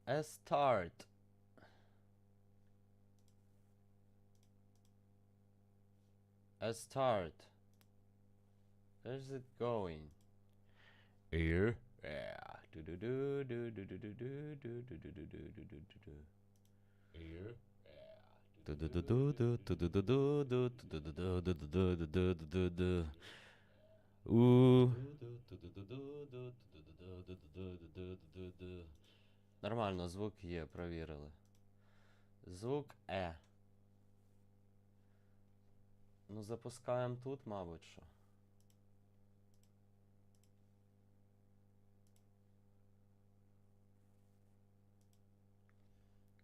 A start. A start. Where's it going? Here. Yeah. Do do do do do do do do do do do do do do do do. Here. Do do do do do do do do do do do do do do do do do do. Нормально, звук є, провірили. Звук Е. Ну, запускаємо тут, мабуть, що.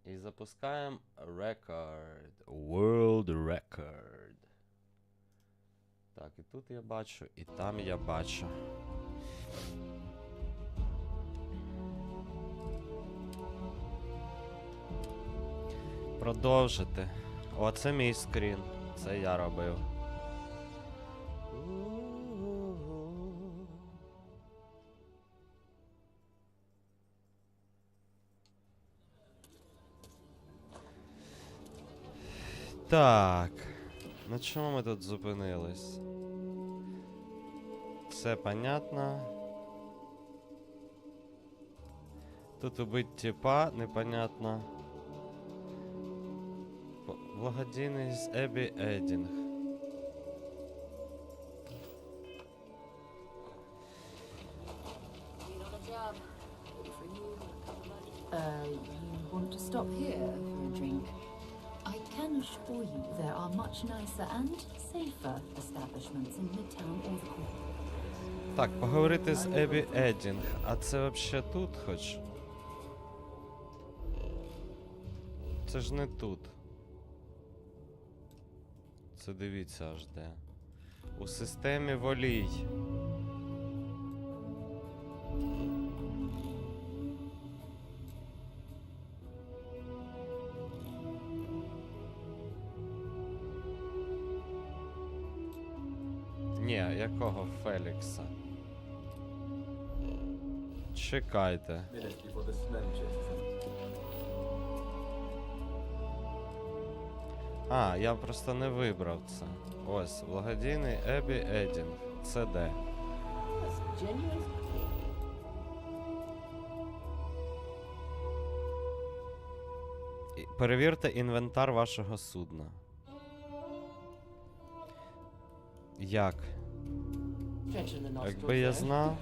І запускаємо Record. World Record. Так, і тут я бачу, і там я бачу. Продовжити. О, це мій скрін. Це я робив. Так. На чому ми тут зупинились? Все понятно. Тут убить типа, непонятно. Благодійний з Ебі Едінг. You want to stop here for a drink? I can assure you there are much nicer and safer establishments in Midtown or the Core. Так, поговорити з Ебі Едінг. А це вообще тут хоч? Це ж не тут. Це дивіться аж де. У системі волій. Ні, якого Фелікса? Чекайте. А, я просто не вибрав це. Ось, благодійний Ебі Едінг. Це де? Перевірте інвентар вашого судна. Як? Якби я знав.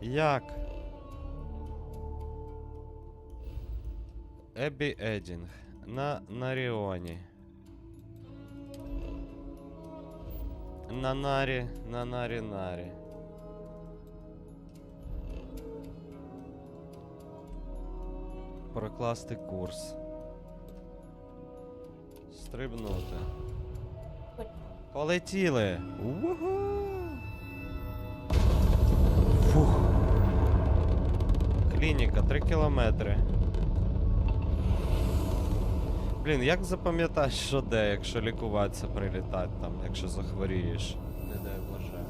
Як? Ебі Едінг. На Наріоні. На Нарі. Прокласти курс. Стрибнути. Полетіли! Уху! Фух. Клініка, 3 кілометри. Блін, як запам'ятати, що де, якщо лікуватися, прилітати там, якщо захворієш? Не дай Боже.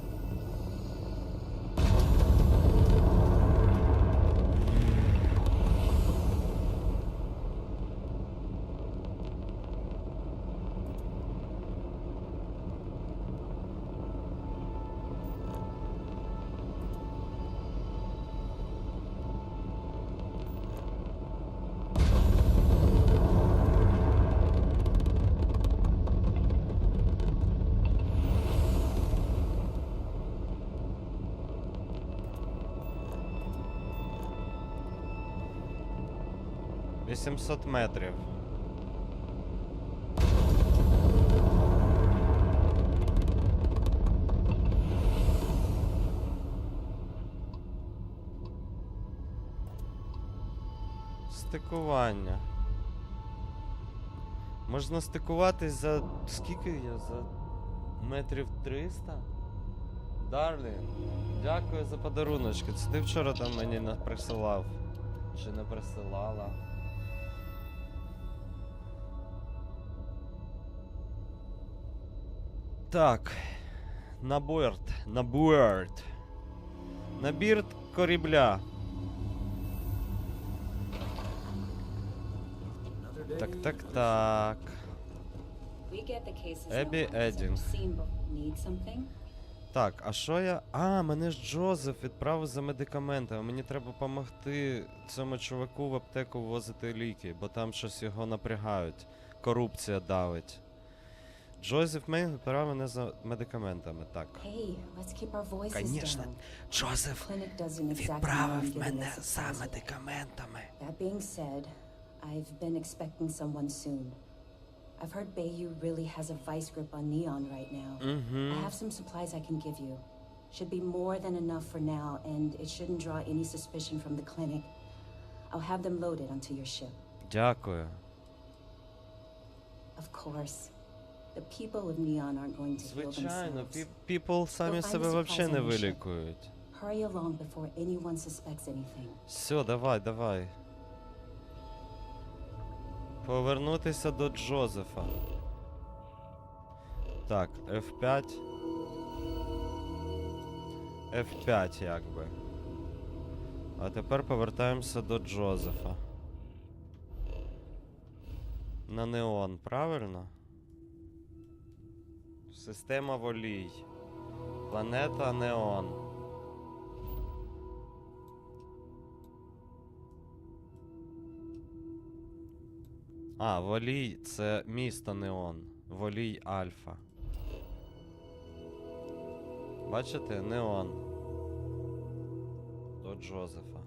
Вісімсот метрів. Стикування. Можна стикуватись за... Скільки я? За метрів 300? Дарлін, дякую за подаруночки. Це ти вчора там мені не присилав. Чи не присилала? Так. На борт. На борт корабля. Так. Ебі Еддінг. Так, а що я... А, мене ж Джозеф відправив за медикаментами. Мені треба допомогти цьому чуваку в аптеку ввозити ліки, бо там щось його напрягають. Корупція давить. Джозеф Мейн відправив мене за медикаментами, так. Конечно, Джозеф відправив мене за медикаментами. I've been expecting someone soon. I've heard Bayou really has a vice grip on Neon right now. I have some supplies I can give you. Should be more than enough for now, and it shouldn't draw any suspicion from the clinic. I'll have them loaded onto your ship. Дякую. Of course. The people of Neon aren't going to heal Звичайно, themselves. people самі себе вообще не вилікують. Hurry along before anyone suspects anything. Все, давай. Повернутися до Джозефа. Так, F5. F5, якби. А тепер повертаємося до Джозефа. На Неон, правильно? Система Волій. Планета Неон. А, Волій — це місто Неон. Волій Альфа. Бачите? Неон. До Джозефа.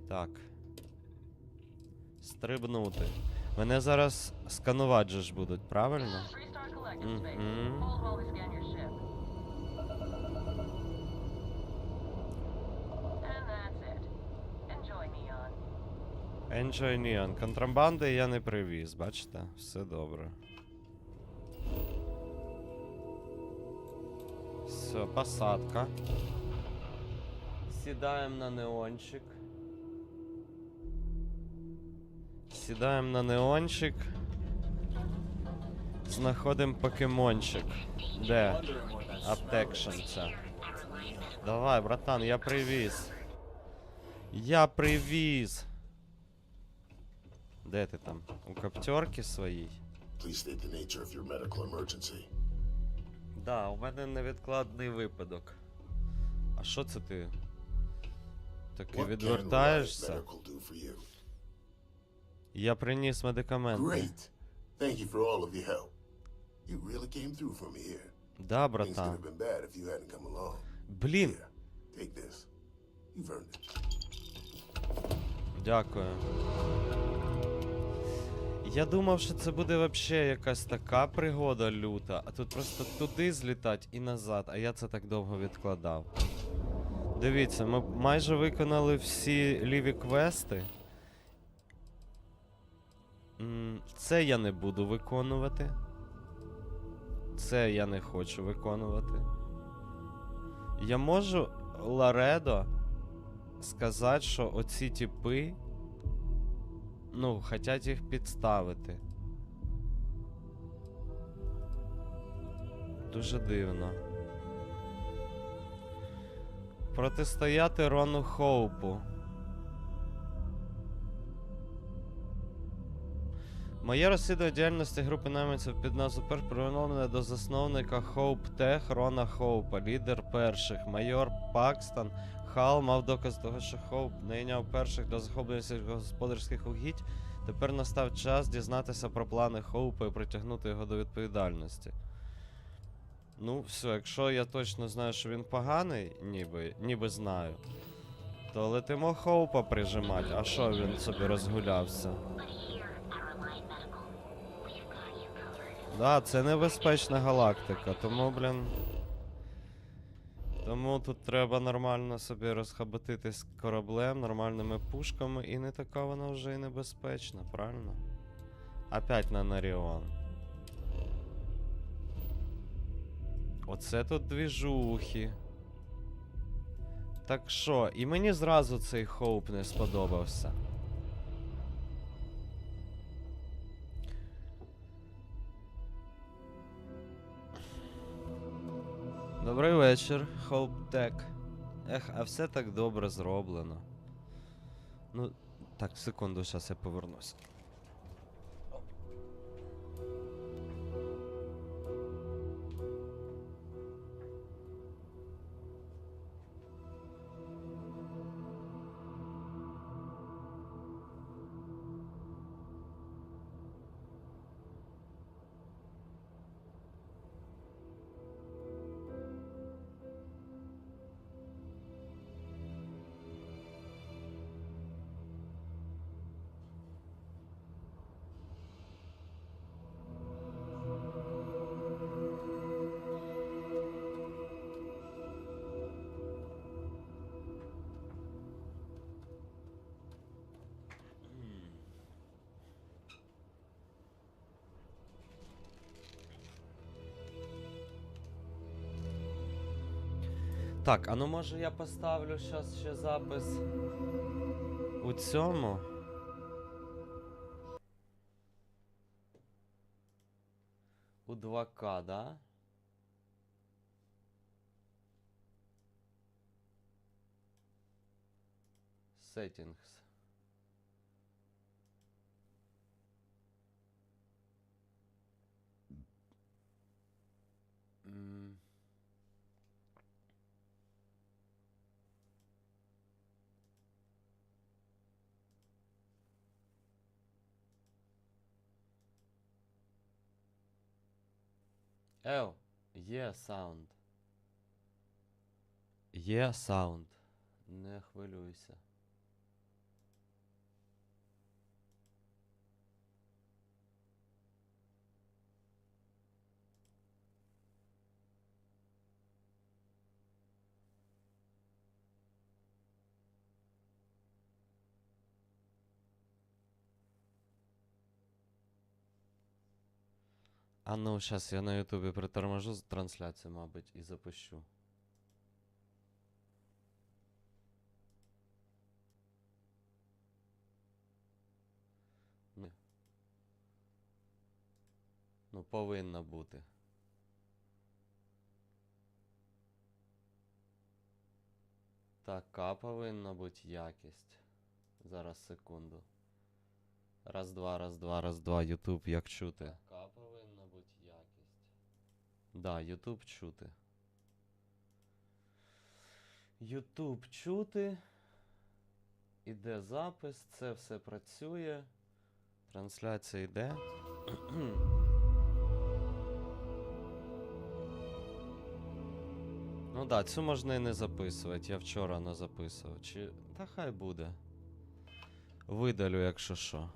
Так. Стрибнути. Мене зараз сканувати же ж будуть, правильно? Enjoy Neon. Контрабанди я не привіз, бачите? Все добре. Все, посадка. Сідаємо на неончик. Знаходимо покемончик. Де? Аптекшн ця. Давай, братан, я привіз. Де ти там? У коптерки своїй? Да, у мене невідкладний випадок. А що це ти? Таки відвертаєшся? Я приніс медикаменти. Да, братан. Блін. Дякую. Я думав, що це буде вообще якась така пригода люта, а тут просто туди злітать і назад, а я це так довго відкладав. Дивіться, ми майже виконали всі ліві квести. Це я не буду виконувати. Це я не хочу виконувати. Я можу Ларедо сказати, що оці типи, ну, хотять їх підставити. Дуже дивно. Протистояти Рону Хоупу. Моє розслідування діяльності групи найманців під назвою «Перш» привернуло мене до засновника Хоуп Тех Рона Хоупа, лідер перших. Майор Пакстон Хал мав доказ того, що Хоуп найняв перших для захоплення сільськогосподарських угідь. Тепер настав час дізнатися про плани Хоупа і притягнути його до відповідальності. Ну, все, якщо я точно знаю, що він поганий, ніби знаю, то летимо Хоупа прижимати. А що він собі розгулявся? Да, це небезпечна галактика, тому, тому тут треба нормально собі розхаботитись кораблем, нормальними пушками, і не така вона вже і небезпечна, правильно? Опять на Наріон. Оце тут двіжухи. Так що, і мені зразу цей Хоуп не сподобався. Добрий вечір, Hope Tech. А все так добре зроблено. Ну, так, секунду, зараз я повернусь. Так, а ну може я поставлю зараз ще запис у цьому? У 2К, да? Settings. Є саунд. Є саунд. Не хвилюйся. А ну, сейчас я на ютубі приторможу трансляцію, мабуть, і запущу. Ні. Ну, повинна бути. Така повинна бути якість. Зараз, секунду. Раз, два, Ютуб, як чути? Така повинна бути якість. Да, Ютуб чути. Ютуб чути. Іде запис, це все працює. Трансляція йде. Ну да, цю можна і не записувати. Я вчора не записував. Чи... Та хай буде. Видалю, якщо що.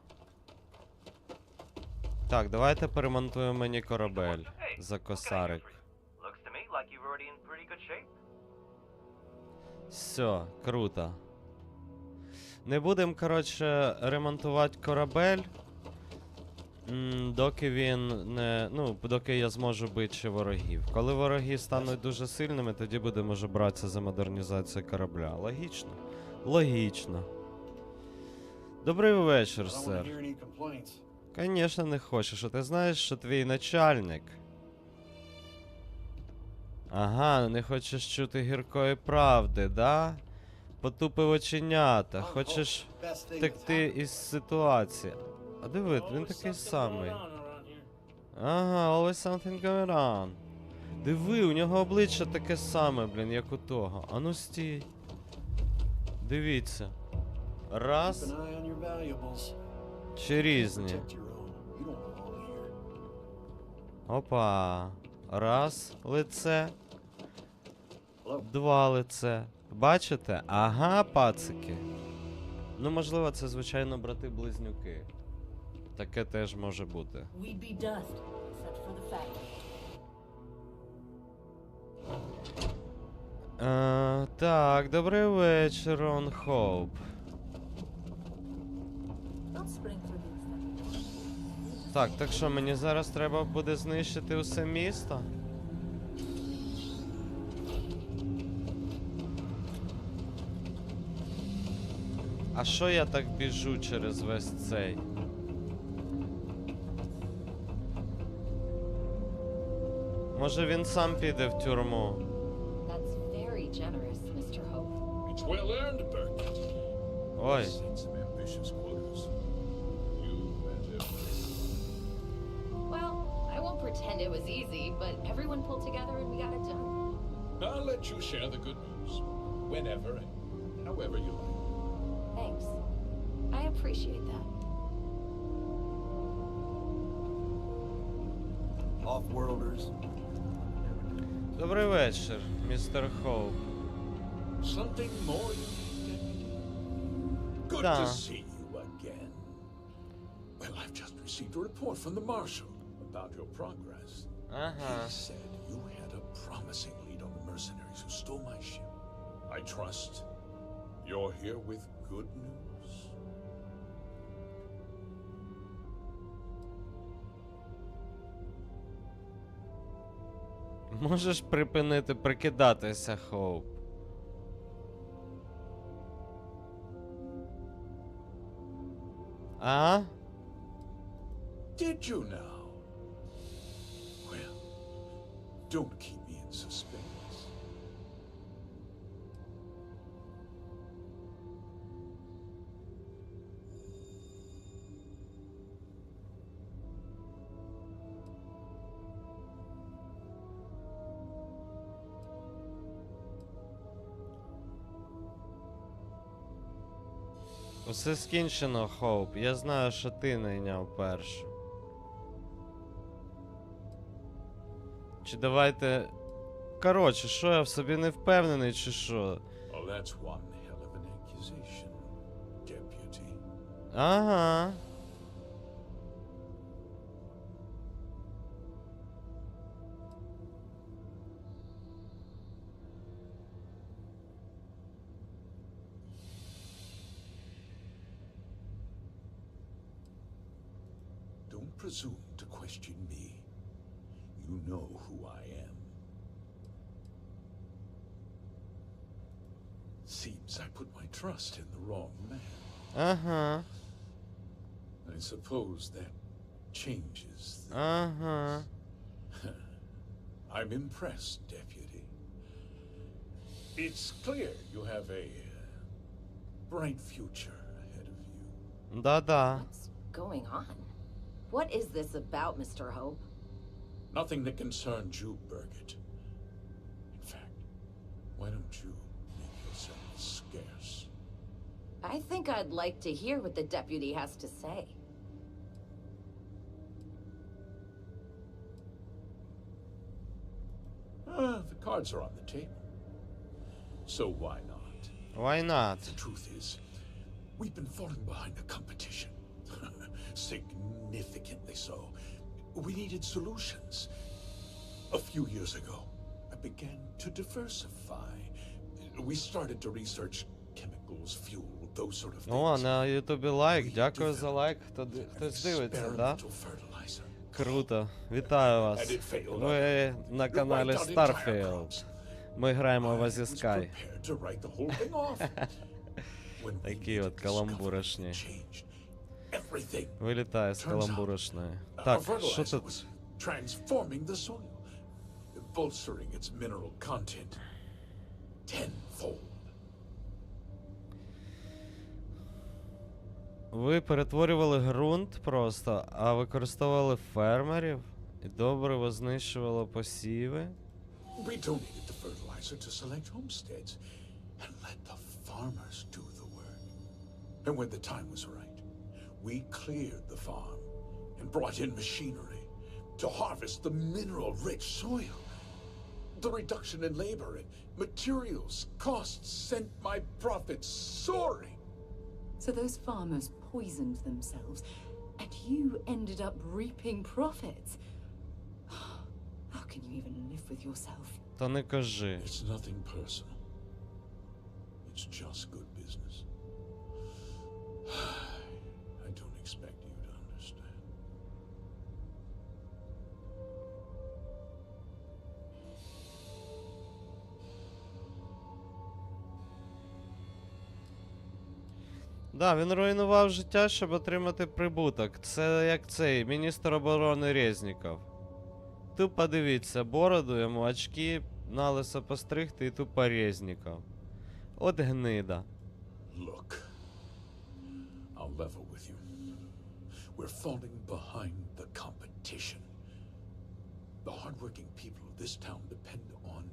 Так, давайте перемонтуємо мені корабель за косарик. Все, круто. Не будемо, коротше, ремонтувати корабель, доки він не... Ну, доки я зможу бити ще ворогів. Коли вороги стануть дуже сильними, тоді будемо вже братися за модернізацію корабля. Логічно? Логічно. Добрий вечір, сер. Конечно, не хочеш. А ти знаєш, що твій начальник? Ага, не хочеш чути гіркої правди, да? Потупив оченята. Хочеш втекти із ситуації. А диви, він такий самий. Ага, always something going on. Диви, у нього обличчя таке саме, блін, як у того. А ну стій. Дивіться. Раз. Чи різні? Опа. Раз лице. Два лице. Бачите? Ага, пацики. Ну, можливо, це, звичайно, брати-близнюки. Таке теж може бути. Так, добрий вечір, Он Хоуп. Так що мені зараз треба буде знищити усе місто? А що я так біжу через весь цей? Може він сам піде в тюрму? Ой. Pretend it was easy, but everyone pulled together and we got it done. I'll let you share the good news whenever and however you like. Thanks. I appreciate that. Off-worlders. Добрий вечір, містер Хоуп. Something more you need? Good to see you again. Well, I've just received a report from the Marshal about your progress. He said you had a promising lead on the mercenaries who stole my ship. I trust you're here with good news. Можеш припинити прикидатися, Хоуп? А? Did you now? Well, don't keep me in suspense. Усе скінчено, Хоуп. Я знаю, що ти найняв першу. Чи давайте... Коротше, що я в собі не впевнений, чи що? Well, that's one hell of an accusation, deputy. Ага. Don't presume to question me. You know who I am. Seems I put my trust in the wrong man. Ага. I suppose that changes things. Ага. I'm impressed, deputy. It's clear you have a bright future ahead of you. Да-да. What's going on? What is this about, Mr. Hope? Nothing that concerns you, Birgit. In fact, why don't you make yourself scarce? I think I'd like to hear what the deputy has to say. The cards are on the table. So why not? Why not? The truth is, we've been falling behind the competition. Significantly so. We needed solutions. A few years ago, I began to diversify. We started to research chemicals, fuel, those sort of things. О, на Ютубі лайк. Дякую за лайк. Хтось дивиться, да? Experimental fertilizer. Круто. Вітаю вас. Ви на каналі Starfield. Ми граємо в I was azzysky. prepared to write the whole thing off. When we Такі made от a discovery каламбуришні. that changed everything. Вилітає з Turns out, каламбуришної. our Так, що fertilizer тут? was transforming the soil, bolstering its mineral content tenfold. Ви перетворювали ґрунт просто, а використовували фермерів? І добриво знищувало посіви? We donated the fertilizer to select homesteads and let the farmers do the work. And when the time was right, we cleared the farm and brought in machinery to harvest the mineral-rich soil. The reduction in labor and materials costs sent my profits soaring. So those farmers poisoned themselves, and you ended up reaping profits. How can you even live with yourself? Та не кажи. It's nothing personal. It's just good business. I don't expect you to understand. Да, він руйнував життя, щоб отримати прибуток. Це як цей міністр оборони Резніков. Тупо дивіться, бороду йому, очки, налисо постригти і тупо Резніков. От гнида. Look, I'll level with you. We're falling behind the competition. The hardworking people of this town depend on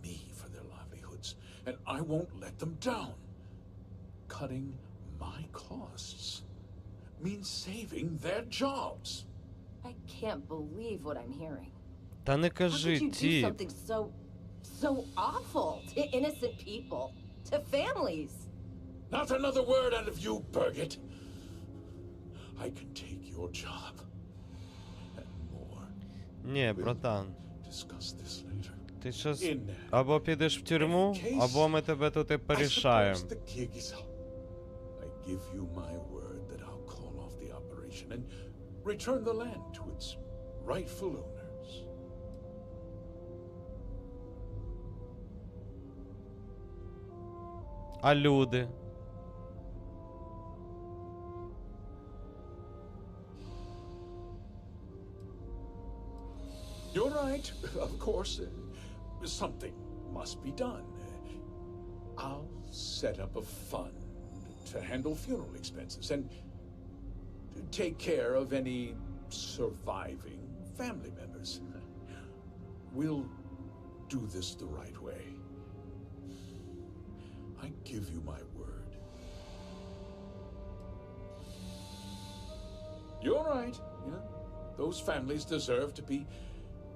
me for their livelihoods, and I won't let them down. Cutting my costs means saving their jobs. I can't believe what I'm hearing. Та не How could кажи, you do тіп. something so awful to innocent people, to families? Not another word out of you, Birgit. I can take your job and more. Ні, братан. Discuss this later. Ти щас In або підеш в тюрму, або ми тебе тут і I порішаємо. suppose the gig is up. I give you my word that I'll call off the operation and return the land to its rightful owners. А люди? You're right, of course. Something must be done. I'll set up a fund to handle funeral expenses and to take care of any surviving family members. We'll do this the right way. I give you my word. You're right. Yeah, those families deserve to be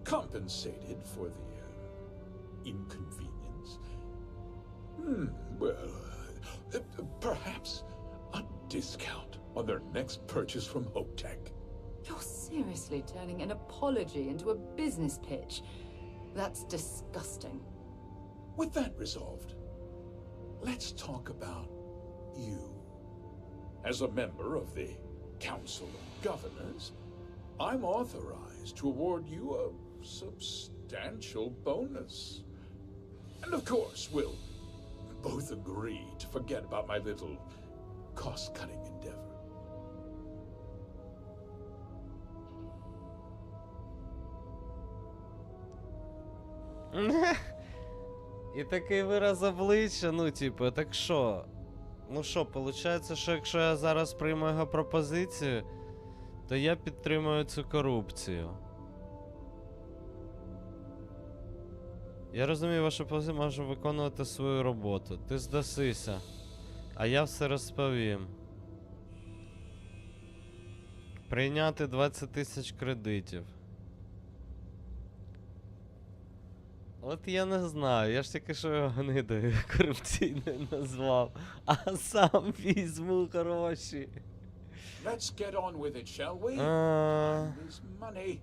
compensated for the inconvenience. Well, perhaps a discount on their next purchase from Hope Tech. You're seriously turning an apology into a business pitch. That's disgusting. With that resolved, let's talk about you. As a member of the Council of Governors, I'm authorized to award you a substantial bonus. And of course, we'll both agree to forget about my little cost-cutting endeavor. І такий вираз обличчя, ну, типу, так що? Ну що, виходить, що якщо я зараз прийму його пропозицію, то я підтримую цю корупцію. Я розумію, ваша позиція може виконувати свою роботу. Ти здасися, а я все розповім. Прийняти 20 тисяч кредитів. От я не знаю, я ж тільки що його гнидою корупційною назвав, а сам візьму гроші. Let's get on with it, shall we? Time is money.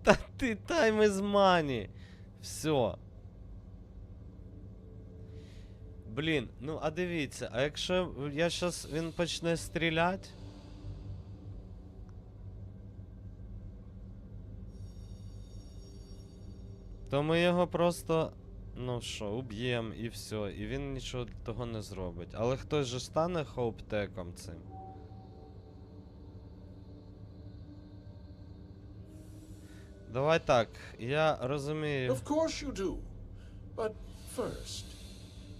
Та ти time is money. Все. Блін, ну а дивіться, а якщо я щас він почне стріляти? То ми його просто, ну що, уб'ємо і все, і він нічого того не зробить. Але хтось же стане хоуптеком цим. Давай так, я розумію. Of course you do. But first,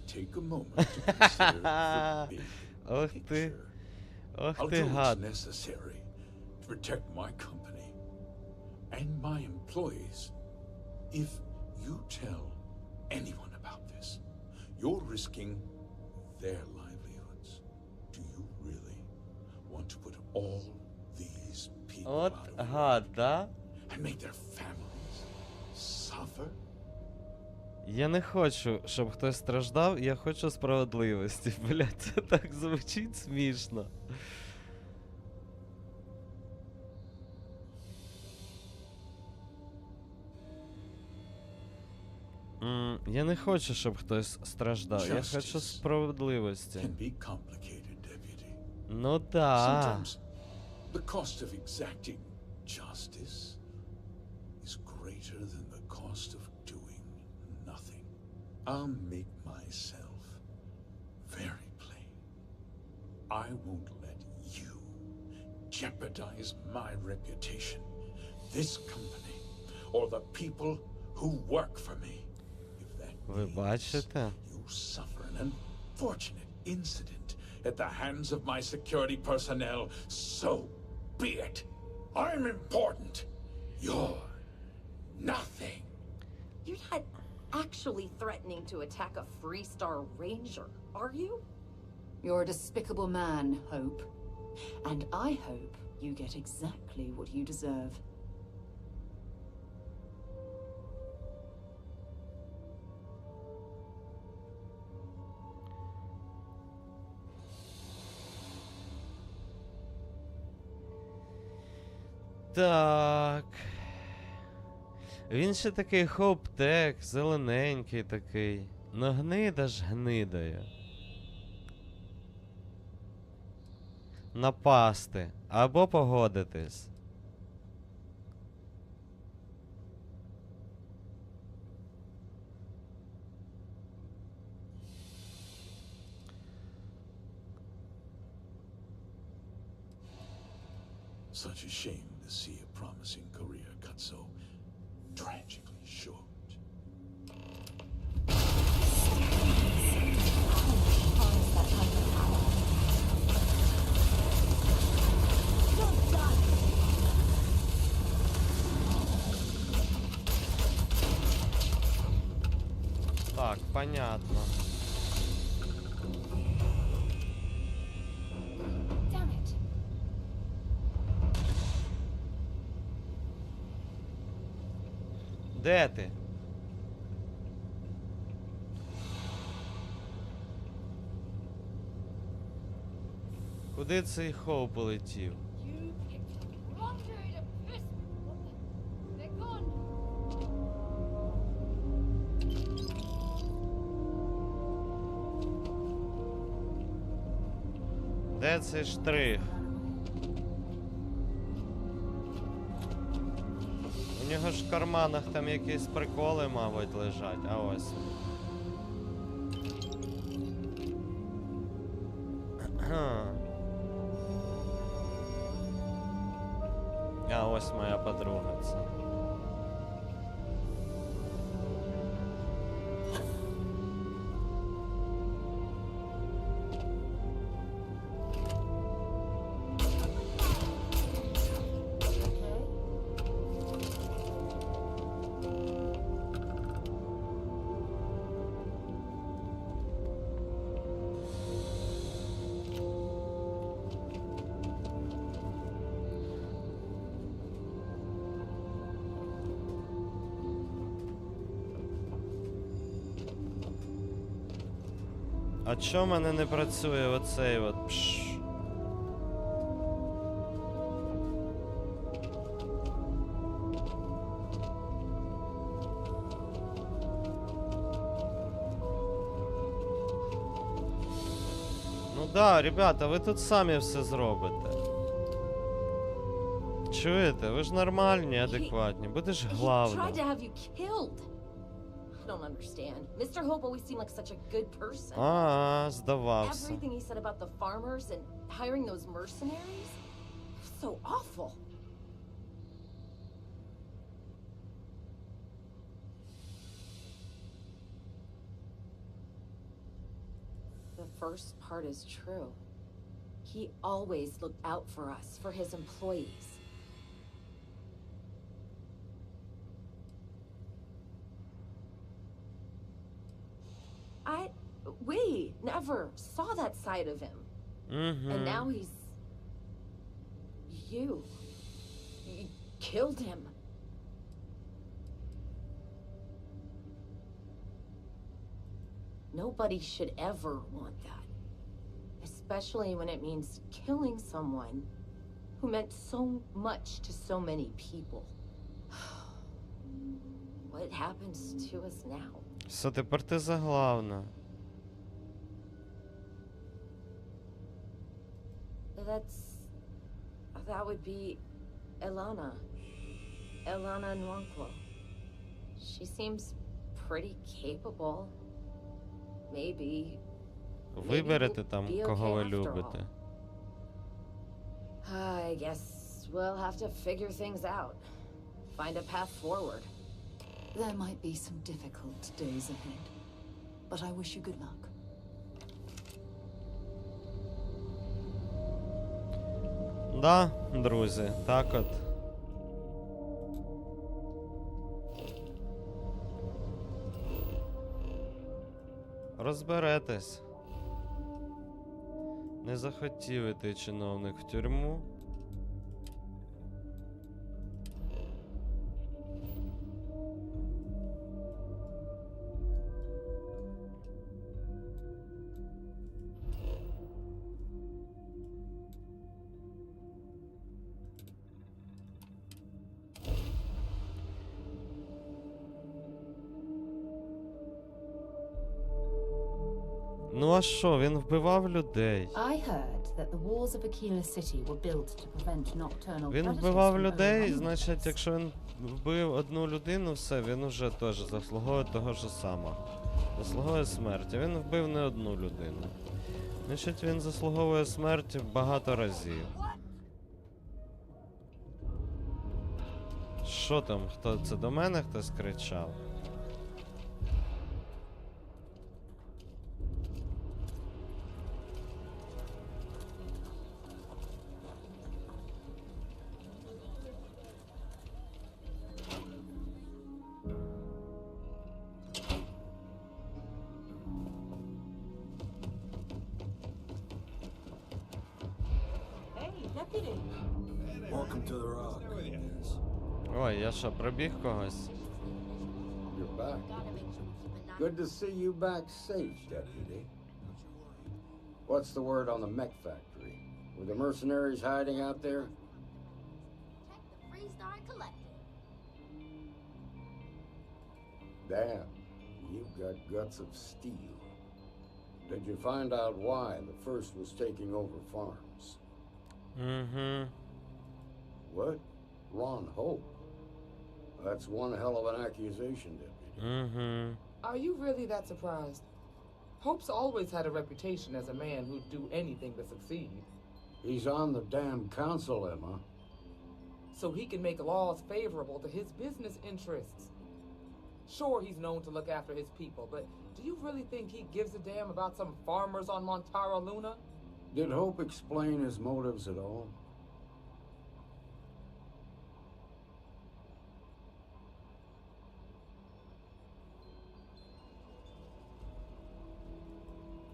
take a moment to consider the big Ох ти, picture. ох I'll ти do what's гад. necessary to protect my company and my employees. If you tell anyone about this, you're risking their livelihoods. Do you really want to put all these people От out of гад, work да? and make their families suffer? Я не хочу, щоб хтось страждав, я хочу справедливості. Блядь, це так звучить смішно. Я не хочу, щоб хтось страждав. Я хочу справедливості. Can be complicated, Deputy. Ну да. Sometimes the cost of exacting justice is greater than the cost of doing nothing. I'll make myself very plain. I won't let you jeopardize my reputation, this company, or the people who work for me. If that Ви means бачите? you suffer an unfortunate incident at the hands of my security personnel, so be it. I'm important. You're nothing. You're not actually threatening to attack a Freestar Ranger, are you? You're a despicable man, Hope. And I hope you get exactly what you deserve. Так. Він ще такий хоуптек, зелененький такий. Ну гнида ж гнидає. Напасти. Або погодитись. Such a shame to see a promising career cut so tragically short. Так, понятно. Damn it. Де ти? Куди цей Хоу полетів? You picked the wrong day to piss me off. They're gone. Де цей штрих? У нього ж в карманах там якісь приколи, мабуть, лежать, а ось. А ось моя подруга це. А чо в мене не працює оцей от пш? Ну да, ребята, ви тут самі все зробите. Чуєте? Ви ж нормальні, адекватні. Будеш He главним. tried to have you killed. I don't understand. Mr. Hope always seemed like such a good person. А, здавався. Everything he said about the farmers and hiring those mercenaries, so awful. The first part is true. He always looked out for us, for his employees. We never saw that side of him. And now he's... You killed him. Nobody should ever want that. Especially when it means killing someone who meant so much to so many people. What happens to us now? Все, тепер ти заглавна. That would be Elana. Elana Nwankwo. She seems pretty capable. Maybe Виберете там, we'll be кого okay ви after любите. all. I guess we'll have to figure things out. Find a path forward. There might be some difficult days ahead, but I wish you good luck. Да, друзі, так от. Розберетесь. Не захотів іти чиновник в тюрму. Ну а що, він вбивав людей? I heard that the walls of Aquila City were built to prevent nocturnal Він predators вбивав from людей, overrunning значить, us. якщо він вбив одну людину, все, він уже теж заслуговує того ж самого. Заслуговує смерті. Він вбив не одну людину. Значить, він заслуговує смерті багато разів. Що там? Хто це до мене хтось кричав? Welcome to the Rock. Ой, я що, пробіг когось? You're back. Good to see you back safe, Deputy. What's the word on the mech factory? Were the mercenaries hiding out there? Check the Freestar Collective. Damn, you've got guts of steel. Did you find out why the first was taking over farms? Mm-hmm. What? Ron Hope? That's one hell of an accusation, Deputy. Mm-hmm. Are you really that surprised? Hope's always had a reputation as a man who'd do anything to succeed. He's on the damn council, Emma. So he can make laws favorable to his business interests. Sure, he's known to look after his people, but do you really think he gives a damn about some farmers on Montara Luna? Did Hope explain his motives at all?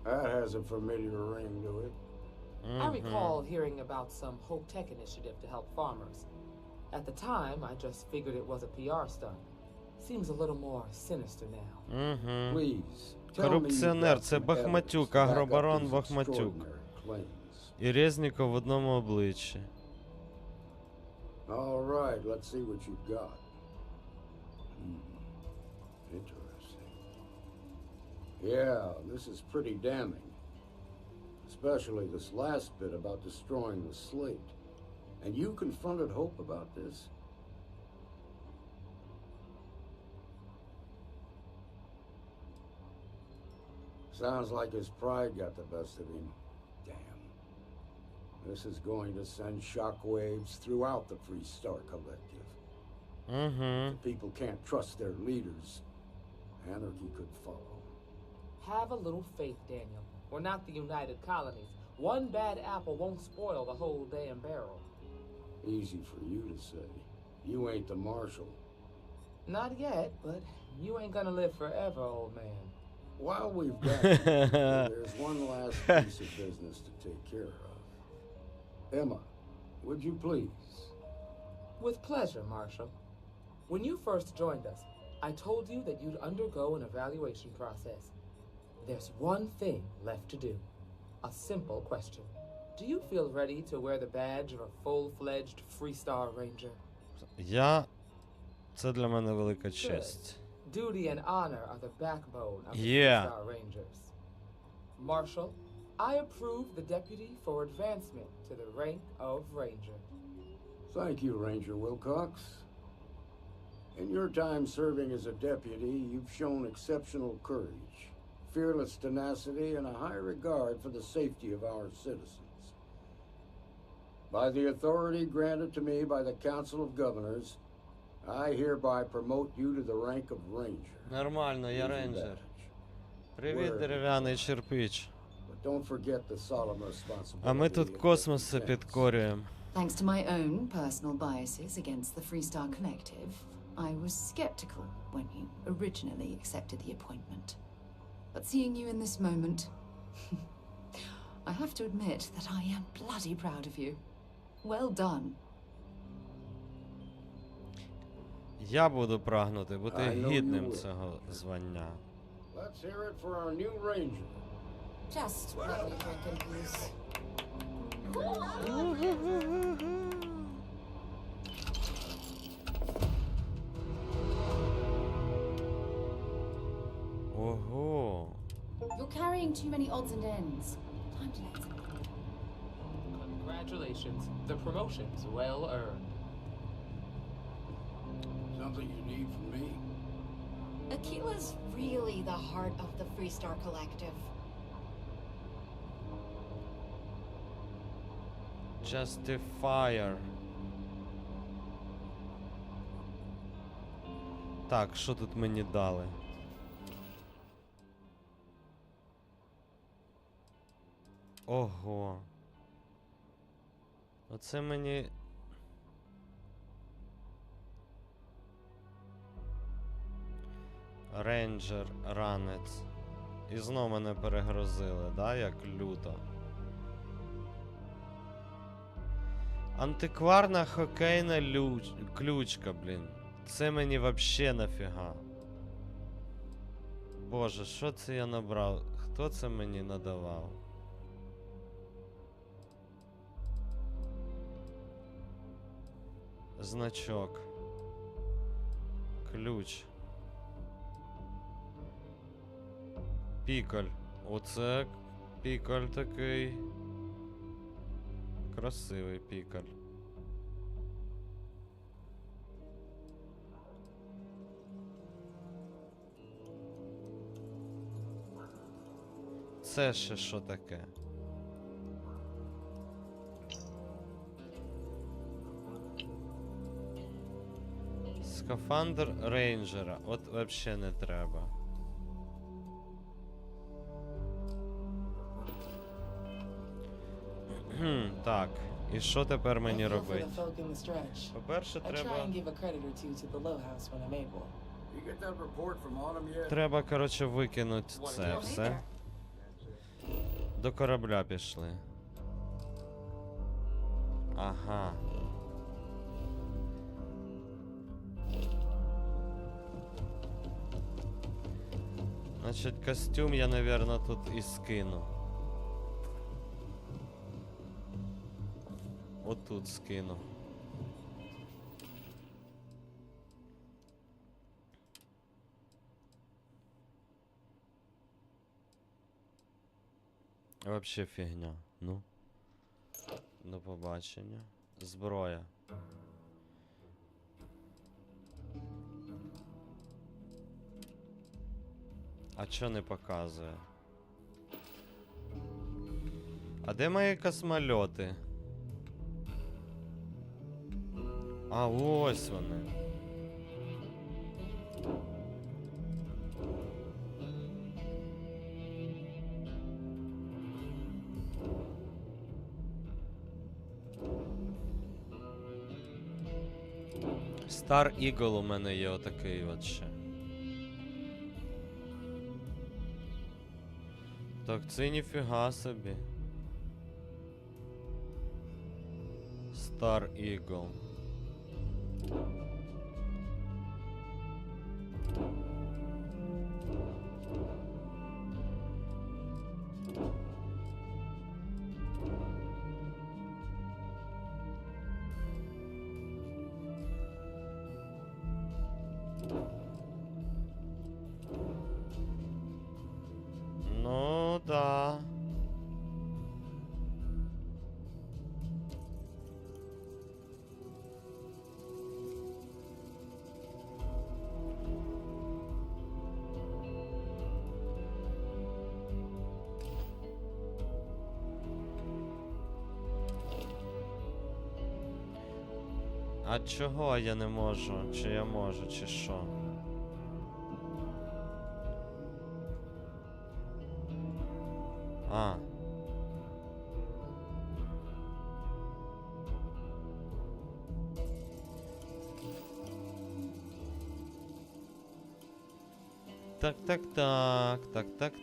That has a familiar ring to it. I recall hearing about some Hope Tech initiative to help farmers. At the time, I just figured it was a PR stunt. Seems a little more sinister now. Mm-hmm. Please, tell me Корупціонер, you've got це some Бахматюк, evidence to back up агробарон these Бахматюк. extraordinary claims. І Резніков в одному обличчі. All right, let's see what you've got. Interesting. Yeah, this is pretty damning. Especially this last bit about destroying the slate. And you confronted Hope about this? Sounds like his pride got the best of him. Damn. This is going to send shockwaves throughout the Freestar Collective. Mm-hmm. The people can't trust their leaders. Anarchy could follow. Have a little faith, Daniel. We're not the United Colonies. One bad apple won't spoil the whole damn barrel. Easy for you to say. You ain't the marshal. Not yet, but you ain't gonna live forever, old man. While we've got you, there's one last piece of business to take care of. Emma, would you please? With pleasure, Marshal. When you first joined us, I told you that you'd undergo an evaluation process. There's one thing left to do. A simple question. Do you feel ready to wear the badge of a full-fledged Freestar Ranger? Це для мене велика честь. Duty and honor are the backbone of the Yeah. Freestar Rangers. Marshal, I approve the deputy for advancement to the rank of Ranger. Thank you, Ranger Wilcox. In your time serving as a deputy, you've shown exceptional courage, fearless tenacity, and a high regard for the safety of our citizens. By the authority granted to me by the Council of Governors, I hereby promote you to the rank of Ranger. Нормально, я Here's your рейнджер. badge. Привіт, дерев'яний черпич. But don't forget the solemn responsibility. А ми тут of космоси defense. підкорюємо. Thanks to my own personal biases against the Freestar Collective, I was skeptical when you originally accepted the appointment. But seeing you in this moment, I have to admit that I am bloody proud of you. Well done. Я буду прагнути бути I know you гідним will. цього звання. Let's hear it for our new Ranger. Just let me drink in peace. Ого. You're carrying too many odds and ends. Time to let some go. Congratulations. The promotion's well earned. Something you need from me? Aquila's really the heart of the Freestar Collective. Justifier. Так, що тут мені дали? Ого. Оце мені... Рейнджер, ранець. І знов мене перегрузили, да, як люто. Антикварна хокейна ключка, блін. Це мені вообще нафіга. Боже, що це я набрав? Хто це мені надавав? Значок. Ключ. Пікаль. Оце пікаль такий. Красивий пікаль. Це ще що таке? Скафандр рейнджера. От вообще не треба. Так, і що тепер мені робити? По-перше, треба... Треба, коротше, викинути це все. До корабля пішли. Ага. Значить, костюм я, наверное, тут і скину. Отут скину. Вообще фігня. Ну. До побачення. Зброя. А чо не показує? А де мої космольоти? А, ось вони. Star Eagle у мене є отакий от ще. Так це ніфіга собі. Star Eagle. Ну да. А чого я не можу? Чи я можу, чи що? А.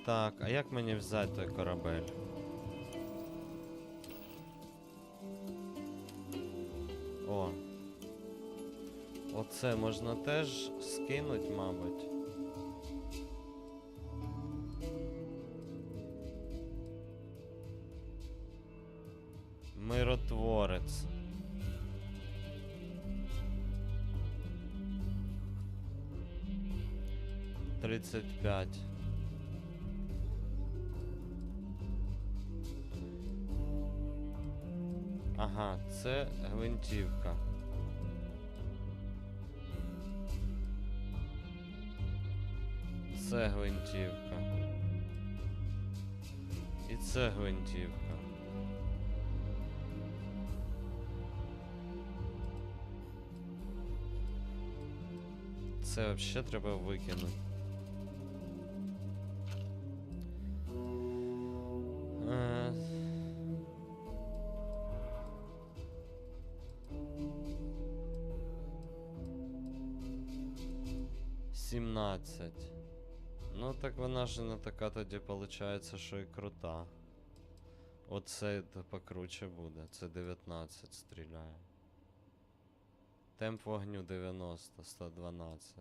Так. А як мені взяти той корабель? О. Оце можна теж скинуть, мабуть. Миротворець. Тридцять 5. Ага, це гвинтівка. Це гвинтівка. І це гвинтівка. Оце взагалі треба викинути. Е... 17. Ну так вона ж не така тоді виходить, що і крута. Оце покруче буде. Це 19 стріляє. Темп вогню 90, 112.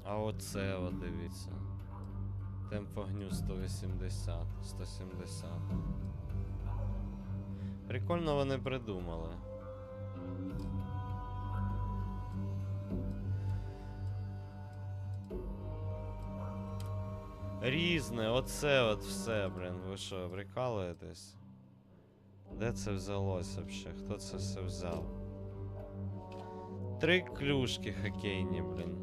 А оце, от дивіться. Темп вогню 180, 170. Прикольно вони придумали. Різне, оце от все, блін. Ви що, прикалуєтесь? Де це взялося взагалі? Хто це все взяв? 3 клюшки хокейні, блін.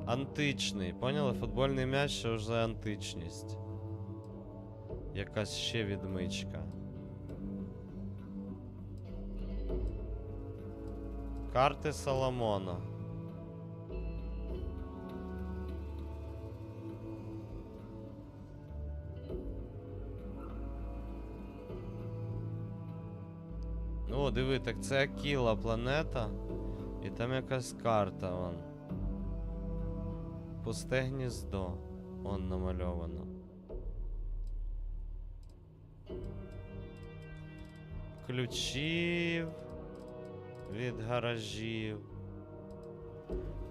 Античний, поняли? Футбольний м'яч, це вже античність. Якась ще відмичка. Карти Соломона. О, диви, так це Акіла планета. І там якась карта, вон. Пусте гніздо. Он намальовано. Ключів від гаражів.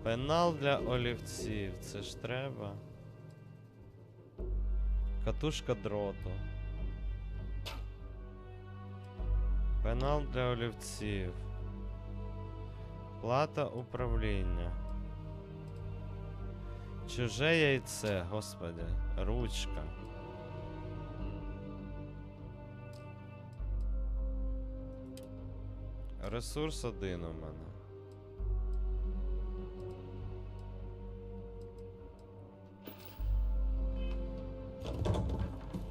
Пенал для олівців. Це ж треба. Катушка дроту. Пенал для олівців. Плата управління. Чуже яйце, господи. Ручка. Ресурс 1 у мене.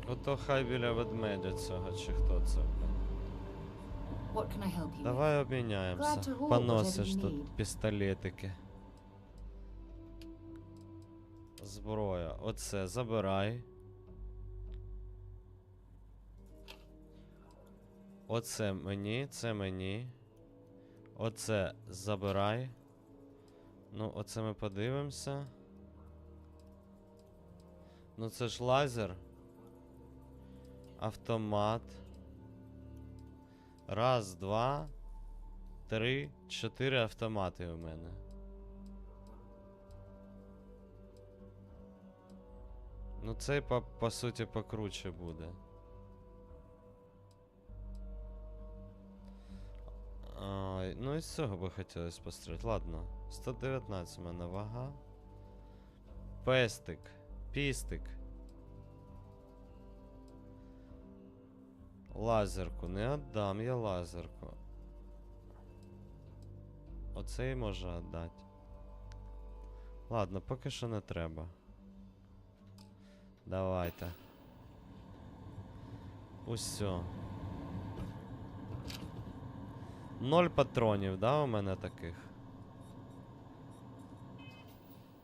Ото хай біля ведмедя цього, чи хто це? What can I help you with? Давай обміняємося. Glad to haul Поносиш whatever you тут need. пістолетики. Зброя. Оце забирай. Оце мені, це мені. Оце забирай. Ну, оце ми подивимося. Ну це ж лазер. Автомат. Раз, два, 3, 4 автомати у мене. Ну цей по суті покруче буде. Ну із цього би хотілося постріляти. Ладно, 119 у мене вага. Пестик. Пістик. Лазерку не віддам я лазерку. Оцей може віддати. Ладно, поки що не треба. Давайте. Усьо. 0 патронів, да, у мене таких?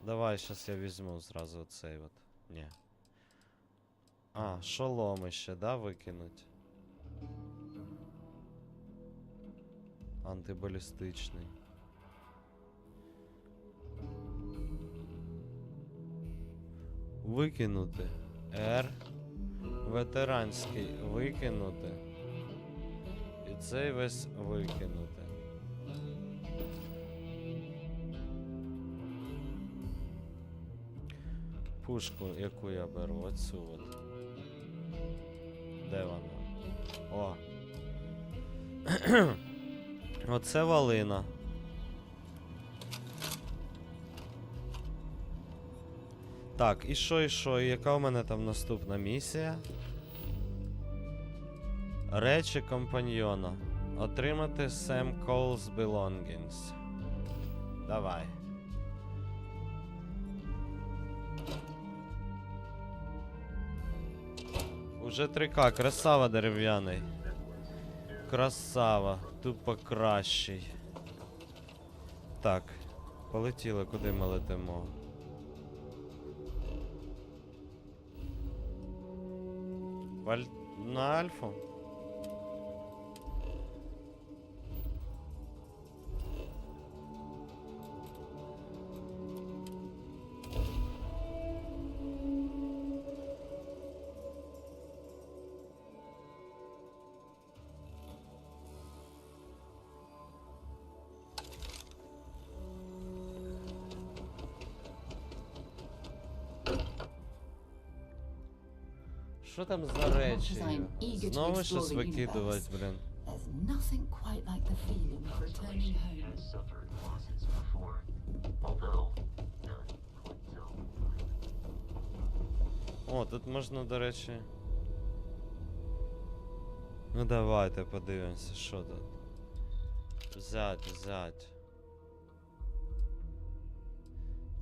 Давай, щас я візьму зразу оцей от. Ні. А, шолом ще, да, викинуть? Антибалістичний. Викинути. R. Ветеранський викинути. І цей весь викинути. Пушку, яку я беру, оцю от. Де вона? О. Оце валина. Так, і що, і яка у мене там наступна місія? Речі компаньйона. Отримати Sam Cole's belongings. Давай. Уже 3К, красава дерев'яний. Красава, тупо кращий. Так, полетіли, куди ми летимо? На Альфу? Що там за речі? Знову щось викидувати, блін. There's nothing quite like the feeling of returning home. Suffered losses before, although none quite so. О, тут можна, до речі. Ну давайте подивимося, що тут. Взять.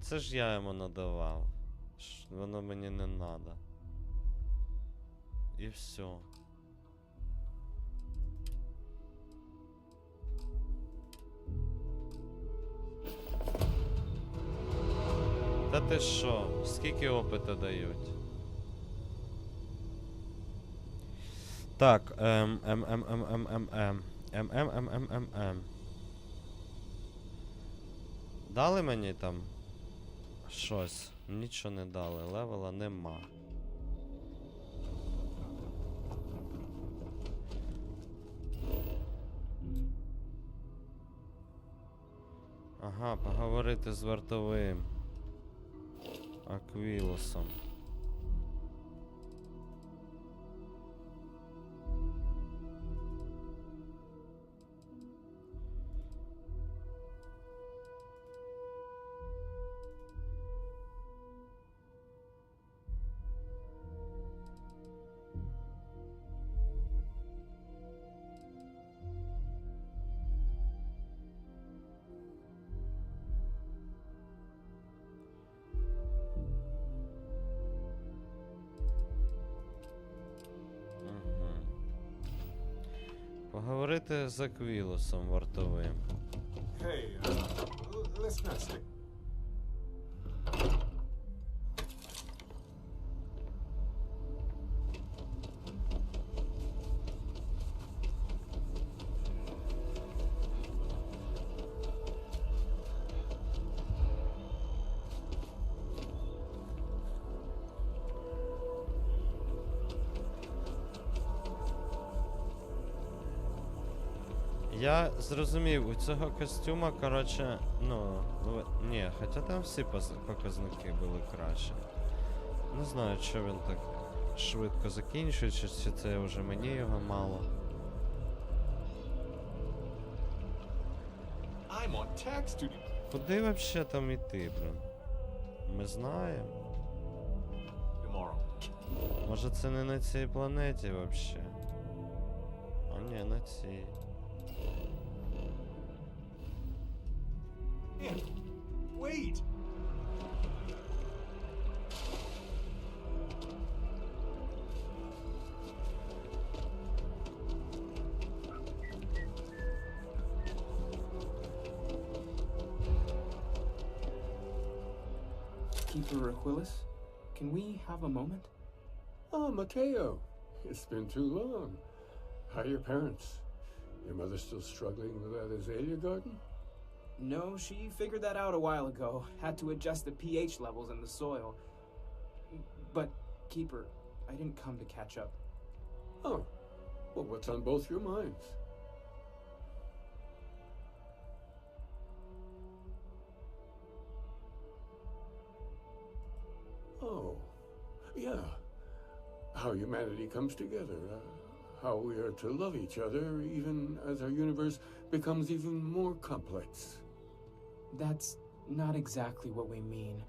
Це ж я йому надавав. Воно мені не надо. І все. Та ти що? Скільки опиту дають? Так, Дали мені там щось? Нічого не дали, левела нема. Ага, поговорити з вартовим Аквілосом. Поговорити з Аквілосом вартовим. Hey, let's not stick. Я зрозумів, у цього костюма, коротше, ну, ні, хоча там всі показники були краще. Не знаю, що він так швидко закінчує, чи це вже мені його мало. I'm on tax duty. Куди вообще там іти, блін? Ми знаємо. Tomorrow. Може це не на цій планеті вообще? А ні, на цій. Man, wait. Keeper Aquilus, can we have a moment? Oh, Mateo. It's been too long. How are your parents? Your mother still struggling with that azalea garden? No, she figured that out a while ago. Had to adjust the pH levels in the soil. But, Keeper, I didn't come to catch up. Oh. Well, what's on both your minds? Oh. Yeah. How humanity comes together. How we are to love each other even as our universe becomes even more complex. That's not exactly what we mean.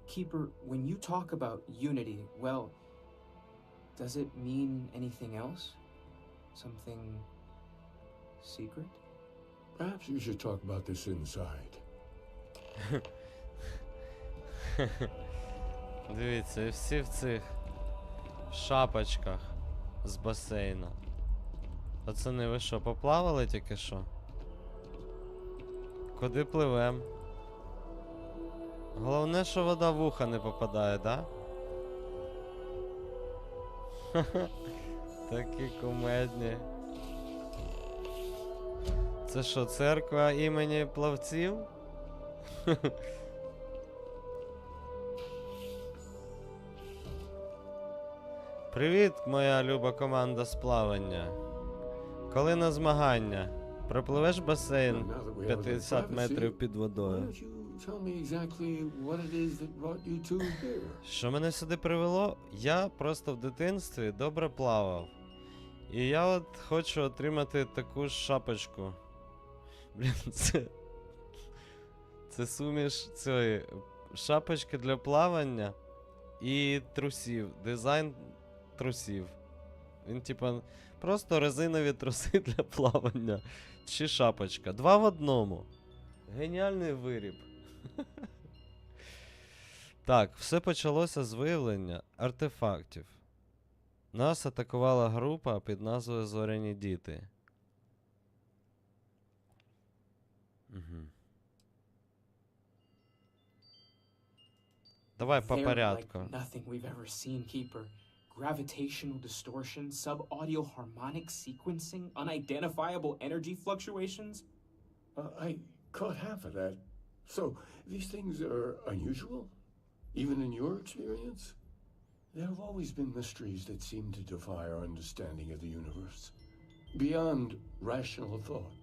Keeper, when you talk about unity, well, does it mean anything else? Something secret? Perhaps you should talk about this inside. Дивіться, і всі в цих шапочках з басейну. Пацани, ви що, поплавали тільки що? Куди пливем? Головне, що вода в ухо не попадає, да? Такі кумедні. Це що, церква імені плавців? Привіт, моя люба команда з плавання. Коли на змагання? Пропливеш басейн 50 метрів під водою. Що мене сюди привело? Я просто в дитинстві добре плавав. І я от хочу отримати таку ж шапочку. Блін, це суміш цієї шапочки для плавання і трусів. Дизайн трусів. Він типа просто резинові труси для плавання. Чи шапочка. 2 в 1. Геніальний виріб. Так, все почалося з виявлення артефактів. Нас атакувала група під назвою Зоряні діти. Угу. Давай по порядку. Like nothing we've ever seen, Keeper. Gravitational distortion, sub-audio harmonic sequencing, unidentifiable energy fluctuations. I caught half of that. So, these things are unusual? Even in your experience? There have always been mysteries that seem to defy our understanding of the universe. Beyond rational thought,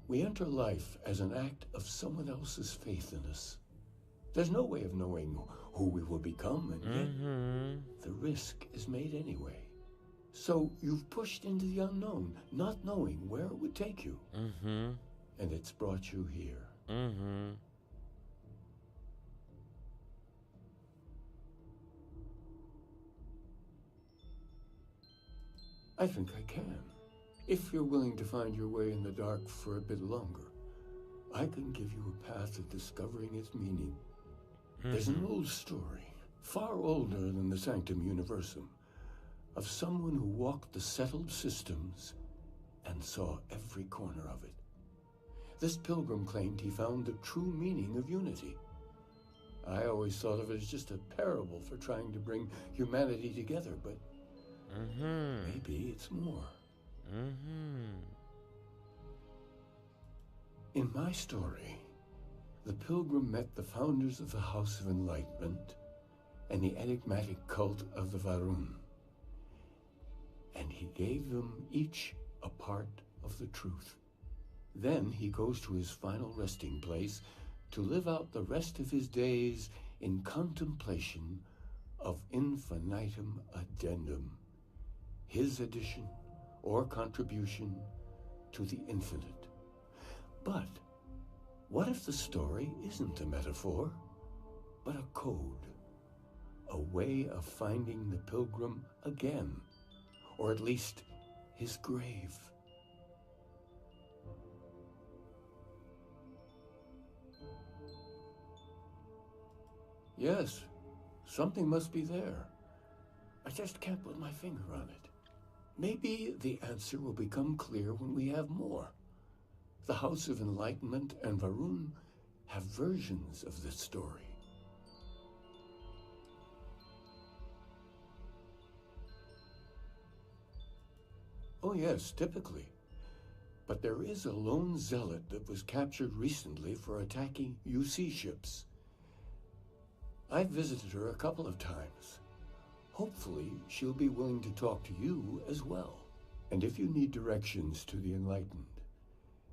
we enter life as an act of someone else's faith in us. There's no way of knowing who we will become, and yet the risk is made anyway. So you've pushed into the unknown, not knowing where it would take you. And it's brought you here. I think I can. If you're willing to find your way in the dark for a bit longer, I can give you a path to discovering its meaning. There's an old story, far older than the Sanctum Universum, of someone who walked the settled systems and saw every corner of it. This pilgrim claimed he found the true meaning of unity. I always thought of it as just a parable for trying to bring humanity together, but maybe it's more. In my story, the pilgrim met the founders of the House of Enlightenment and the enigmatic cult of the Varun, and he gave them each a part of the truth. Then he goes to his final resting place to live out the rest of his days in contemplation of infinitum addendum, his addition or contribution to the infinite. But what if the story isn't a metaphor, but a code? A way of finding the pilgrim again, or at least his grave. Yes, something must be there. I just can't put my finger on it. Maybe the answer will become clear when we have more. The House of Enlightenment and Varun have versions of this story. Oh yes, typically. But there is a lone zealot that was captured recently for attacking UC ships. I've visited her a couple of times. Hopefully, she'll be willing to talk to you as well. And if you need directions to the Enlightened,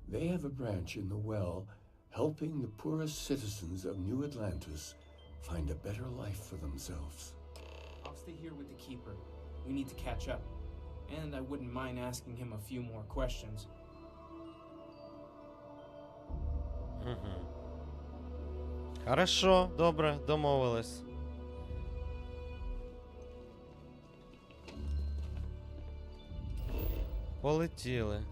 they have a branch in the well helping the poorest citizens of New Atlantis find a better life for themselves. I'll stay here with the Keeper. We need to catch up. And I wouldn't mind asking him a few more questions. Хорошо, добре, домовились. Полетіли.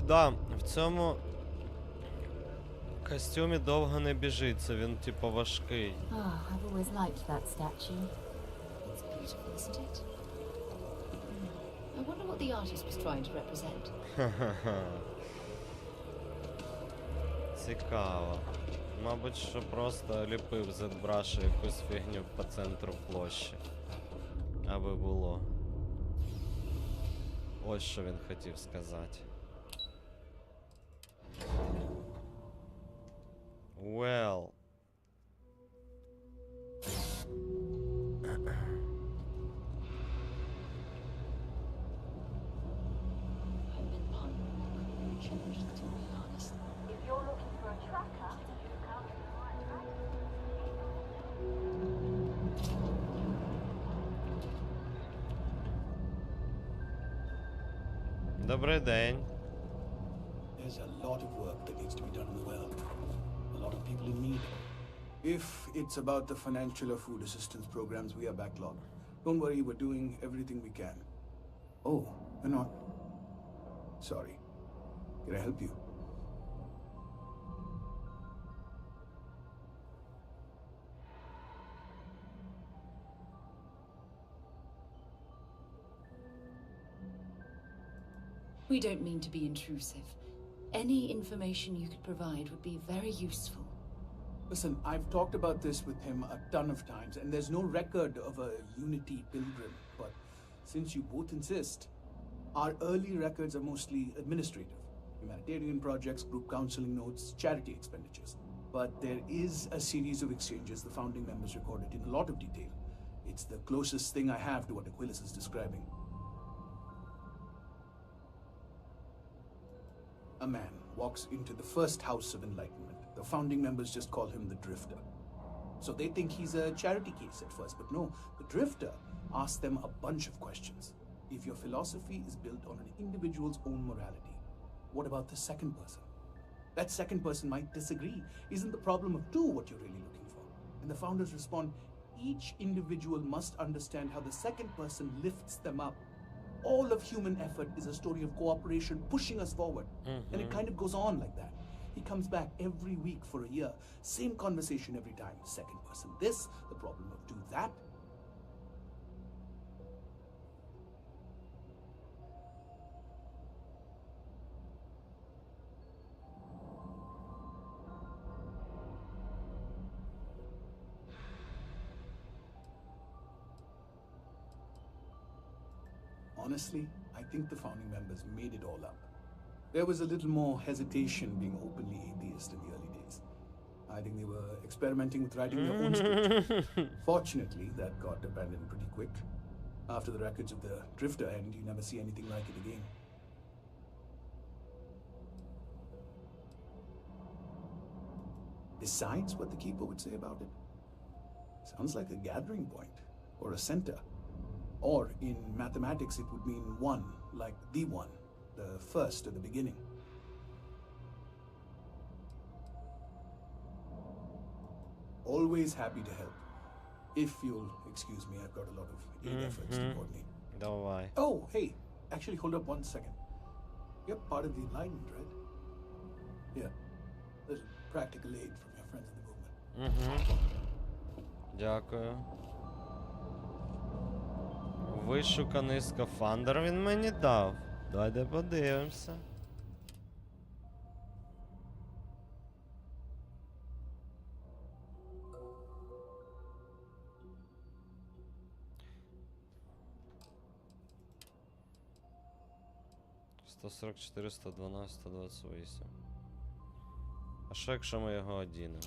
Да, в цьому костюмі довго не біжиться, він типу важкий. Ah, I've always liked that statue. It's beautiful, isn't it? I wonder what the artist was trying to represent. Ха-ха-ха. Цікаво. Мабуть, що просто ліпив ZBrush якусь фігню по центру площі. Аби було. Ось що він хотів сказати. Well. I've been pondering what could have changed, to be honest. If you're looking for a tracker, you've come to the right place. Добрий день. There's a lot of work that needs to be done in the well. A lot of people in need. If it's about the financial or food assistance programs, we are backlogged. Don't worry, we're doing everything we can. Oh, we're not. Sorry. Can I help you? We don't mean to be intrusive. Any information you could provide would be very useful. Listen, I've talked about this with him a ton of times, and there's no record of a Unity pilgrim. But since you both insist, our early records are mostly administrative. Humanitarian projects, group counseling notes, charity expenditures. But there is a series of exchanges the founding members recorded in a lot of detail. It's the closest thing I have to what Aquilus is describing. A man walks into the first house of enlightenment. The founding members just call him the Drifter. So they think he's a charity case at first, but no, the Drifter asks them a bunch of questions. If your philosophy is built on an individual's own morality, what about the second person? That second person might disagree. Isn't the problem of two what you're really looking for? And the founders respond, each individual must understand how the second person lifts them up. All of human effort is a story of cooperation pushing us forward. And it kind of goes on like that. He comes back every week for a year. Same conversation every time. Second person this, the problem of do that. Honestly, I think the founding members made it all up. There was a little more hesitation being openly atheist in the early days. I think they were experimenting with writing their own script. Fortunately, that got abandoned pretty quick. After the records of the Drifter end, you never see anything like it again. Besides what the Keeper would say about it, sounds like a gathering point, or a center. Or in mathematics, it would mean one, like the one, the first at the beginning. Always happy to help. If you'll excuse me, I've got a lot of aid efforts to coordinate. Don't worry. Oh, hey, actually hold up 1 second. You're part of the Enlightenment, right? Yeah. There's practical aid from your friends in the movement. Дякую. Вишуканий скафандр він мені дав. Давайте подивимося. «144, 112, 128. А що, якщо ми його одінемо?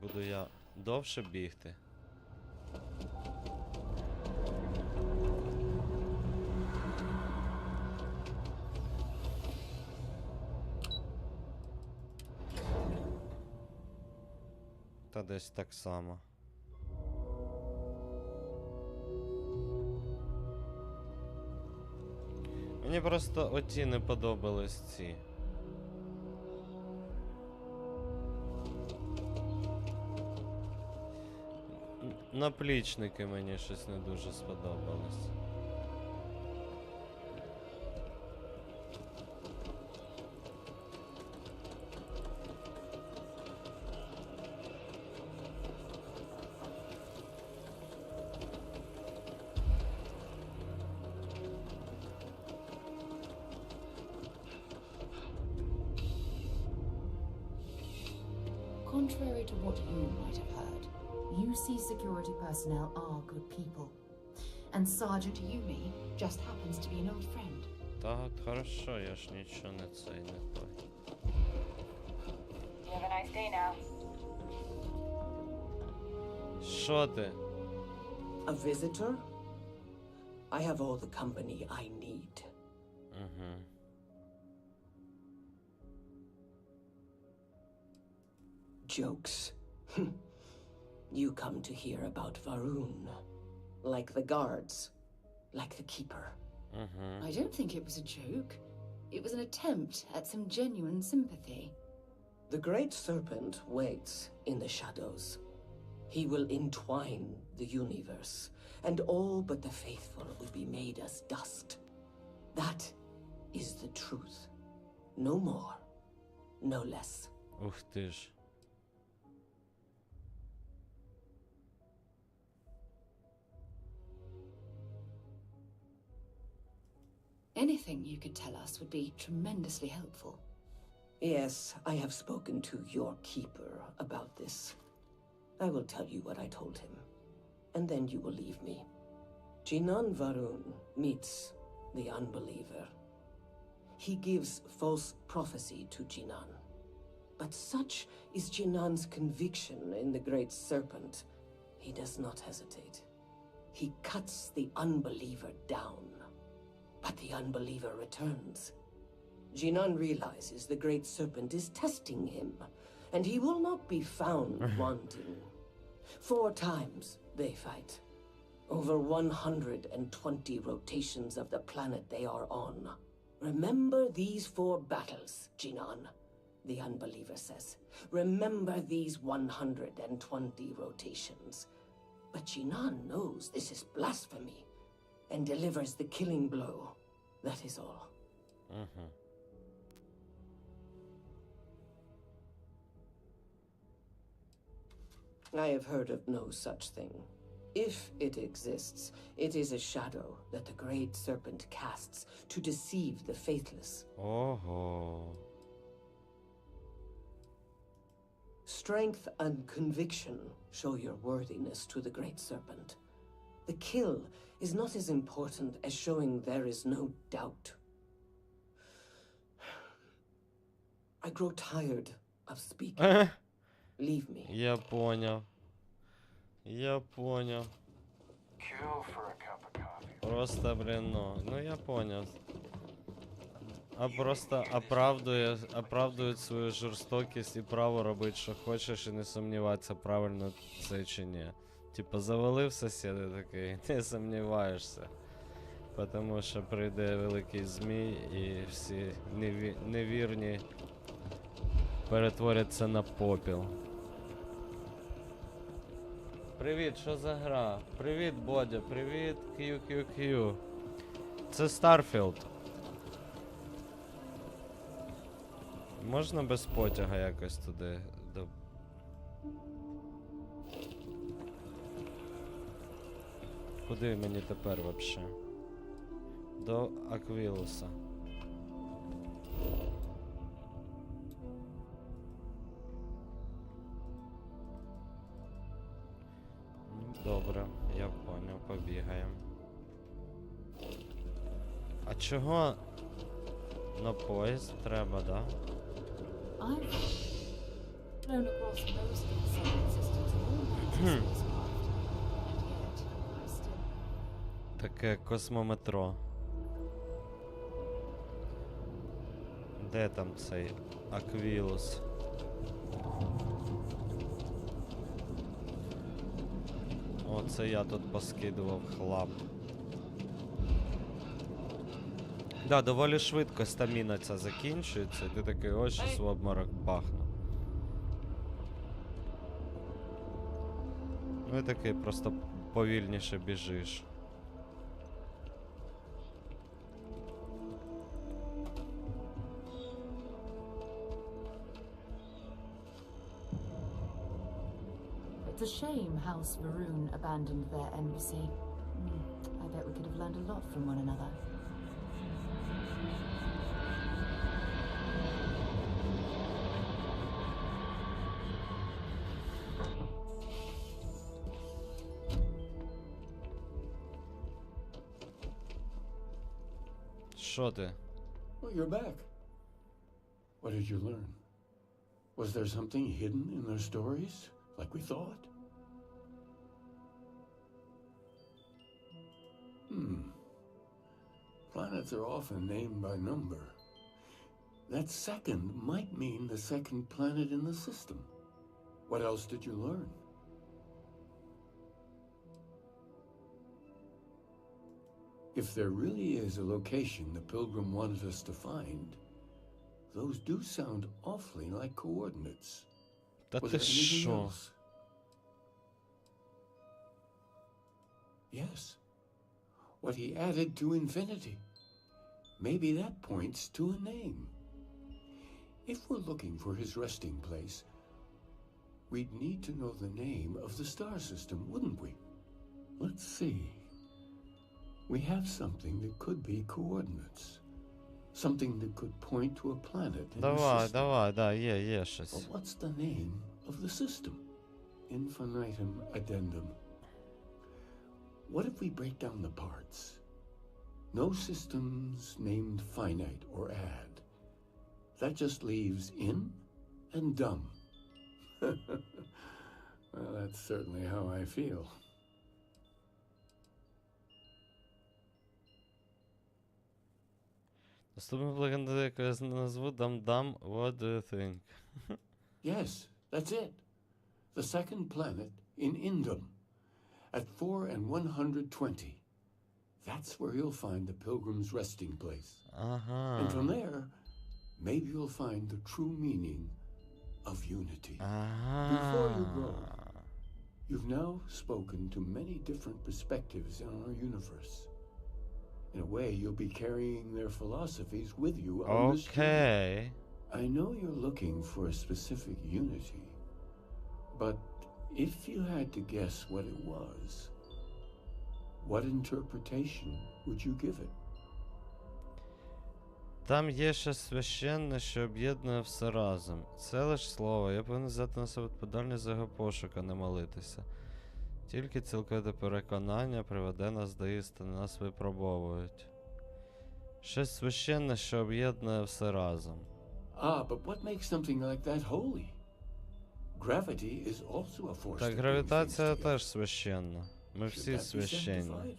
Буду я довше бігти. Та десь так само. Мені просто оті не подобались ці. наплічники мені щось не дуже сподобались. Contrary to what you might have heard, UC security personnel are good people. And Sergeant Yumi just happens to be an old friend. Так, хорошо, я ж нічого не цей, не той. You have a nice day now. Що ти? A visitor? I have all the company I need. Jokes. You come to hear about Varun. Like the guards. Like the keeper. I don't think it was a joke. It was an attempt at some genuine sympathy. The Great Serpent waits in the shadows. He will entwine the universe, and all but the faithful will be made as dust. That is the truth. No more, no less. Ух ти ж. Anything you could tell us would be tremendously helpful. Yes, I have spoken to your keeper about this. I will tell you what I told him, and then you will leave me. Jinan Varun meets the unbeliever. He gives false prophecy to Jinan. But such is Jinan's conviction in the Great Serpent, he does not hesitate. He cuts the unbeliever down. But the unbeliever returns. Jinan realizes the Great Serpent is testing him, and he will not be found wanting. 4 times they fight. Over 120 rotations of the planet they are on. Remember these 4 battles, Jinan, the unbeliever says. Remember these 120 rotations. But Jinan knows this is blasphemy, and delivers the killing blow. That is all. I have heard of no such thing. If it exists, it is a shadow that the Great Serpent casts to deceive the faithless. Strength and conviction show your worthiness to the Great Serpent. The kill is not as important as showing there is no doubt. I grow tired of speaking. Leave me. Я понял. Я понял. Просто, блин, ну я понял. А просто оправдують свою жорстокість і право робити, що хочеш, і не сумніватися, правильно це чи ні. Типа завалив сусіда такий, не сумніваєшся. Тому що прийде великий змій і всі невірні перетворяться на попіл. Привіт, що за гра? Привіт, Бодя, привіт, QQQ. Це Starfield. Можна без потяга якось туди? Куди мені тепер вообще? До Аквілуса. Добре, я понял, побігаємо. А чого на поїзд треба, да? I've flown across most of the solar systems and all the spacecraft, and yet I still... Таке космометро. Де там цей Аквілус? О, це я тут поскидував хлам. Да, доволі швидко стаміна ця закінчується, і ти такий, ось щас в обморок бахну. Ну і такий просто повільніше біжиш. It's a shame House Varun abandoned their embassy. I bet we could have learned a lot from one another. Що ти? Well, you're back. What did you learn? Was there something hidden in their stories, like we thought? Planets are often named by number. That second might mean the second planet in the system. What else did you learn? If there really is a location the Pilgrim wanted us to find, those do sound awfully like coordinates. Та Was ти there anything що? else? Yes. What he added to infinity. Maybe that points to a name. If we're looking for his resting place, we'd need to know the name of the star system, wouldn't we? Let's see. We have something that could be coordinates. Something that could point to a planet in the Давай, system. давай, да, є щось. But what's the name of the system? Infinitum addendum. What if we break down the parts? No systems named finite or add. That just leaves in and dumb. Well, that's certainly how I feel. Наступну легенду, яку я назву Дам-Дам, what do you think? Yes, that's it. The second planet in Indum. At 4 and 120. That's where you'll find the Pilgrim's resting place. Ага. And from there, maybe you'll find the true meaning of unity. Before you go, you've now spoken to many different perspectives in our universe. In a way, you'll be carrying their philosophies with you on this journey. Okay. I know you're looking for a specific unity, but if you had to guess what it was, what interpretation would you give it? Там є щось священне, що об'єднує все разом. Це лиш слово. Я повинен взяти на себе відповідальність за його пошук, а не молитися. Тільки цілковите переконання приведе нас до істини, нас випробовують. Щось священне, що об'єднує все разом. Ah, but what makes something like that holy? Gravity is also a force. Так, that brings гравітація things together. теж священна. Ми Should всі that be священні. sanctified?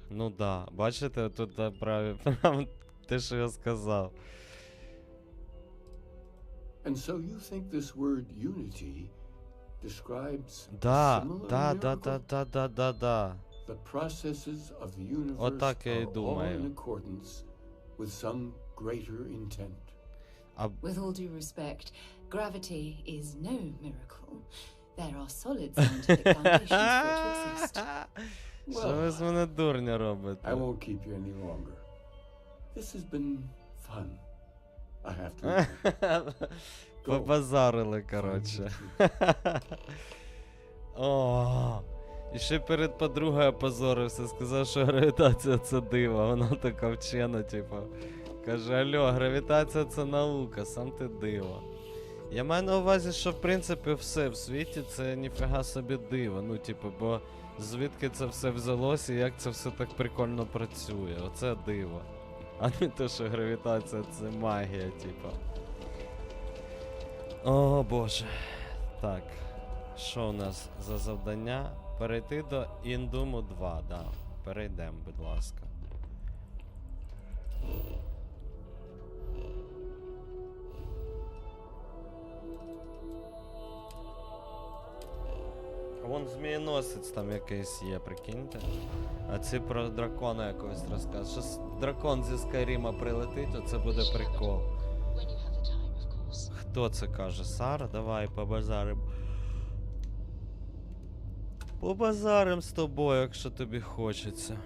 Ну да, бачите, тут прям те, що я сказав. And so you think this word unity describes a Да, similar да, miracle? да. The processes of the universe Отак я й are all думаю. in accordance with some greater intent. With all due respect, gravity is no miracle. There are solid scientific foundations for it to exist. Що ви з мене дурня робите? I won't keep you any longer. This has been fun. I have to admit. Побазарили, коротше. О, і ще перед подругою опозорився, сказав, що гравітація це диво. Вона така вчена, типу. Каже, алло, гравітація це наука, сам ти диво. Я маю на увазі, що в принципі все в світі це ніфіга собі диво. Ну, типу, бо звідки це все взялося і як це все так прикольно працює. Оце диво. А не те, що гравітація це магія, типу. О, боже. Так. Що у нас за завдання? Перейти до Індуму 2, да. Перейдемо, будь ласка. Вон змієносець там якийсь є, прикиньте. А ці про дракона якогось розказ. Щось дракон зі Скайріма прилетить, оце буде прикол. Хто це каже? Сара? Давай побазарим. Побазарим з тобою, якщо тобі хочеться.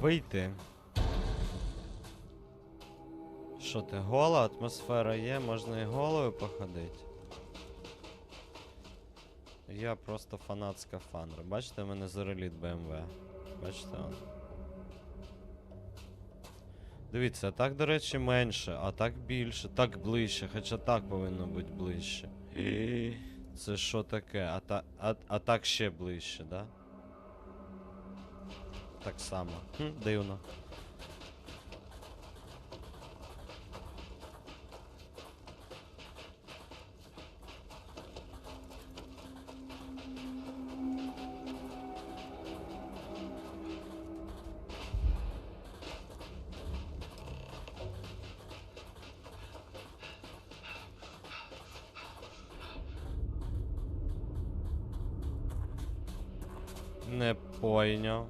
Вийти. Що ти, гола? Атмосфера є, можна і голою походити. Я просто фанат скафандра. Бачите, в мене зореліт BMW. Бачите он. Дивіться, так, до речі, менше, а так більше, так ближче, хоча так повинно бути ближче. Це що таке? А так ще ближче, да? Так само. Дивно. Не пойняв.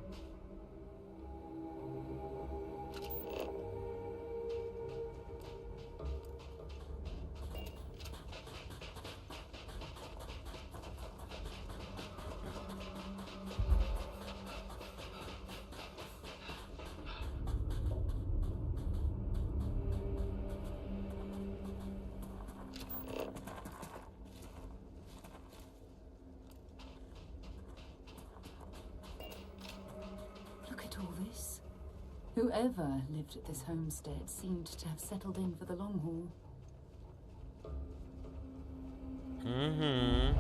Look at all this. Whoever lived at this homestead seemed to have settled in for the long haul. Mm-hmm.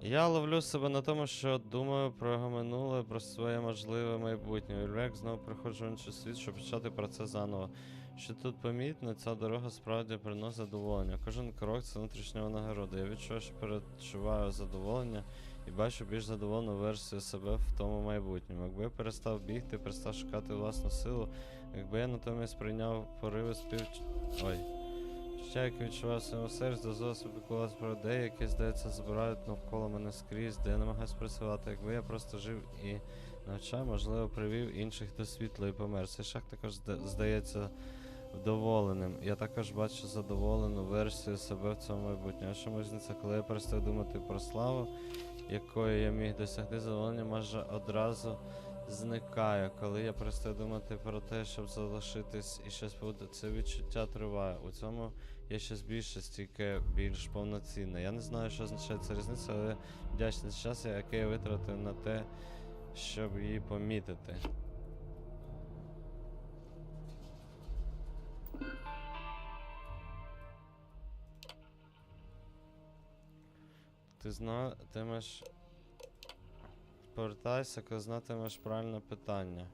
Я ловлю себе на тому, що думаю про його минуле, про своє можливе майбутнє. Уявляю, як знову приходжу в інший світ, щоб почати про це заново. Що тут помітно, ця дорога справді приносить задоволення. Кожен крок – це внутрішня нагорода. Я відчуваю, що перечуваю задоволення і бачу більш задоволену версію себе в тому майбутньому. Якби я перестав бігти, перестав шукати власну силу, якби я натомість прийняв пориви Чуття, яке відчуваю в своєму серці, дозволив собі піклуватися про людей, які, здається, збирають навколо мене скрізь, де я намагаюся працювати. Якби я просто жив і навчав, можливо, привів інших до світла і помер. Цей шаг також здається вдоволеним. Я також бачу задоволену версію себе в цьому майбутньому. А що можливо, коли я перестаю думати про славу, якої я міг досягти, задоволення майже одразу зникає. Коли я перестаю думати про те, щоб залишитись і щось буде, це відчуття триває. У цьому є щось більше, стільки більш повноцінне. Я не знаю, що означає ця різниця, але вдячний за час, який я витратив на те, щоб її помітити. Ти знатимеш... Повертайся, коли знатимеш правильне питання.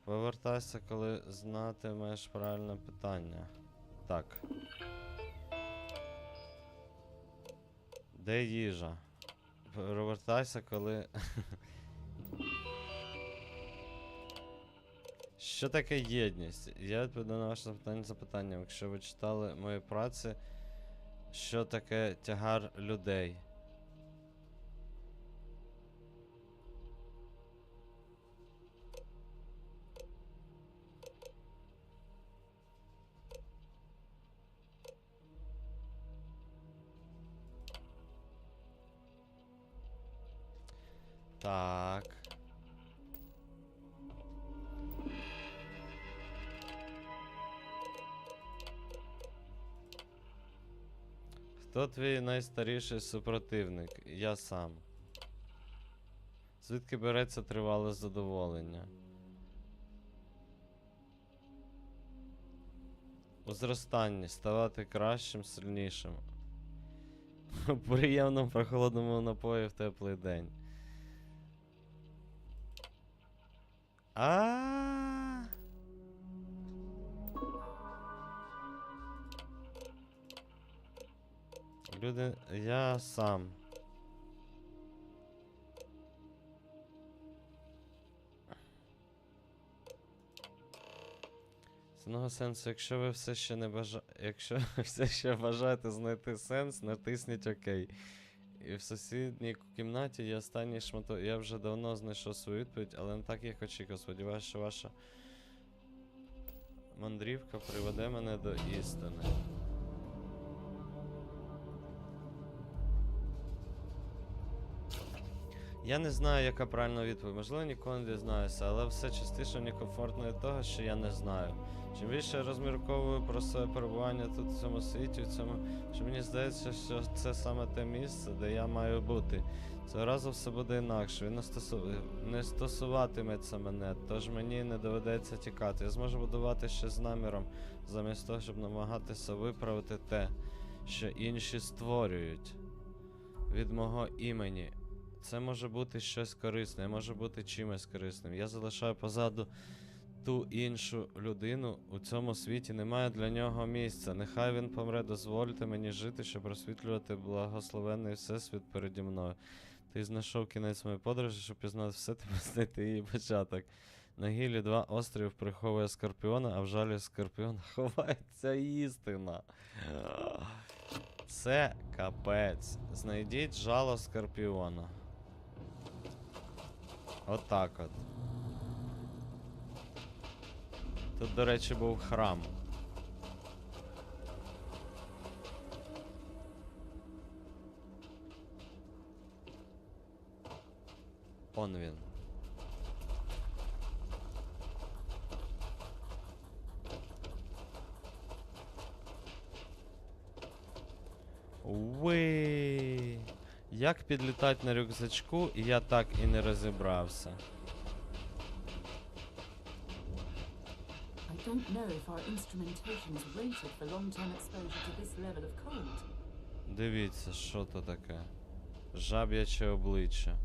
Повертайся, коли знатимеш правильне питання. Так. Де їжа? Повертайся, коли... Що таке єдність? Я відповідаю на ваше запитання. Якщо ви читали мої праці, що таке тягар людей? Так. Хто твій найстаріший супротивник? Я сам. Звідки береться тривале задоволення? У зростанні. Ставати кращим, сильнішим. У приємному прохолодному напої в теплий день. Люди, я сам. З одного сенсу, якщо ви все ще не якщо ви все ще бажаєте знайти сенс, натисніть ОК. І в сусідній кімнаті є останній шматок. Я вже давно знайшов свою відповідь, але не так, як очікував. Сподіваюсь, що ваша мандрівка приведе мене до істини. Я не знаю, яка правильна відповідь. Можливо, ніколи не дізнаюся, але все частіше мені комфортно від того, що я не знаю. Чим більше я розмірковую про своє перебування тут в цьому світі, що мені здається, що це саме те місце, де я маю бути. Цього разу все буде інакше. Він не стосуватиметься мене, тож мені не доведеться тікати. Я зможу будувати щось з наміром, замість того, щоб намагатися виправити те, що інші створюють від мого імені. Це може бути щось корисне, я можу бути чимось корисним. Я залишаю позаду ту іншу людину. У цьому світі немає для нього місця. Нехай він помре, дозвольте мені жити, щоб розсвітлювати благословенний всесвіт переді мною. Ти знайшов кінець моєї подорожі, щоб пізнати все, тебе знайти її початок. На гілі 2 острів приховує скорпіона, а в жалі скорпіона ховається істина. Це капець. Знайдіть жало скорпіона. Отак от. Тут, до речі, був храм. Он він. Уи. Як підлітати на рюкзачку, я так і не розібрався. I don't know if our instrumentation is rated for long-term exposure to this level of cold. Дивіться, що то таке. Жаб'яче обличчя.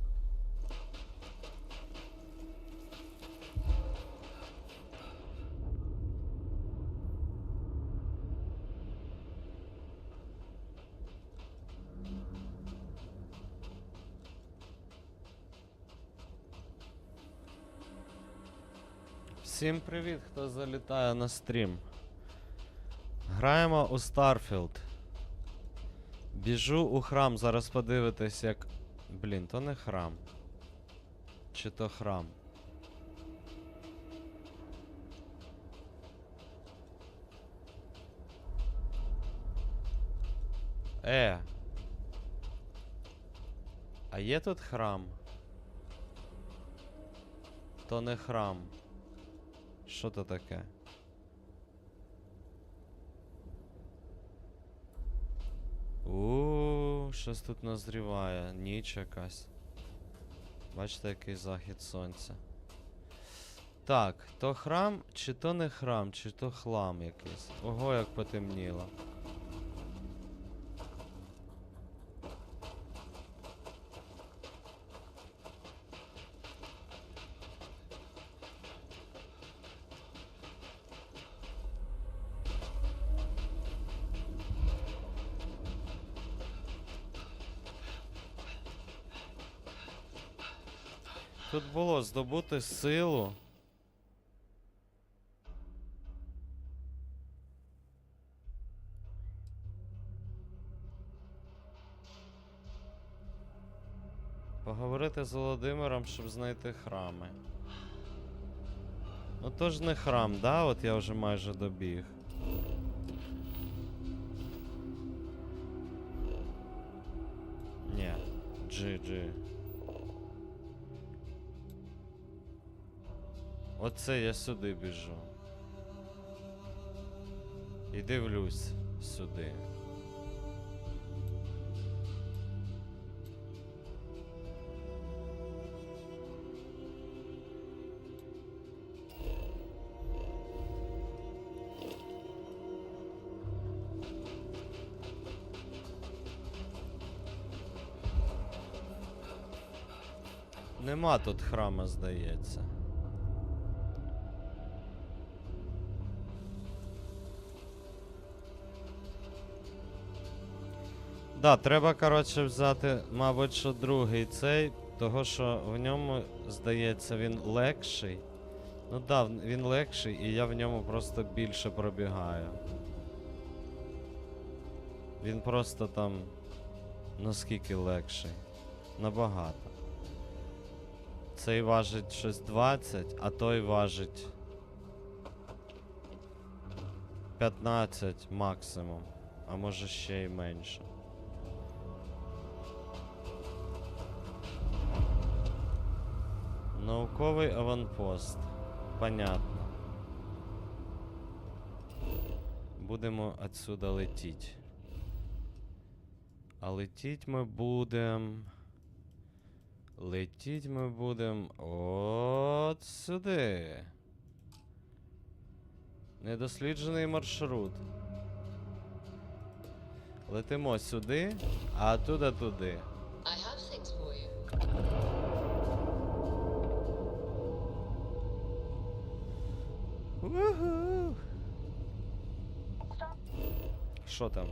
Всім привіт, хто залітає на стрім. Граємо у Starfield. Біжу у храм, зараз подивитись, як... Блін, то не храм. Чи то храм? А є тут храм? То не храм. Що то таке? Щось тут назріває. Ніч якась. Бачите, який захід сонця. Так, то храм, чи то не храм, чи то хлам якийсь. Ого, як потемніло. Тут було здобути силу. Поговорити з Володимиром, щоб знайти храми. Ну то ж не храм, да? От я вже майже добіг. Ні, GG. Оце я сюди біжу. І дивлюсь сюди. Нема тут храма, здається. Да, треба, коротше, взяти, мабуть, що другий цей, того що в ньому, здається, він легший. Ну да, він легший, і я в ньому просто більше пробігаю. Він просто там, наскільки легший. Набагато. Цей важить щось 20, а той важить 15 максимум. А може ще й менше. Науковий аванпост. Понятно. Будемо отсюда летіть. А летіть ми будем... Летіть ми будем от сюди. Недосліджений маршрут. Летимо сюди, а оттуда туди. I have things for you. Уху! Що там?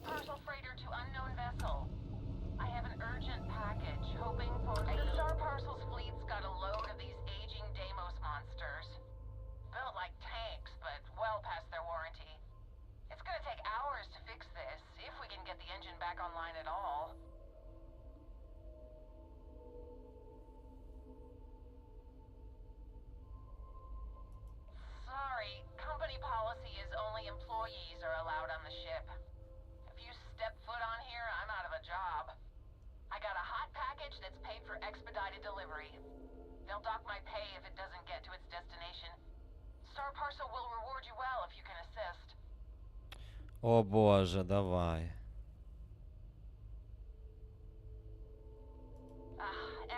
Parcel freighter to unknown vessel. I have an urgent package, hoping for... The Star Parcels fleet's got a load of these aging Deimos monsters. Built like tanks, but well past their warranty. It's gonna take hours to fix this, if we can get the engine back online at all. Sorry, company policy is only employees are allowed on the ship. If you step foot on here, I'm out of a job. I got a hot package that's paid for expedited delivery. They'll dock my pay if it doesn't get to its destination. Star Parcel will reward you well if you can assist. О боже, давай.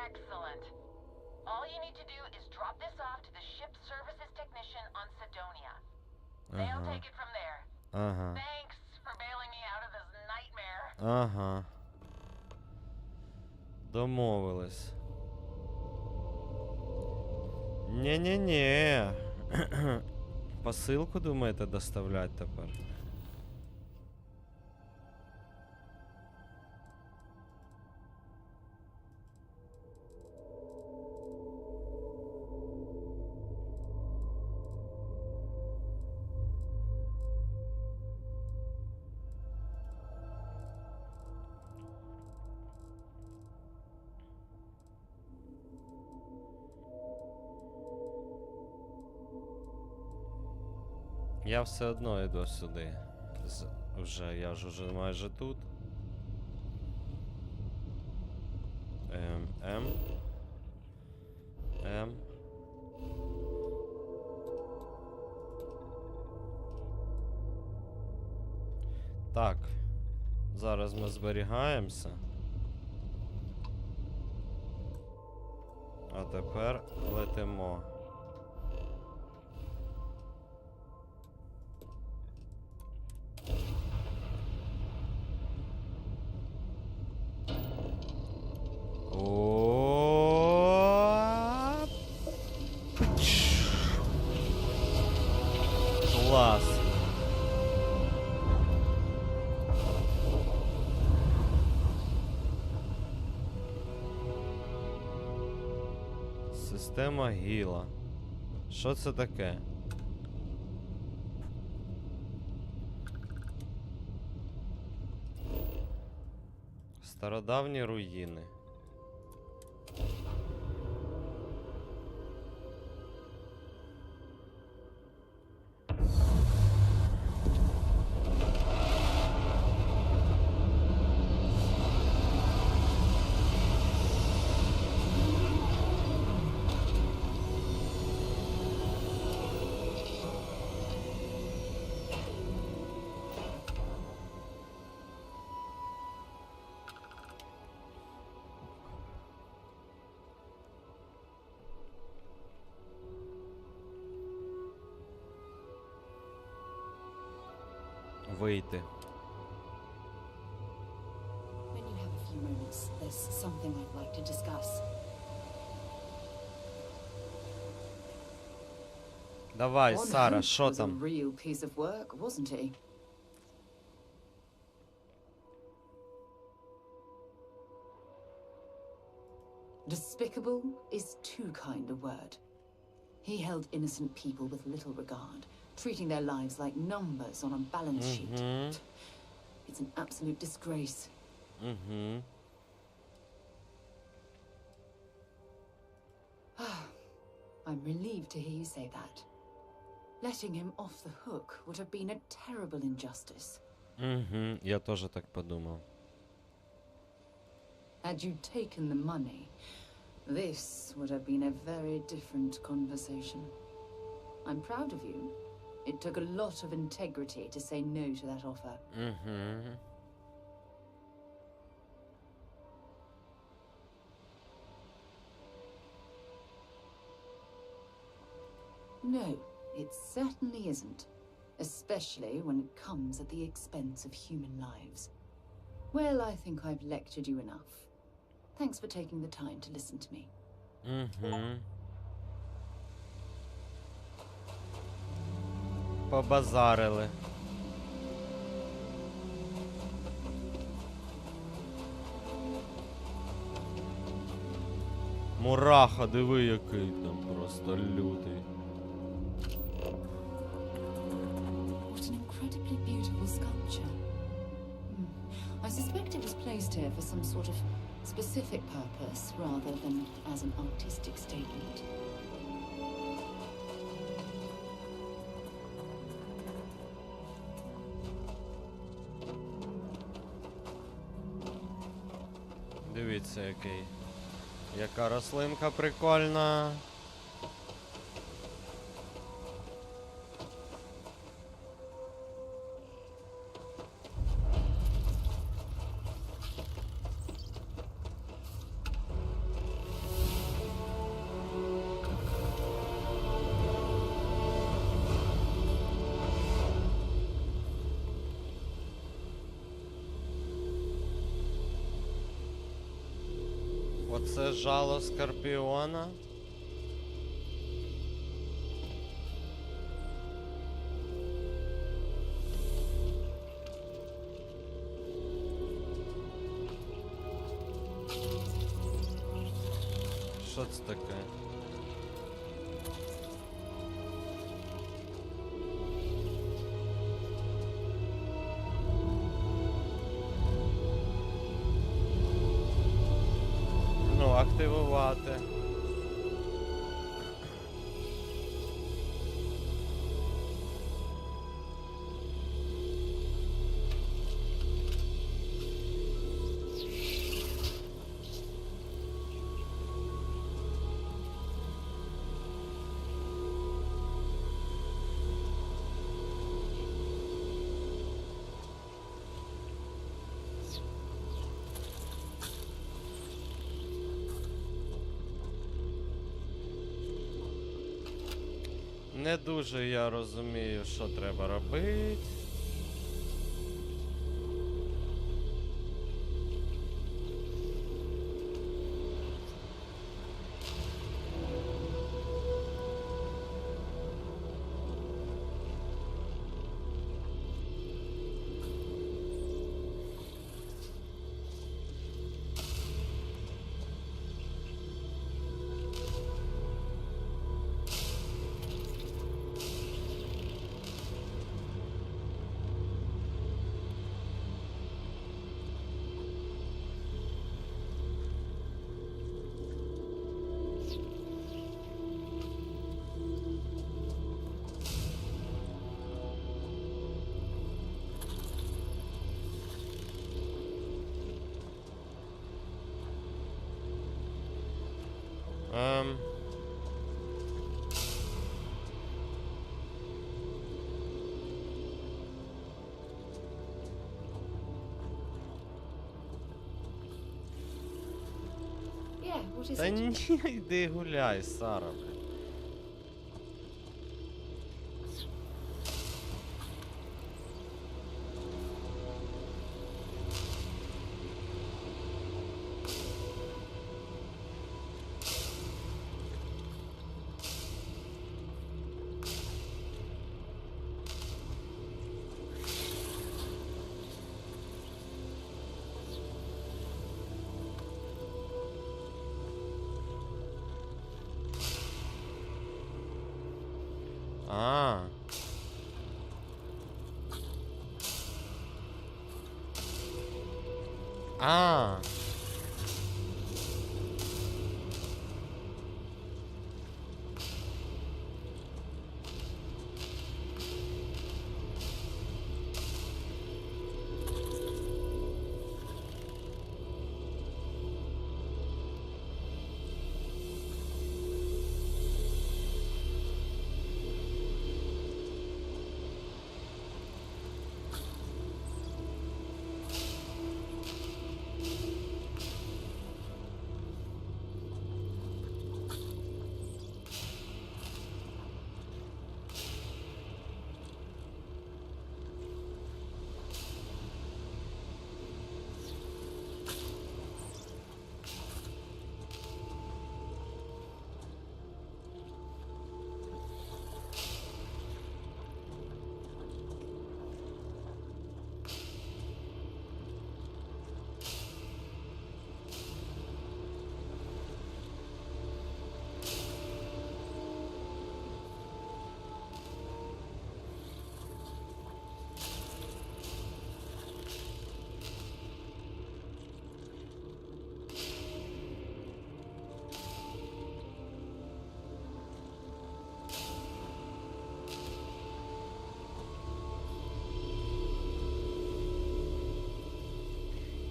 Excellent. All you need to do is drop this off to the ship services technician on Sidonia. They'll take it from there. Thanks for bailing me out of this nightmare. Ага. Домовились. Ні-ні-ні. Посилку, думаєте, доставлять тепер? Я все одно йду сюди. Я ж уже майже тут. М. Так. Зараз ми зберігаємося. А тепер летимо. Клас. Система Гіла. Що це таке? Стародавні руїни. вийти. When you have a few moments, there's something I'd like to discuss. Давай, One Сара, hope що was a там? real piece of work, wasn't he? Despicable is too kind a word. He held innocent people with little regard, treating their lives like numbers on a balance sheet. It's an absolute disgrace. I'm relieved to hear you say that. Letting him off the hook would have been a terrible injustice. Я теж так подумав. Had you taken the money, this would have been a very different conversation. I'm proud of you. It took a lot of integrity to say no to that offer. No, it certainly isn't. Especially when it comes at the expense of human lives. Well, I think I've lectured you enough. Thanks for taking the time to listen to me. Побазарили. Мураха, диви, який там просто лютий. What an incredibly beautiful sculpture. I suspect it was placed here for some sort of specific purpose rather than as an artistic statement. Дивіться, який. Яка рослинка прикольна. Оце жало скорпіона. Що це таке? Активувати. Не дуже я розумію, що треба робити. Та ні, йди гуляй, Сара. А. А.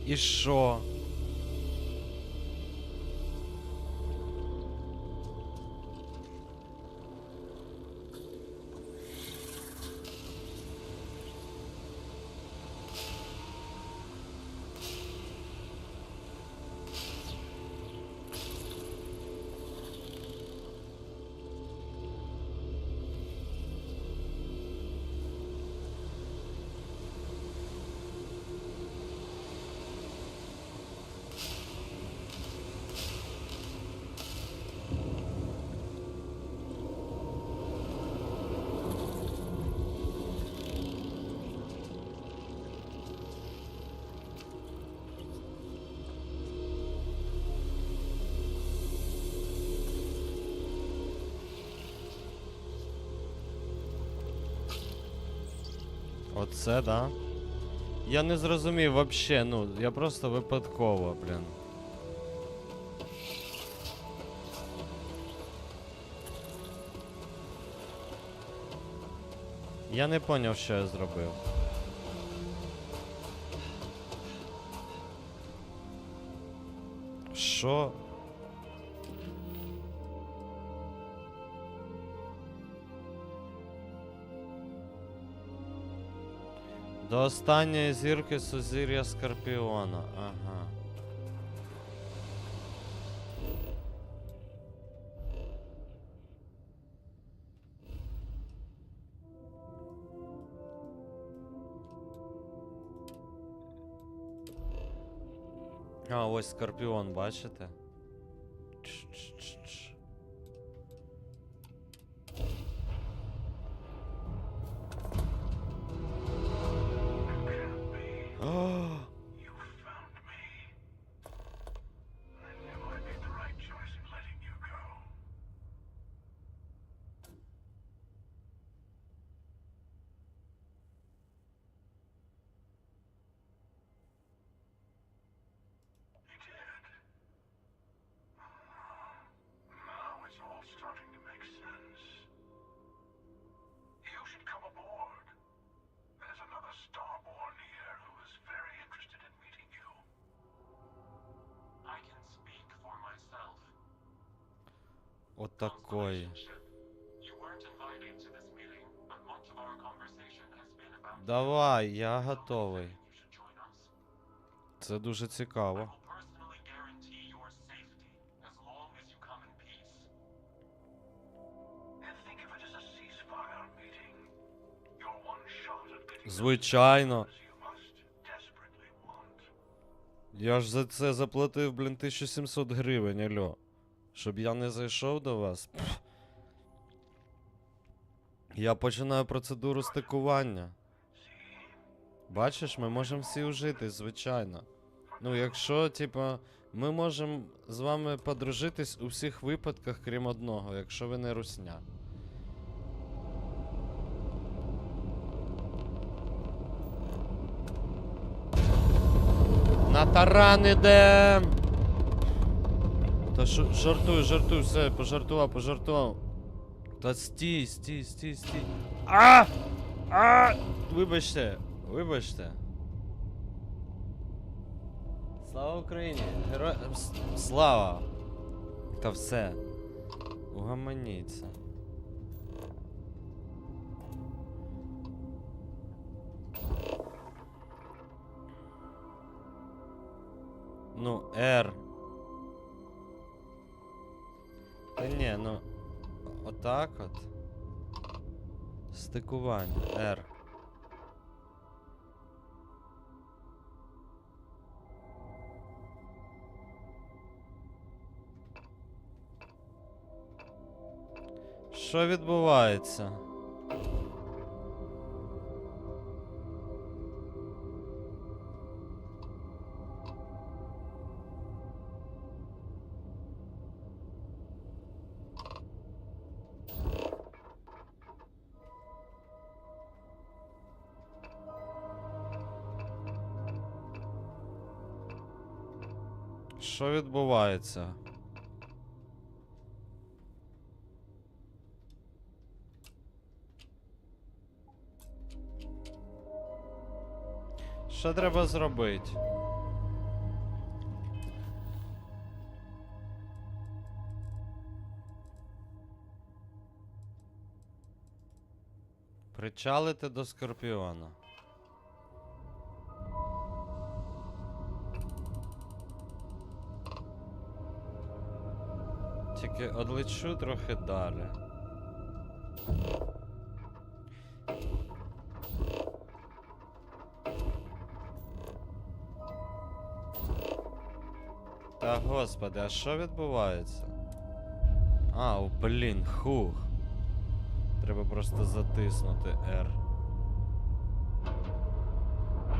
І що? Оце, да? Я не зрозумів вообще, ну, я просто випадково, блін. Я не поняв, що я зробив. Що? До останньої зірки сузір'я Скорпіона. Ага. А, ось Скорпіон, бачите? Чш-чш-чш. Вот такой. Давай, я готовий. Це дуже цікаво. Звичайно. Я ж за це заплатив, блін, 1700 гривень, альо. Щоб я не зайшов до вас. Пф. Я починаю процедуру стикування. Бачиш, ми можемо всі ужитись, звичайно. Ну, якщо, типа, ми можемо з вами подружитись у всіх випадках, крім одного, якщо ви не русня. На таран ідем! Та жартуй, все, пожартував. Та стій. Вибачте. Слава Україні! Слава! Та все. Угомоніться. Ну, R. Та ні, ну... Отак от. Стикування. R. Що відбувається? Що відбувається? Що треба зробити? Причалити до Скорпіона. Тільки одлечу трохи далі. Та господи, а що відбувається? Блін, хух. Треба просто затиснути R.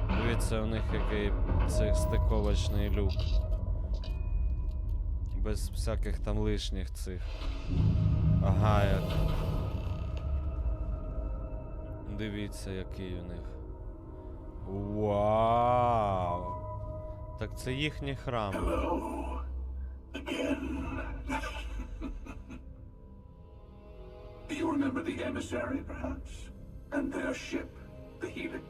Дивіться, у них який цей стиковочний люк. Без всяких там лишніх цих. Ага, як. Дивіться, який у них. Вау! Так це їхній храм. Do you remember the emissary, perhaps? And their ship, the Helix?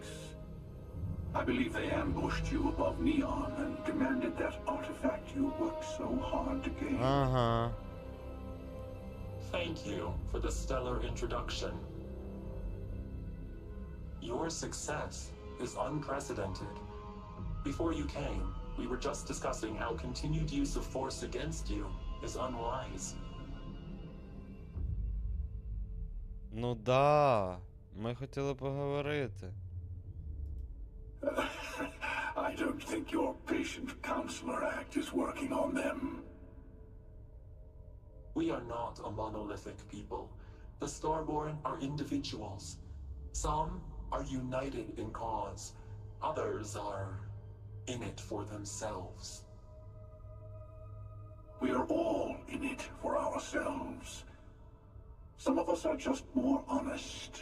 I believe they ambushed you above Neon and demanded that artifact you worked so hard to gain. Thank you for the stellar introduction. Your success is unprecedented. Before you came, we were just discussing how continued use of force against you is unwise. Ну да, ми хотіли поговорити. I don't think your patient counselor act is working on them. We are not a monolithic people. The Starborn are individuals. Some are united in cause. Others are in it for themselves. We are all in it for ourselves. Some of us are just more honest.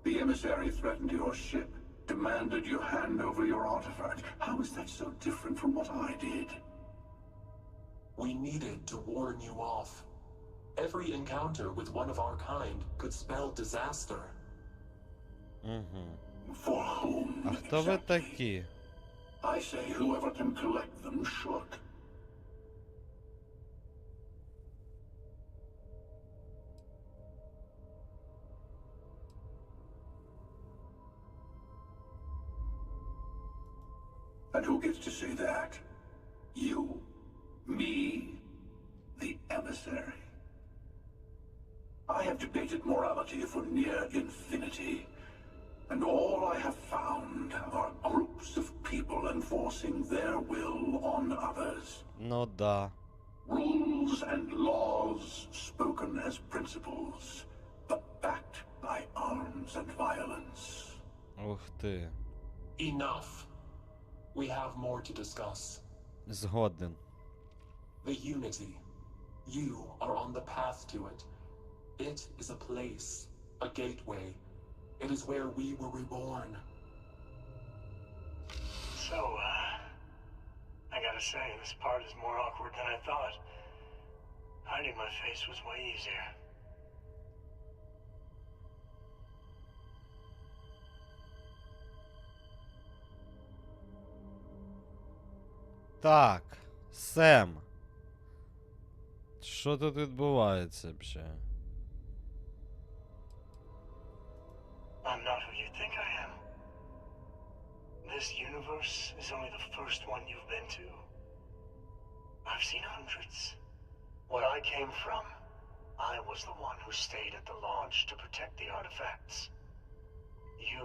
The emissary threatened your ship, demanded you hand over your artifact. How is that so different from what I did? We needed to warn you off. Every encounter with one of our kind could spell disaster. For whom? А хто ви такі? I say whoever can collect them should. And who gets to say that? You? Me? The emissary? I have debated morality for near infinity, and all I have found are groups of people enforcing their will on others. Ну да. Rules and laws spoken as principles, but backed by arms and violence. Ух ти. Enough. We have more to discuss. Згоден. The Unity. You are on the path to it. It is a place, a gateway. It is where we were reborn. So, I gotta say, this part is more awkward than I thought. Hiding my face was way easier. Так, Сем. Що тут відбувається взагалі? I'm not who you think I am. This universe is only the first one you've been to. I've seen hundreds. What I came from, I was the one who stayed at the launch to protect the artifacts. You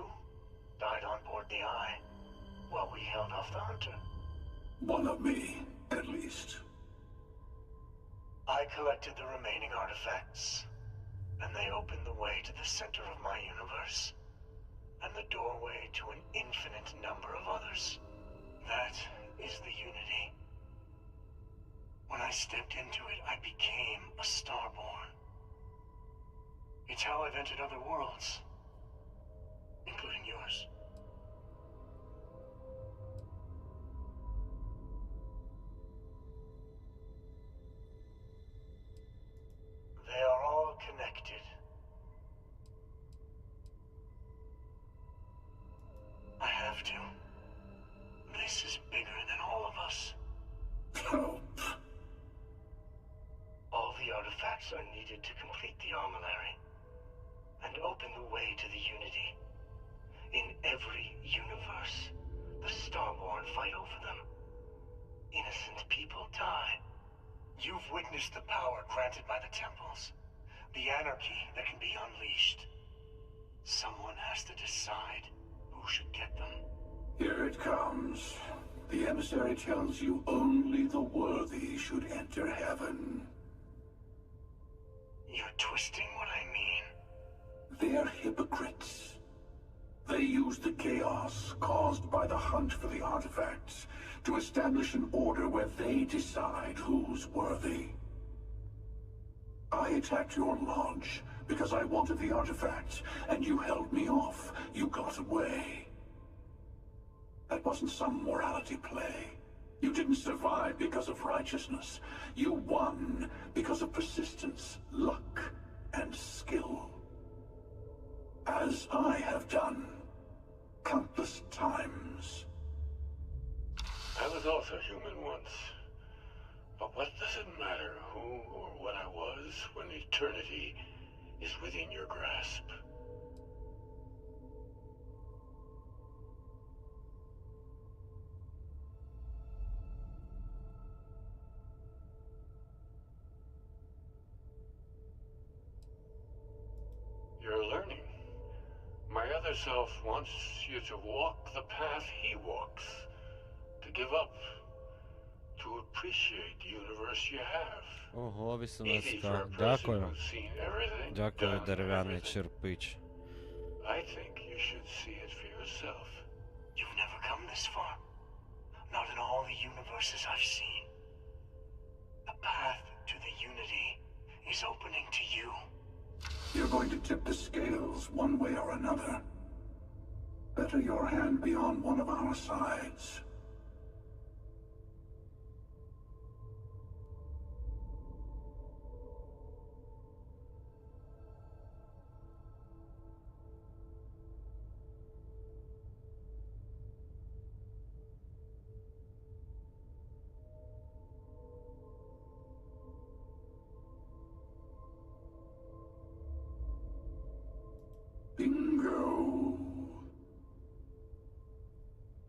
died on board the Eye, while we held off the Hunter. One of me, at least. I collected the remaining artifacts, and they opened the way to the center of my universe, and the doorway to an infinite number of others. That is the Unity. When I stepped into it, I became a Starborn. It's how I've entered other worlds, including yours. They are all connected. I have to. This is bigger than all of us. Help. All the artifacts are needed to complete the armillary and open the way to the Unity. In every universe, the Starborn fight over them. Innocent people die. You've witnessed the power granted by the temples, the anarchy that can be unleashed. Someone has to decide who should get them. Here it comes. The emissary tells you only the worthy should enter heaven. You're twisting what I mean. They're hypocrites. They use the chaos caused by the hunt for the artifacts to establish an order where they decide who's worthy. I attacked your launch because I wanted the artifacts, and you held me off. You got away. That wasn't some morality play. You didn't survive because of righteousness. You won because of persistence, luck, and skill. As I have done countless times. I was also human once. But what does it matter who or what I was when eternity is within your grasp? You're learning. My other self wants you to walk the path he walks. To give up. To appreciate the universe you have. Ого, Easy for 18. a person Дякую. who's seen everything. Дякую, done дерев'яний everything. черпич. I think you should see it for yourself. You've never come this far. Not in all the universes I've seen. The path to the Unity is opening to you. You're going to tip the scales one way or another. Better your hand be on one of our sides. Bingo.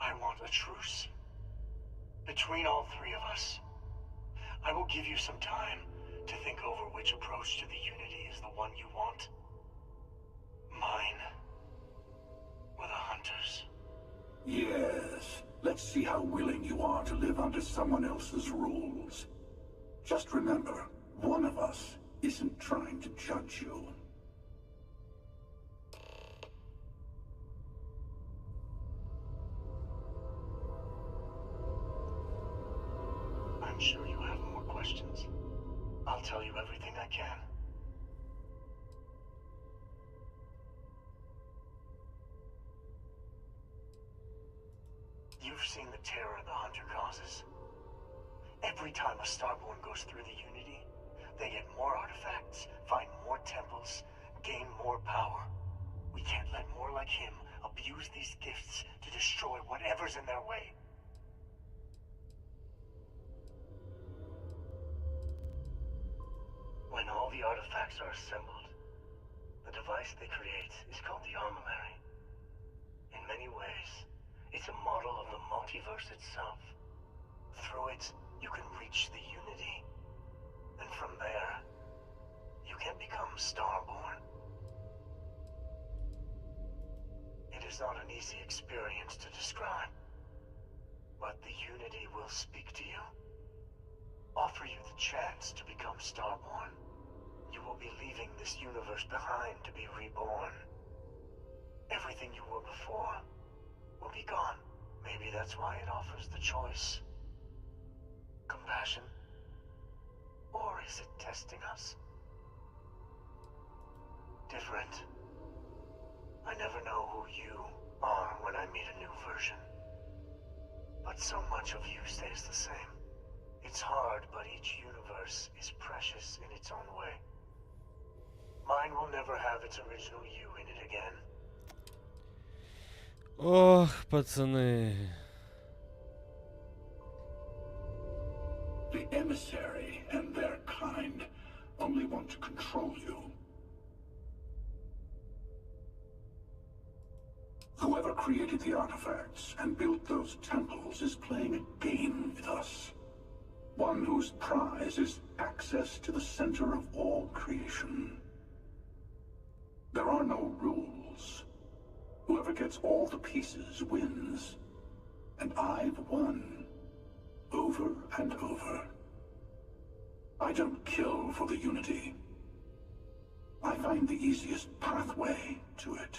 I want a truce. Between all three of us. I will give you some time to think over which approach to the Unity is the one you want. Mine. Or the Hunter's. Yes. Let's see how willing you are to live under someone else's rules. Just remember, one of us isn't trying to judge you. I'm sure you have more questions. I'll tell you everything I can. You've seen the terror the Hunter causes. Every time a Starborn goes through the Unity, they get more artifacts, find more temples, gain more power. We can't let more like him abuse these gifts to destroy whatever's in their way. When all the artifacts are assembled, the device they create is called the Armillary. In many ways, it's a model of the multiverse itself. Through it, you can reach the Unity. And from there, you can become Starborn. It is not an easy experience to describe, but the Unity will speak to you, offer you the chance to become Starborn. You will be leaving this universe behind to be reborn. Everything you were before will be gone. Maybe that's why it offers the choice. Compassion? Or is it testing us? Different. I never know who you are when I meet a new version. But so much of you stays the same. It's hard, but each universe is precious in its own way. Mine will never have its original you in it again. Ох, пацаны. The emissary and their kind only want to control you. Whoever created the artifacts and built those temples is playing a game with us. One whose prize is access to the center of all creation. There are no rules. Whoever gets all the pieces wins. And I've won. Over and over. I don't kill for the Unity. I find the easiest pathway to it.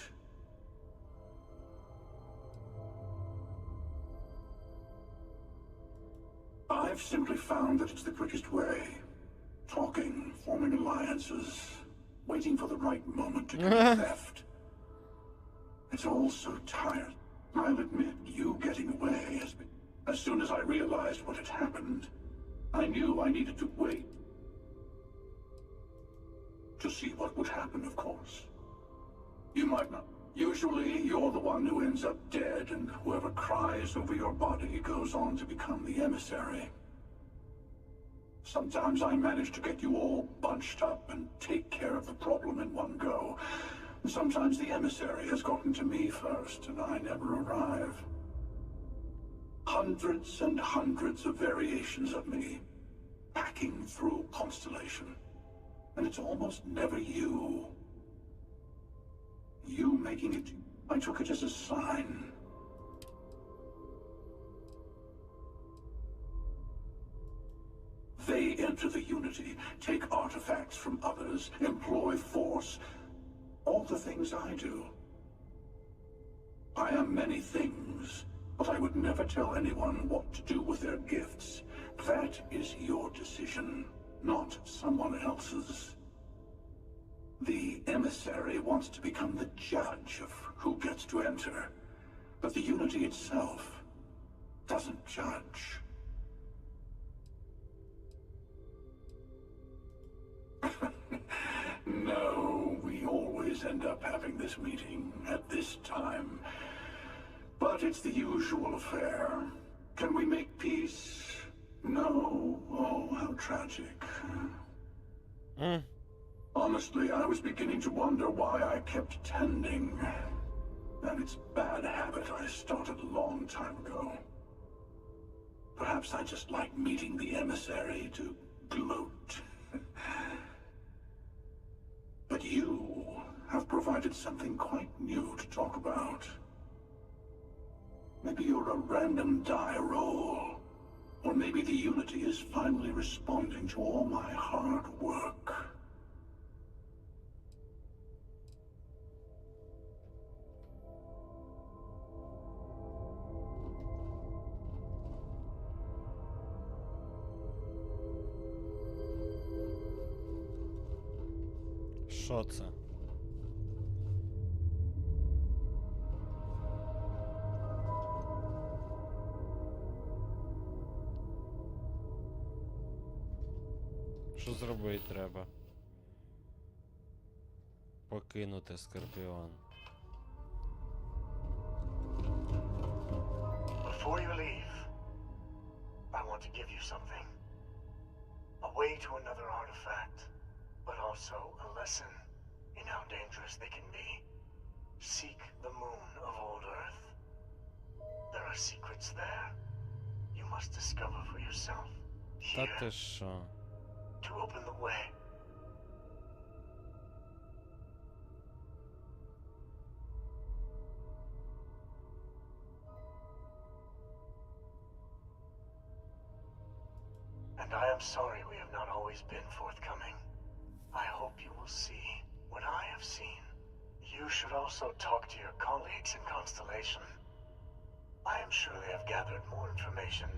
I've simply found that it's the quickest way. Talking, forming alliances, waiting for the right moment to commit theft. It's all so tired. I'll admit, you getting away has been... As soon as I realized what had happened, I knew I needed to wait. To see what would happen, of course. You might not. Usually, you're the one who ends up dead, and whoever cries over your body goes on to become the emissary. Sometimes I manage to get you all bunched up and take care of the problem in one go. Sometimes the emissary has gotten to me first, and I never arrive. Hundreds and hundreds of variations of me, packing through Constellation. And it's almost never you. You making it, I took it as a sign. They enter the Unity, take artifacts from others, employ force. All the things I do. I am many things, but I would never tell anyone what to do with their gifts. That is your decision, not someone else's. The emissary wants to become the judge of who gets to enter, but the Unity itself doesn't judge. No, we always end up having this meeting at this time. But it's the usual affair. Can we make peace? No. Oh, how tragic. Honestly, I was beginning to wonder why I kept tending. And it's a bad habit I started a long time ago. Perhaps I just like meeting the emissary to gloat. But you have provided something quite new to talk about. Maybe you're a random die roll. Or maybe the Unity is finally responding to all my hard work. Що це? Що зробити треба? Покинути Скорпіон. Before you leave, I want to give you something. A way to another artifact, but also a lesson in how dangerous they can be. Seek the moon of old Earth. There are secrets there you must discover for yourself. Та ти що? To open the way. And I am sorry we have not always been forthcoming. I hope you will see what I have seen. You should also talk to your colleagues in Constellation. I am sure they have gathered more information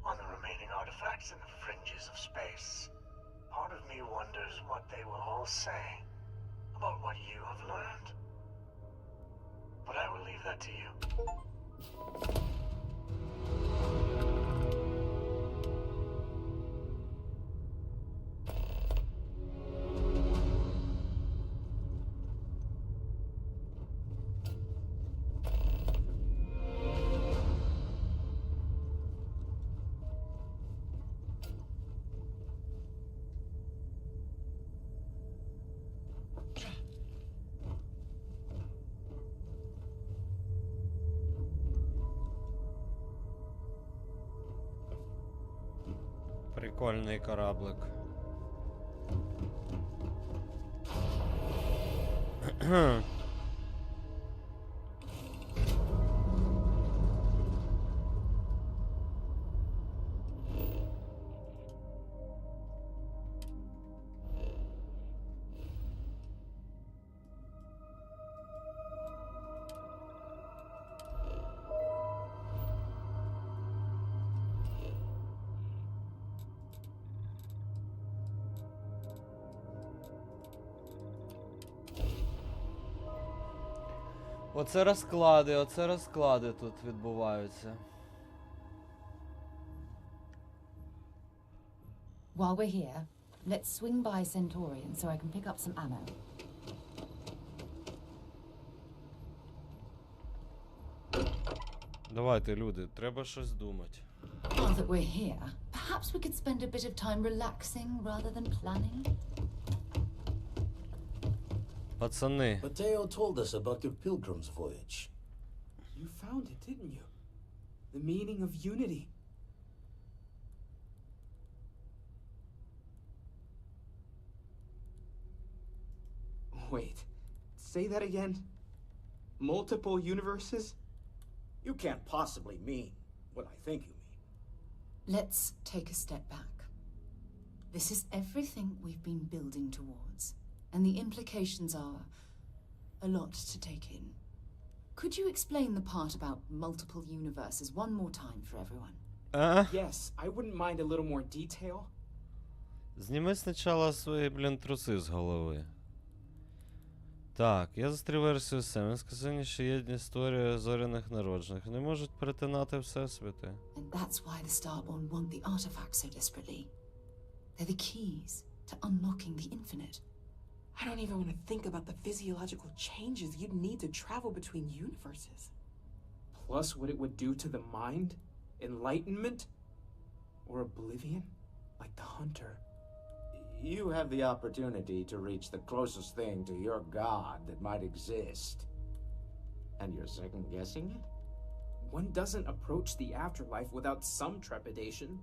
on the remaining artifacts in the fringes of space. Part of me wonders what they will all say about what you have learned. But I will leave that to you. Прикольний кораблик. Оце розклади тут відбуваються. While we're here, let's swing by Centaurian so I can pick up some ammo. Давайте, люди, треба щось думати. Now that we're here, perhaps we could spend a bit of time relaxing rather than planning. Пацани. Mateo told us about your pilgrim's voyage. You found it, didn't you? The meaning of unity. Wait, say that again? Multiple universes? You can't possibly mean what I think you mean. Let's take a step back. This is everything we've been building towards, and the implications are a lot to take in. Could you explain the part about multiple universes one more time for everyone? Yes, I wouldn't mind a little more detail. Зніми спочатку свої, труси з голови. Так, я зустрів версію 7. Він сказав, що єдні створює зоряних народжених. Не можуть перетинати всесвіти. And that's why the Starborn want the artifacts so desperately. They're the keys to unlocking the infinite. I don't even want to think about the physiological changes you'd need to travel between universes. Plus what it would do to the mind? Enlightenment? Or oblivion? Like the Hunter. You have the opportunity to reach the closest thing to your god that might exist. And you're second-guessing it? One doesn't approach the afterlife without some trepidation.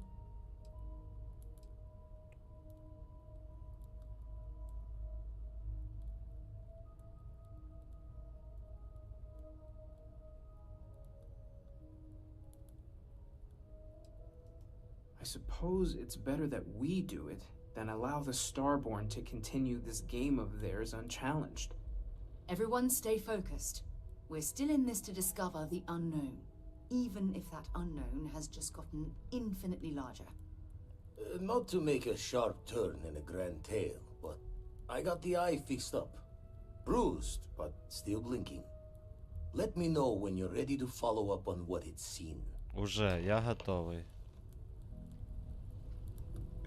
I suppose it's better that we do it than allow the Starborn to continue this game of theirs unchallenged. Everyone stay focused. We're still in this to discover the unknown, even if that unknown has just gotten infinitely larger. Not to make a sharp turn in a grand tale, but I got the eye fixed up. Bruised, but still blinking. Let me know when you're ready to follow up on what it's seen. Уже, я готовий.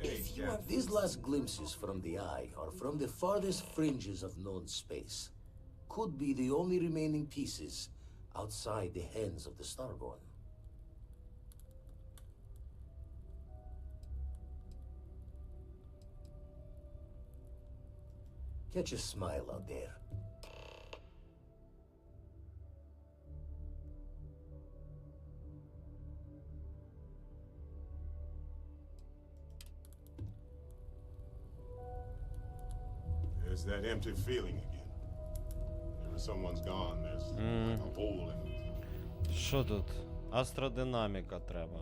If again. These last glimpses from the eye are from the farthest fringes of known space. Could be the only remaining pieces outside the hands of the Starborn. Catch a smile out there. There's that empty feeling again. Whenever someone's gone, there's like a hole in it. Що тут? Астродинаміка треба.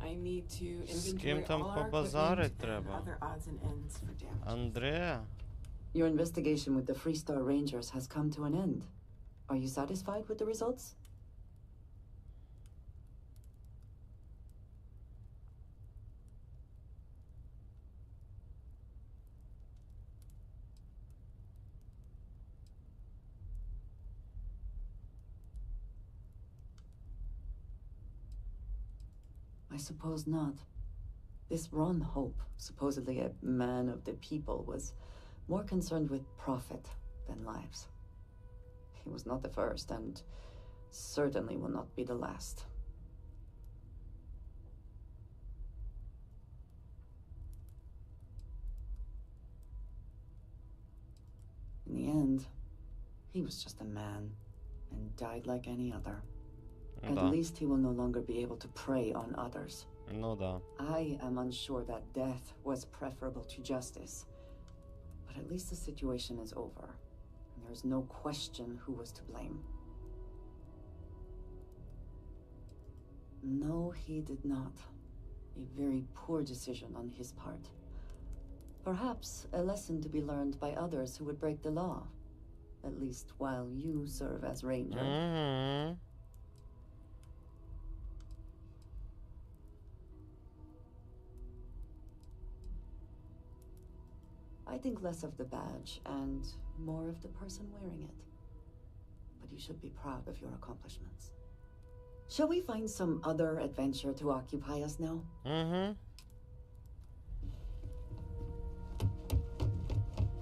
I need to З inventory ким там all our побазарить equipment and треба? other odds and ends for damage. Андреа? Your investigation with the Freestar Rangers has come to an end. Are you satisfied with the results? I suppose not. This Ron Hope, supposedly a man of the people, was more concerned with profit than lives. He was not the first, and certainly will not be the last. In the end, he was just a man, and died like any other. At Да. least he will no longer be able to prey on others. Ну да. I am unsure that death was preferable to justice. But at least the situation is over, and there is no question who was to blame. No, he did not. A very poor decision on his part. Perhaps a lesson to be learned by others who would break the law. At least while you serve as ranger. Mm-hmm. I think less of the badge and more of the person wearing it. But you should be proud of your accomplishments. Shall we find some other adventure to occupy us now? Mm-hmm.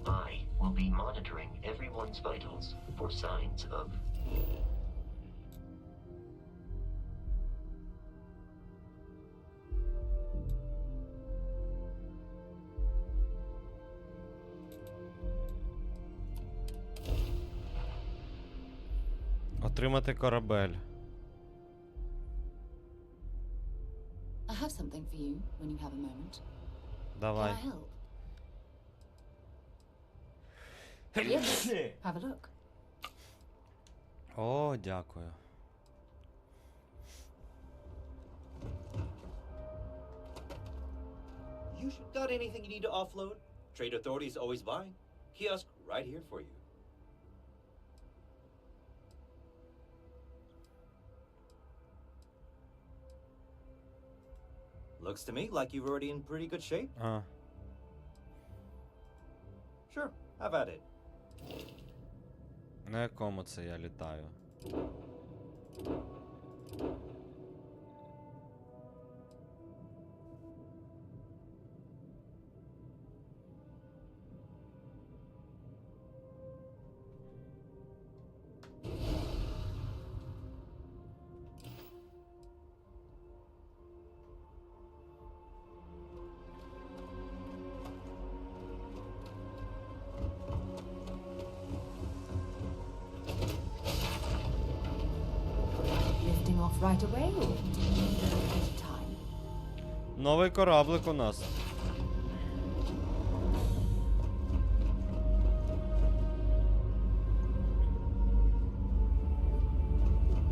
I will be monitoring everyone's vitals for signs of... Отримати корабель. I have something for you when you have a moment. Давай. Can I help? Yes. Have a look. О, дякую. You got anything you need to offload? Trade Authority's always buying. Kiosk right here for you. Looks to me like you're already in pretty good shape. Sure, have at it. На якому це я літаю? off right away or take it a bit of time? Новий кораблик у нас.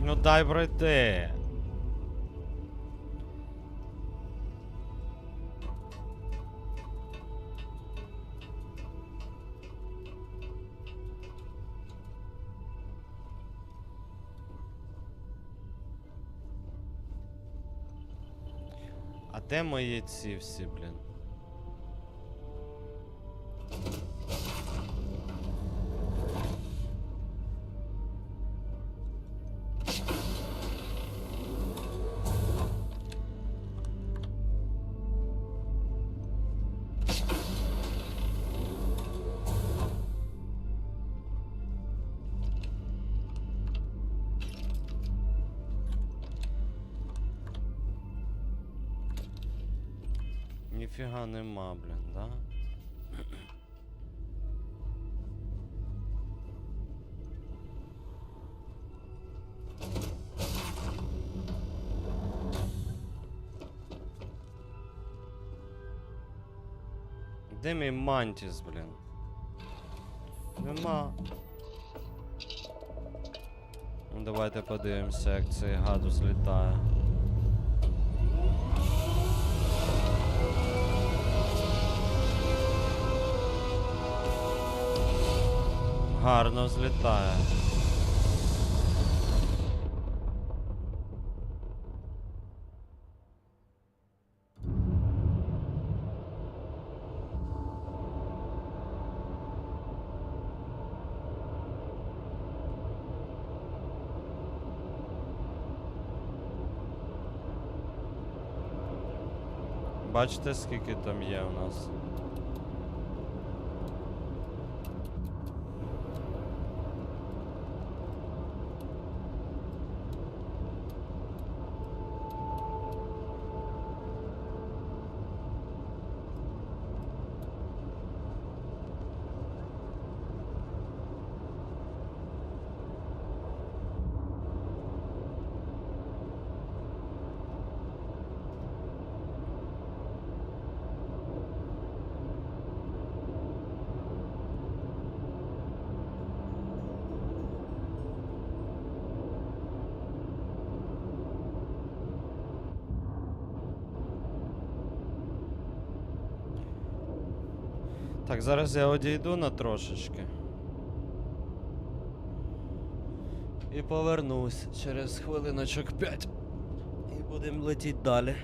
Ну дай пройти. А де мої ці всі, блін? Ніфіга нема, блін, да? Де мій мантіс, блін? Нема. Ну, давайте подивимося, як цей гадус літає. Гарно злітає. Бачите, скільки там є у нас? Так, зараз я одійду на трошечки. І повернусь через хвилиночок 5. І будемо летіти далі.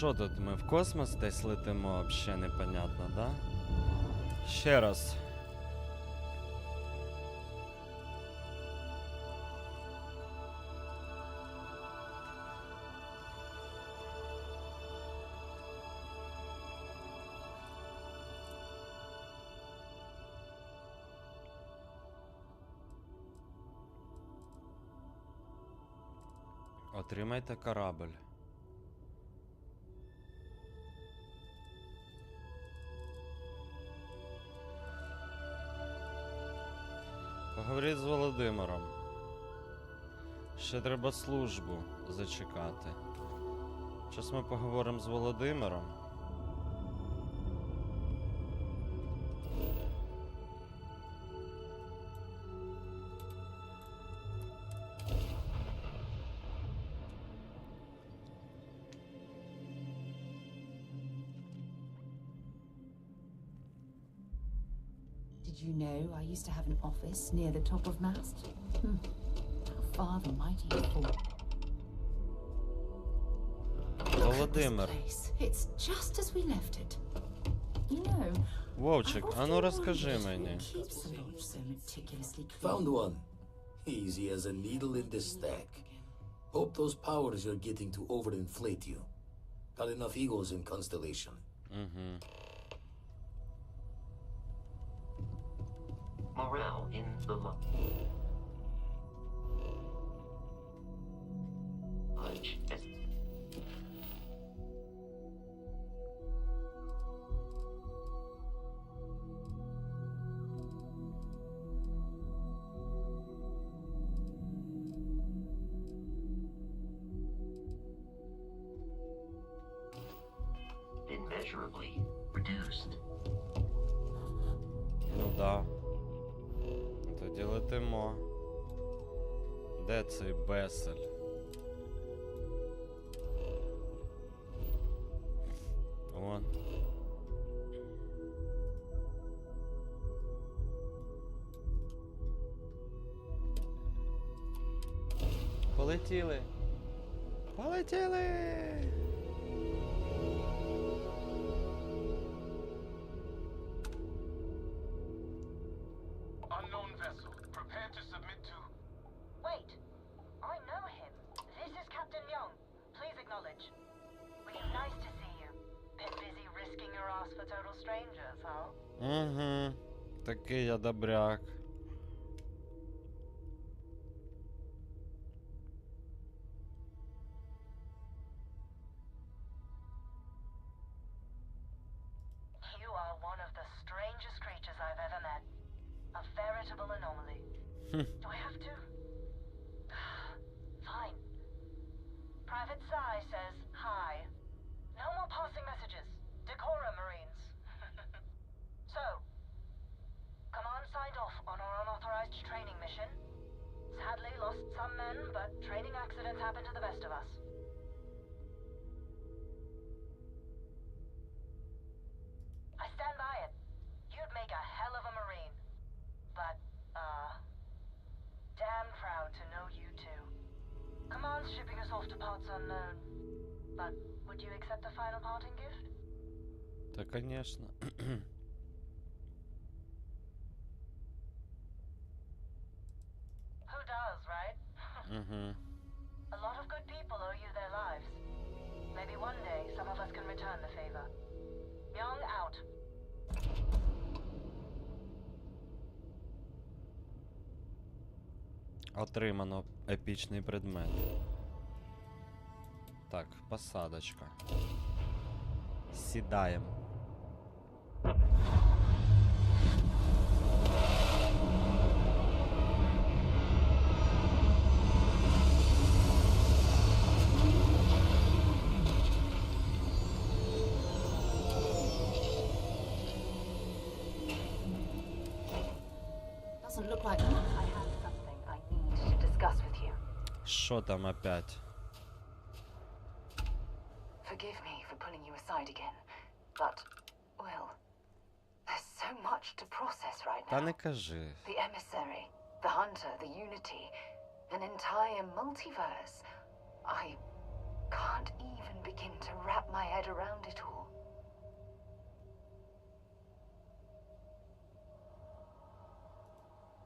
Що тут, ми в космос десь летимо, вообще непонятно, да? Ще раз. Отримайте корабль. Поговоріть з Володимиром. Ще треба службу зачекати. Зараз ми поговоримо з Володимиром. Did you know I used to have an office near the top of mast? How far the mighty fall. Володимир. It's just as we left it. You know, Вовчик, а ну розкажи мені. keeps the lodge so meticulously clean. Found one. Easy as a needle in the stack. Hope those powers you're getting to overinflate you. Got enough egos in Constellation. Morale in the lodge as immeasurably reduced. Ну да. Тоді летимо. Де цей Бесель? Вон. Полетіли. Полетіли! Unknown vessel. Prepare to submit to... Wait. I know him. This is Captain Young. Please acknowledge. William, nice to see you. Been busy risking your ass for total strangers, huh? Угу. Такий я добряк. You are one of the strangest creatures I've ever met. A veritable anomaly. Do I have to? Fine. Private Sai says hi. No more passing messages. Decorum, Marines. So, Command signed off on our unauthorized training mission. Sadly lost some men, but training accidents happen to the best of us. I stand by it. You'd make a hell of a Marine. But, damn proud to know you two. Command's shipping us off to parts unknown. But would you accept a final parting gift? Та конечно. Who does, right? Угу. A lot of good people owe you their lives. Maybe one day some of us can return the favor. Young out. Отримано епічний предмет. Так, посадочка. Сідаємо. Doesn't look like I have something I need to discuss with you. Що там опять? Forgive me for pulling you aside again, but, well, there's so much to process right Та now. не кажи. The emissary, the hunter, the unity, an entire multiverse. I can't even begin to wrap my head around it all.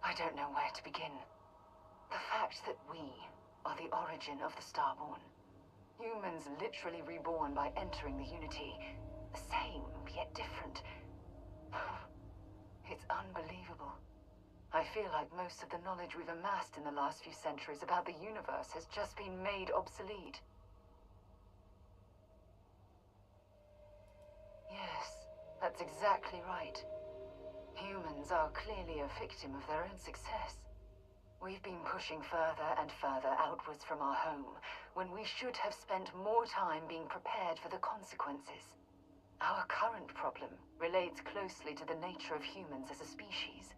I don't know where to begin. The fact that we are the origin of the Starborn. Humans literally reborn by entering the Unity. The same, yet different. It's unbelievable. I feel like most of the knowledge we've amassed in the last few centuries about the universe has just been made obsolete. Yes, that's exactly right. Humans are clearly a victim of their own success. We've been pushing further and further outwards from our home, when we should have spent more time being prepared for the consequences. Our current problem relates closely to the nature of humans as a species.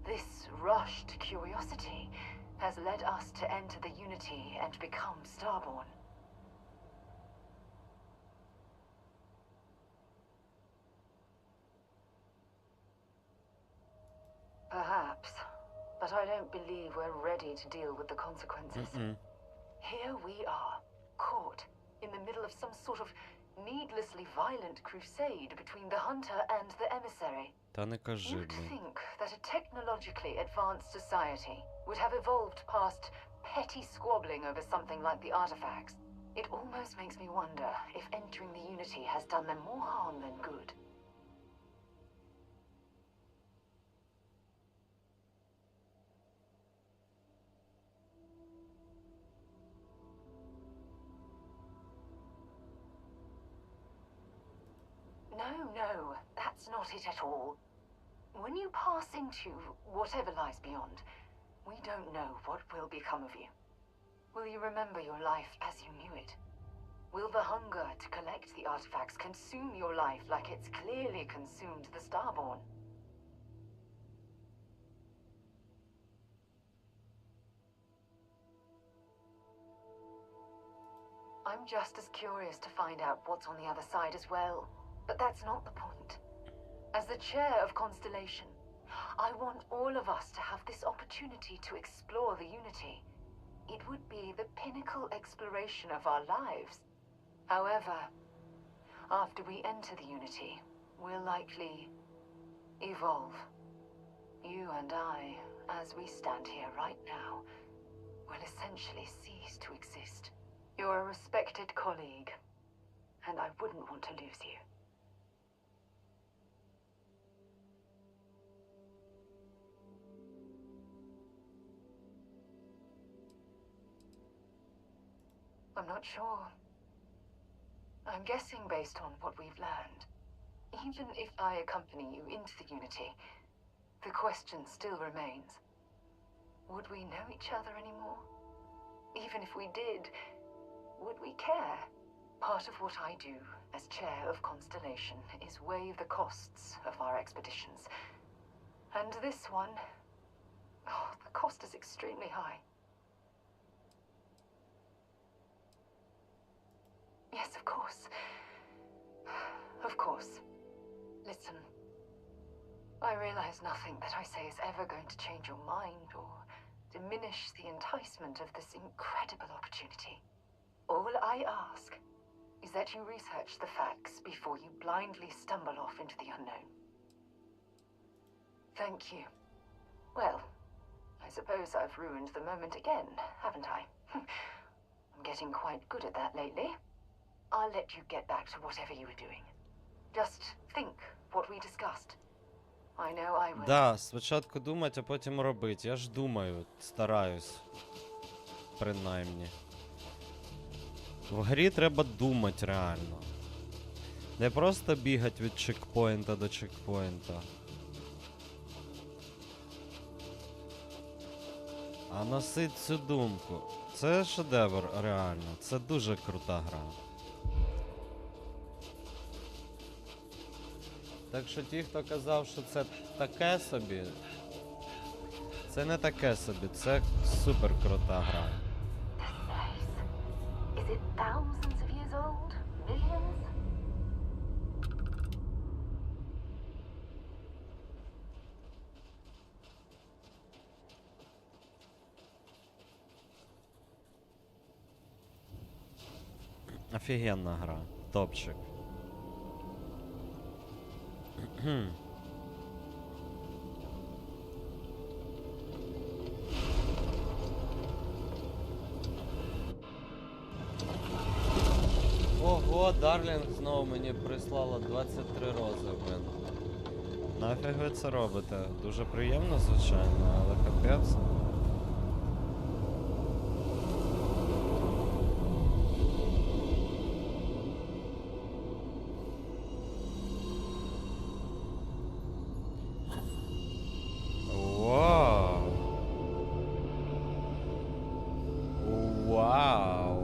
This rushed curiosity has led us to enter the Unity and become Starborn. Perhaps, but I don't believe we're ready to deal with the consequences. Here we are, caught in the middle of some sort of needlessly violent crusade between the hunter and the emissary. Та не кажи, You'd блін. think that a technologically advanced society would have evolved past petty squabbling over something like the artifacts. It almost makes me wonder if entering the Unity has done them more harm than good. No, that's not it at all. When you pass into whatever lies beyond, we don't know what will become of you. Will you remember your life as you knew it? Will the hunger to collect the artifacts consume your life like it's clearly consumed the Starborn? I'm just as curious to find out what's on the other side as well. But that's not the point. As the chair of Constellation, I want all of us to have this opportunity to explore the Unity. It would be the pinnacle exploration of our lives. However, after we enter the Unity, we'll likely evolve. You and I, as we stand here right now, will essentially cease to exist. You're a respected colleague, and I wouldn't want to lose you. I'm not sure. I'm guessing based on what we've learned. Even if I accompany you into the Unity, the question still remains. Would we know each other anymore? Even if we did, would we care? Part of what I do as chair of Constellation is weigh the costs of our expeditions. And this one, the cost is extremely high. Yes, of course. Of course. Listen. I realize nothing that I say is ever going to change your mind or diminish the enticement of this incredible opportunity. All I ask is that you research the facts before you blindly stumble off into the unknown. Thank you. Well, I suppose I've ruined the moment again, haven't I? I'm getting quite good at that lately. I'll let you get back to whatever you were doing. Just think what we discussed. I know I will. Да, спочатку думать, а потім робити. Я ж думаю, стараюсь. Принаймні. В грі треба думати реально. Не просто бігати від чекпоінта до чекпоінта. А носить цю думку. Це шедевр реально. Це дуже крута гра. Так що ті, хто казав, що це таке собі, це не таке собі, це супер крута гра. Is it thousands of years old? Millions? Офігенна гра. Топчик. Ого, Дарлінг знову мені прислала 23 рози в мене. Нафіг ви це робите? Дуже приємно, звичайно, але капець. Вау! Вау!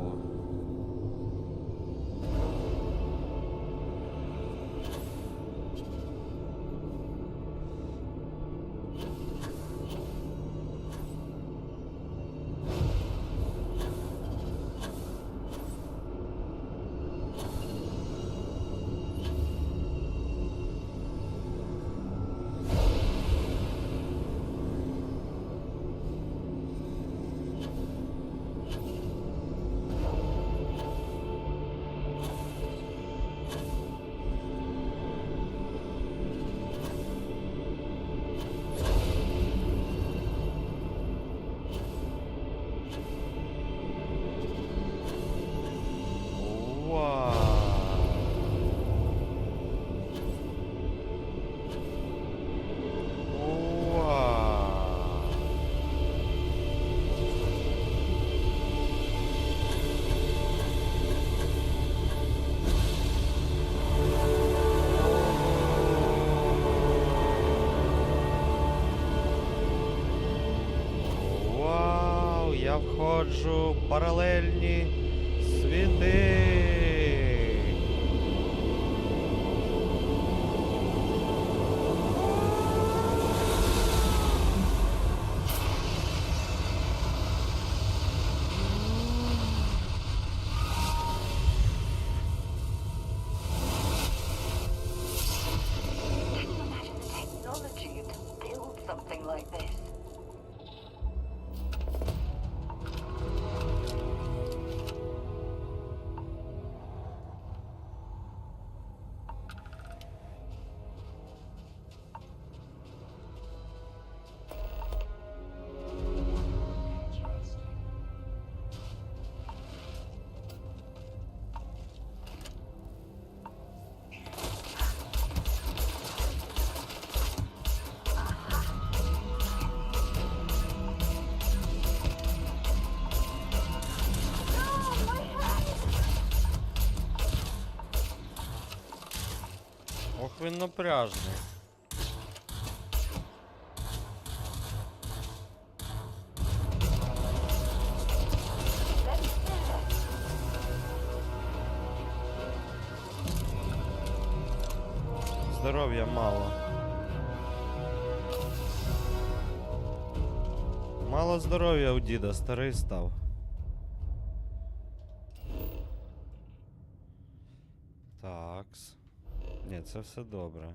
Я входжу в паралельні світи. Technology to build something like this. Ох, він напряжний. Здоров'я мало. Мало здоров'я у діда, старий став. Такс. Ні, це все добре.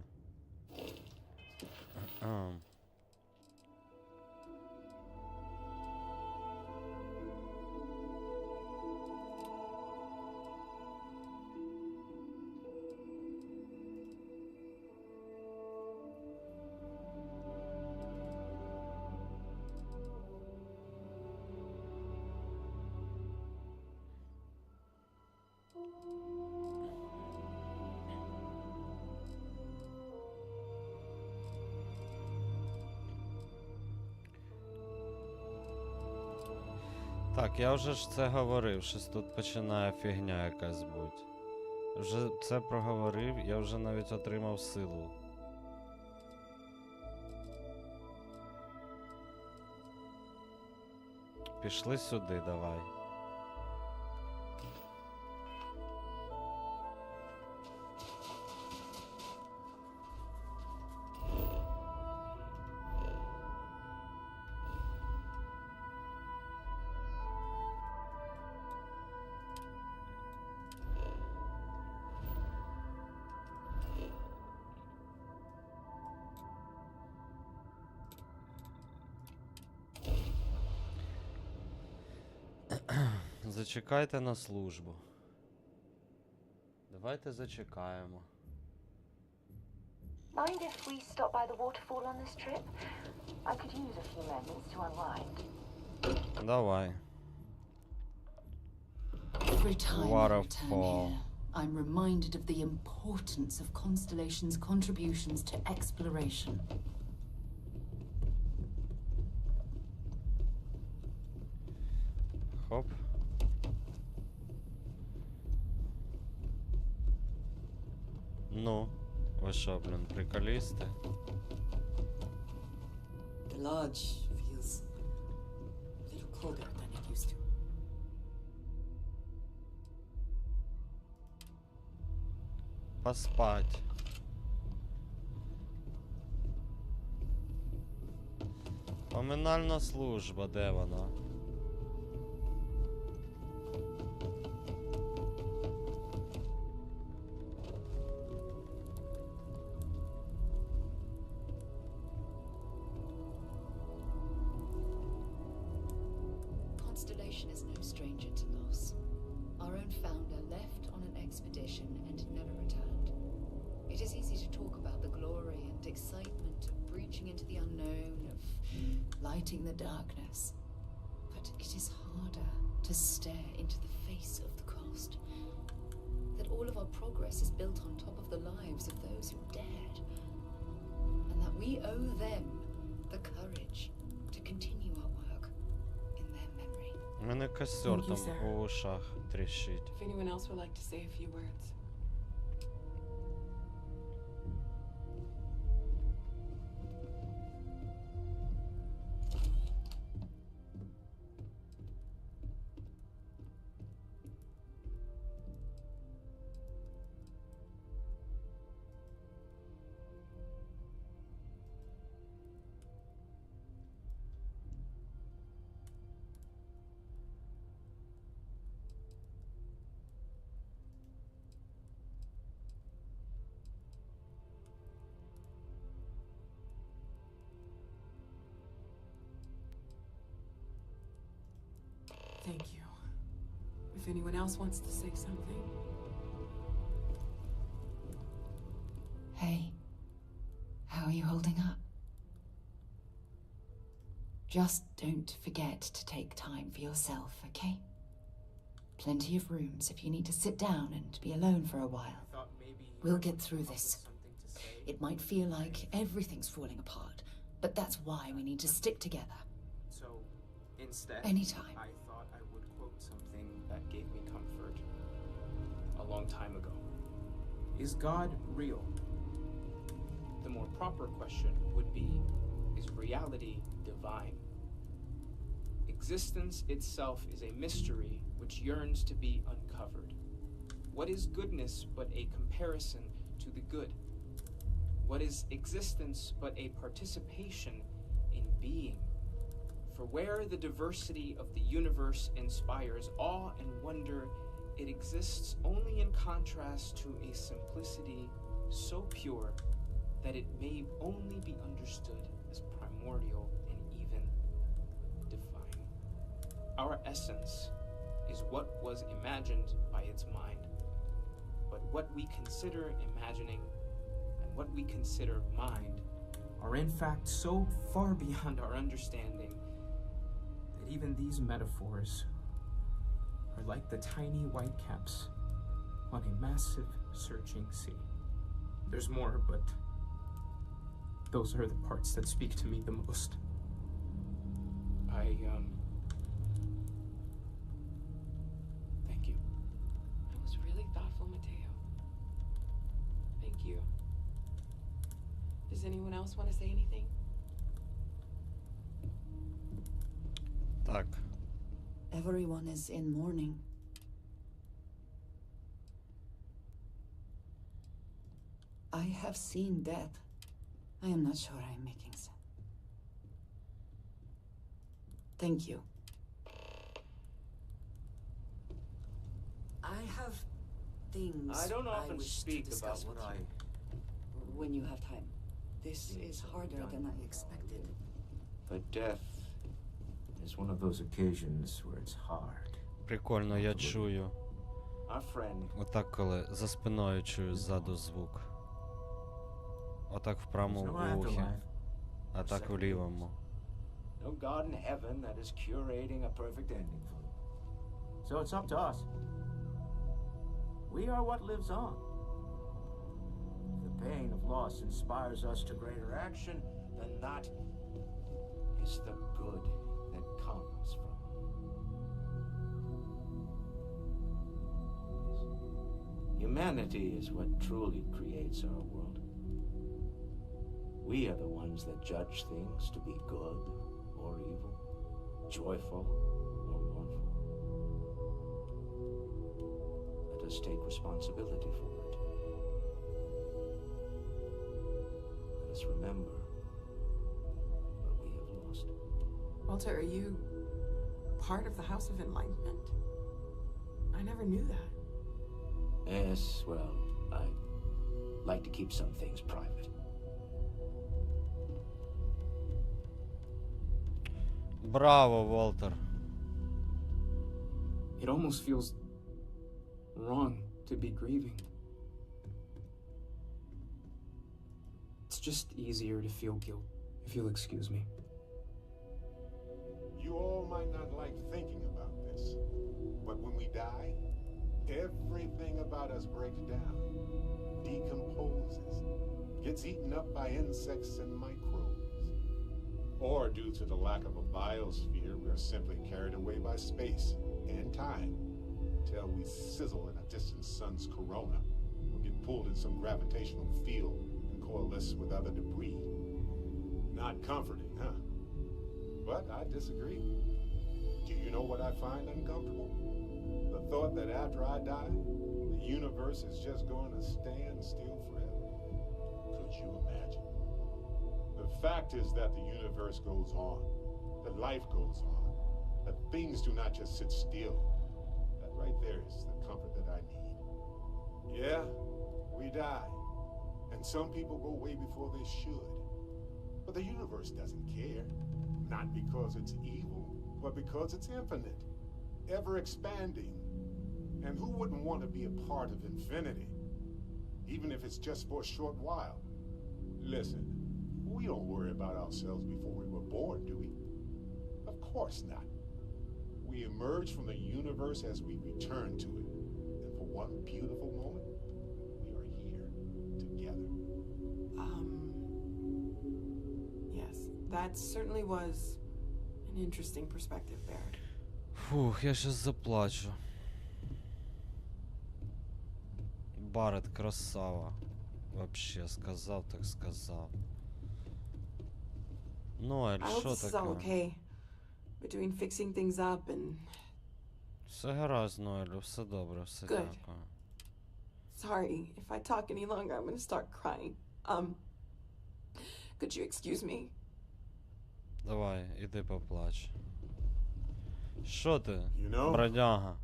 Так, я вже ж це говорив, щось тут починає фігня якась бути. Вже це проговорив, я вже навіть отримав силу. Пішли сюди, давай. Зачекайте на службу. Давайте зачекаємо. Mind if we stop by the waterfall on this trip? I could use a few moments to unwind. Давай. Every time I return Waterfall. here, I'm reminded of the importance of Constellation's contributions to exploration. Хоп. Ну, ви що, блін, приколісти? The lodge feels a little colder than it used to. Поспать. Поминальна служба, де вона? Constellation is no stranger to loss. Our own founder left on an expedition and never returned. It is easy to talk about the glory and excitement of breaching into the unknown, of lighting the darkness. But it is harder to stare into the face of the cost. That all of our progress is built on top of the lives of those who dared. And that we owe them the courage to continue our work in their memory. У мене костер Thank you, там sir. у ушах тріщить. If anyone else would like to say a few words. Thank you. If anyone else wants to say something. Hey, how are you holding up? Just don't forget to take time for yourself, okay? Plenty of rooms if you need to sit down and be alone for a while. We'll get through this. It might feel like everything's falling apart, but that's why we need to stick together. So, instead, Anytime. I thought I would quote something that gave me comfort a long time ago. Is God real? The more proper question would be, is reality divine? Existence itself is a mystery which yearns to be uncovered. What is goodness but a comparison to the good? What is existence but a participation in being? For where the diversity of the universe inspires awe and wonder, it exists only in contrast to a simplicity so pure that it may only be understood as primordial and even divine. Our essence is what was imagined by its mind, but what we consider imagining and what we consider mind are in fact so far beyond our understanding that even these metaphors are like the tiny white caps on a massive searching sea. There's more, but those are the parts that speak to me the most. Thank you. That was really thoughtful, Mateo. Thank you. Does anyone else want to say anything? Так. Everyone is in mourning. I have seen death. I am not sure I'm making sense. Thank you. I have things I don't often wish speak to discuss about what with you. When you have time. This is harder than I expected. But death is one of those occasions where it's hard. Прикольно, я чую. Our friend. Отак, коли за спиною чую ззаду звук. Отак в правому вухі, а так в лівому. No God in heaven that is curating a perfect ending for you. So it's up to us. We are what lives on. If the pain of loss inspires us to greater action, then that is the good that comes from it. Humanity is what truly creates our world. We are the ones that judge things to be good or evil, joyful or mournful. Let us take responsibility for it. Let us remember what we have lost. Walter, are you part of the House of Enlightenment? I never knew that. Yes, well, I like to keep some things private. Браво, Волтер. It almost feels wrong to be grieving. It's just easier to feel guilt, if you'll excuse me. You all might not like thinking about this, but when we die, everything about us breaks down, decomposes, gets eaten up by insects and microbes. Or due to the lack of a biosphere, we are simply carried away by space and time until we sizzle in a distant sun's corona or get pulled in some gravitational field and coalesce with other debris. Not comforting, huh? But I disagree. Do you know what I find uncomfortable? The thought that after I die, the universe is just going to stand still forever. Could you imagine? The fact is that the universe goes on, that life goes on, that things do not just sit still. That right there is the comfort that I need. Yeah, we die, and some people go way before they should. But the universe doesn't care, not because it's evil, but because it's infinite, ever expanding. And who wouldn't want to be a part of infinity, even if it's just for a short while? Listen, we don't worry about ourselves before we were born, do we? Of course not. We emerge from the universe as we return to it. And for one beautiful moment, we are here together. Yes, that certainly was an interesting perspective, Barrett. Фух, я щас заплачу. Барет красава. Вообще, сказав так сказав. Ноель, I hope що this is all таке? okay. Between fixing things up and... Все гаразд, Ноелю, все добре, все Good. дякую. Sorry, if I talk any longer, I'm gonna start crying. Could you excuse me? Давай, іди поплач. Що ти, You know, бродяга?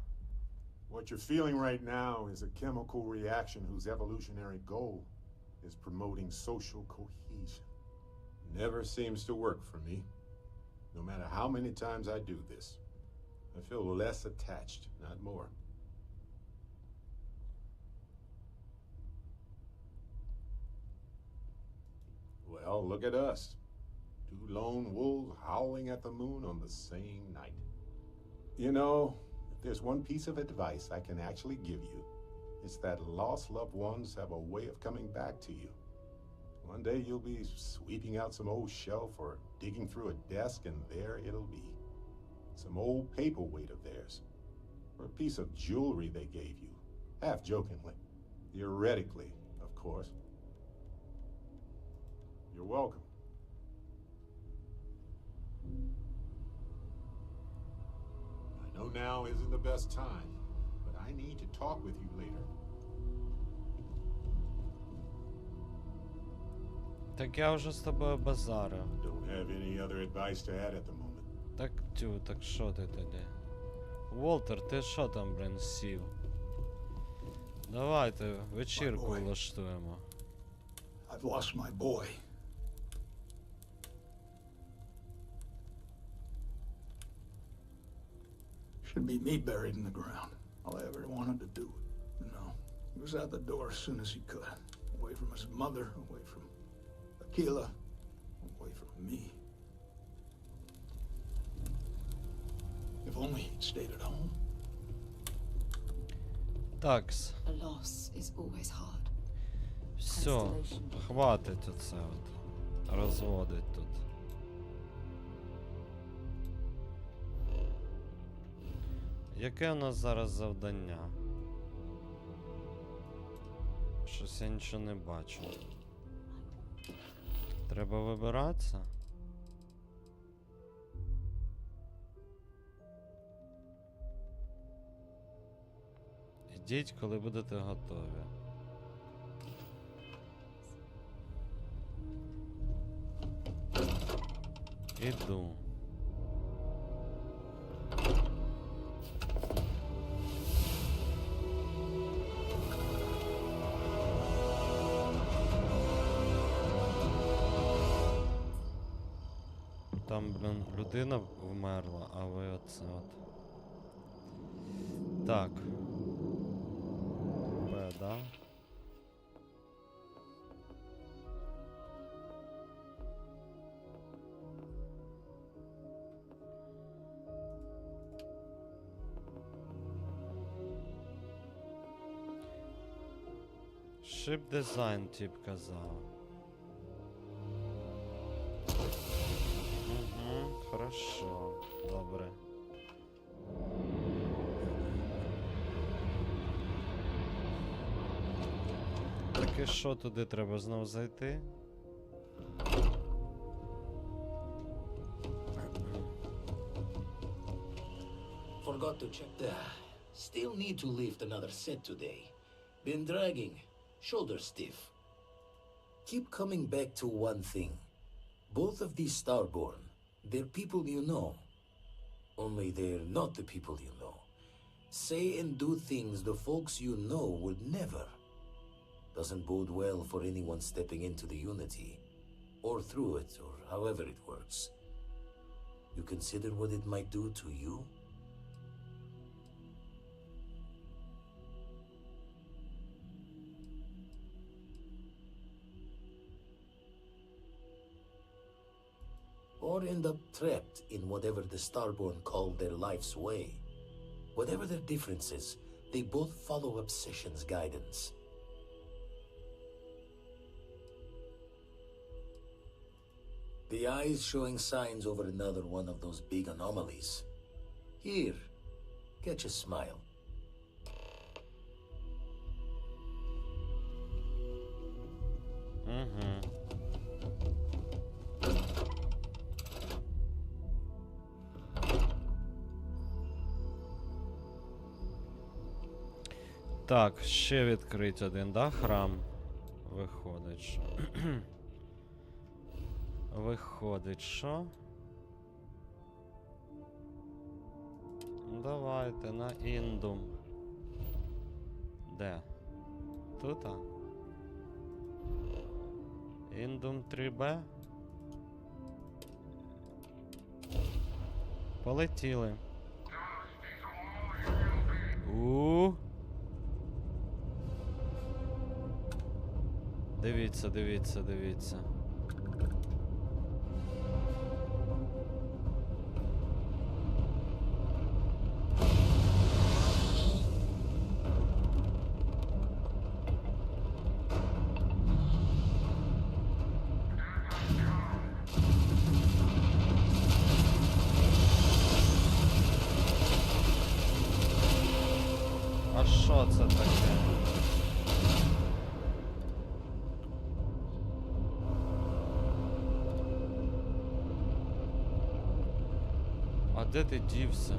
what you're feeling right now is a chemical reaction whose evolutionary goal is promoting social cohesion. Never seems to work for me. No matter how many times I do this, I feel less attached, not more. Well, look at us. Two lone wolves howling at the moon on the same night. You know, if there's one piece of advice I can actually give you, it's that lost loved ones have a way of coming back to you. One day you'll be sweeping out some old shelf or digging through a desk, and there it'll be. Some old paperweight of theirs, or a piece of jewelry they gave you, half jokingly. Theoretically, of course. You're welcome. I know now isn't the best time, but I need to talk with you later. Так я вже з тобою базарив. Don't have any other advice to add at the moment. Так тю, так що ти тоді? Волтер, ти що там, блін, сів? Давайте вечірку влаштуємо. I've lost my boy. Should be me buried in the ground. all I ever wanted to do. You know, he was out the door as soon as he could. Away from his mother, away from Akila, away from me. If only he'd stayed at home. Такс. A loss is always hard. Все, хватить оце от. Розводить тут. Яке у нас зараз завдання? Щось я нічого не бачу. Треба вибиратися? Ідіть, коли будете готові. Іду. Там, блін, людина вмерла, а ви оце от. Так. Б, да? Ship design тип казав. Угу, хорошо, добре. Так і що, туди треба знов зайти? Forgot to check that. Still need to lift another set today. Been dragging. Shoulder stiff. Keep coming back to one thing. Both of these Starborn, they're people you know. Only they're not the people you know. Say and do things the folks you know would never. Doesn't bode well for anyone stepping into the Unity. Or through it, or however it works. You consider what it might do to you? Or end up trapped in whatever the Starborn call their life's way. Whatever their differences, they both follow Obsession's guidance. The eye's showing signs over another one of those big anomalies. Here, catch a smile. Так, ще відкрить один, да, храм? Виходить, що. Виходить, що? Давайте на індум. Де? Тут? Індум 3Б. Полетіли. Дивіться, дивіться, дивіться. А що це таке? А де ти дівся?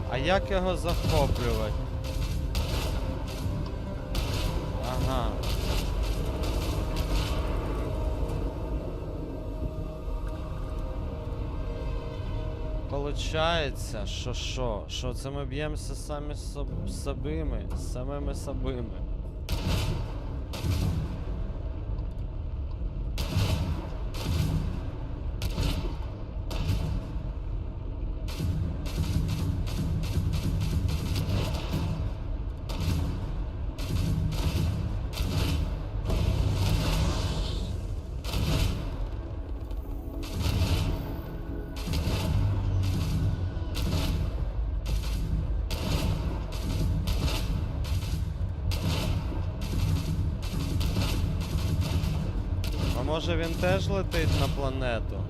А як його захоплювати? Ага. Получається, що це ми б'ємося самі з самими собими. може він теж летить на планету?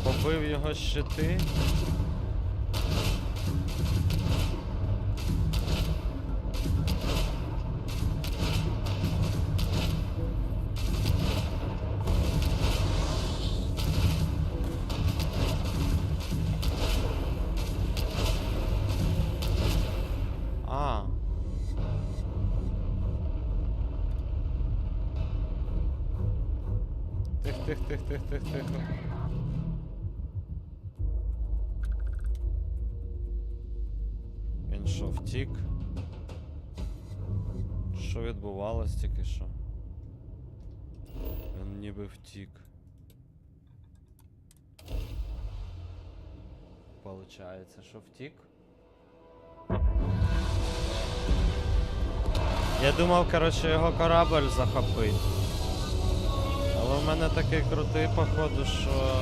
Побив його щити. Тихо. Він що, втік? Що відбувалось тільки що? Він ніби втік. Получається, що втік? Я думав, коротше, його корабль захопить. Але в мене такий крутий, походу, що...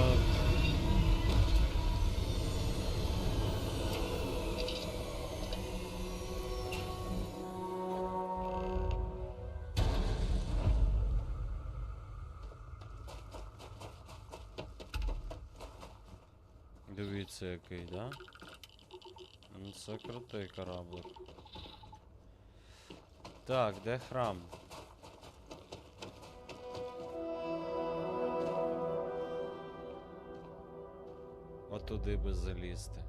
Дивіться, який, да? Ну, це крутий кораблик. Так, де храм? Отуди би залізти.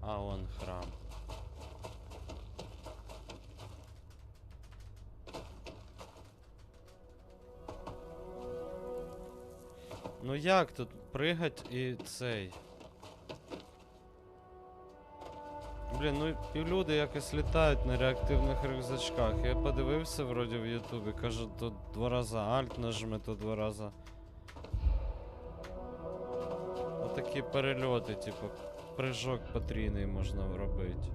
А вон храм. Ну як тут пригать і цей? Блін, ну і люди якось літають на реактивних рюкзачках. Я подивився вроді в Ютубі, кажуть, тут 2 рази Alt нажми, тут 2 рази. Отакі перельоти, типу, прыжок потрійний можна робити.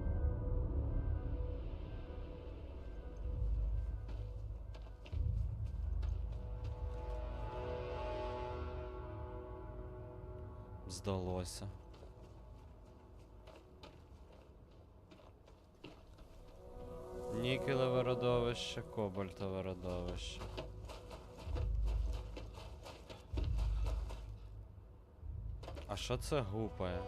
Здалося. Нікелеве родовище, кобальтове родовище. А що це гупає?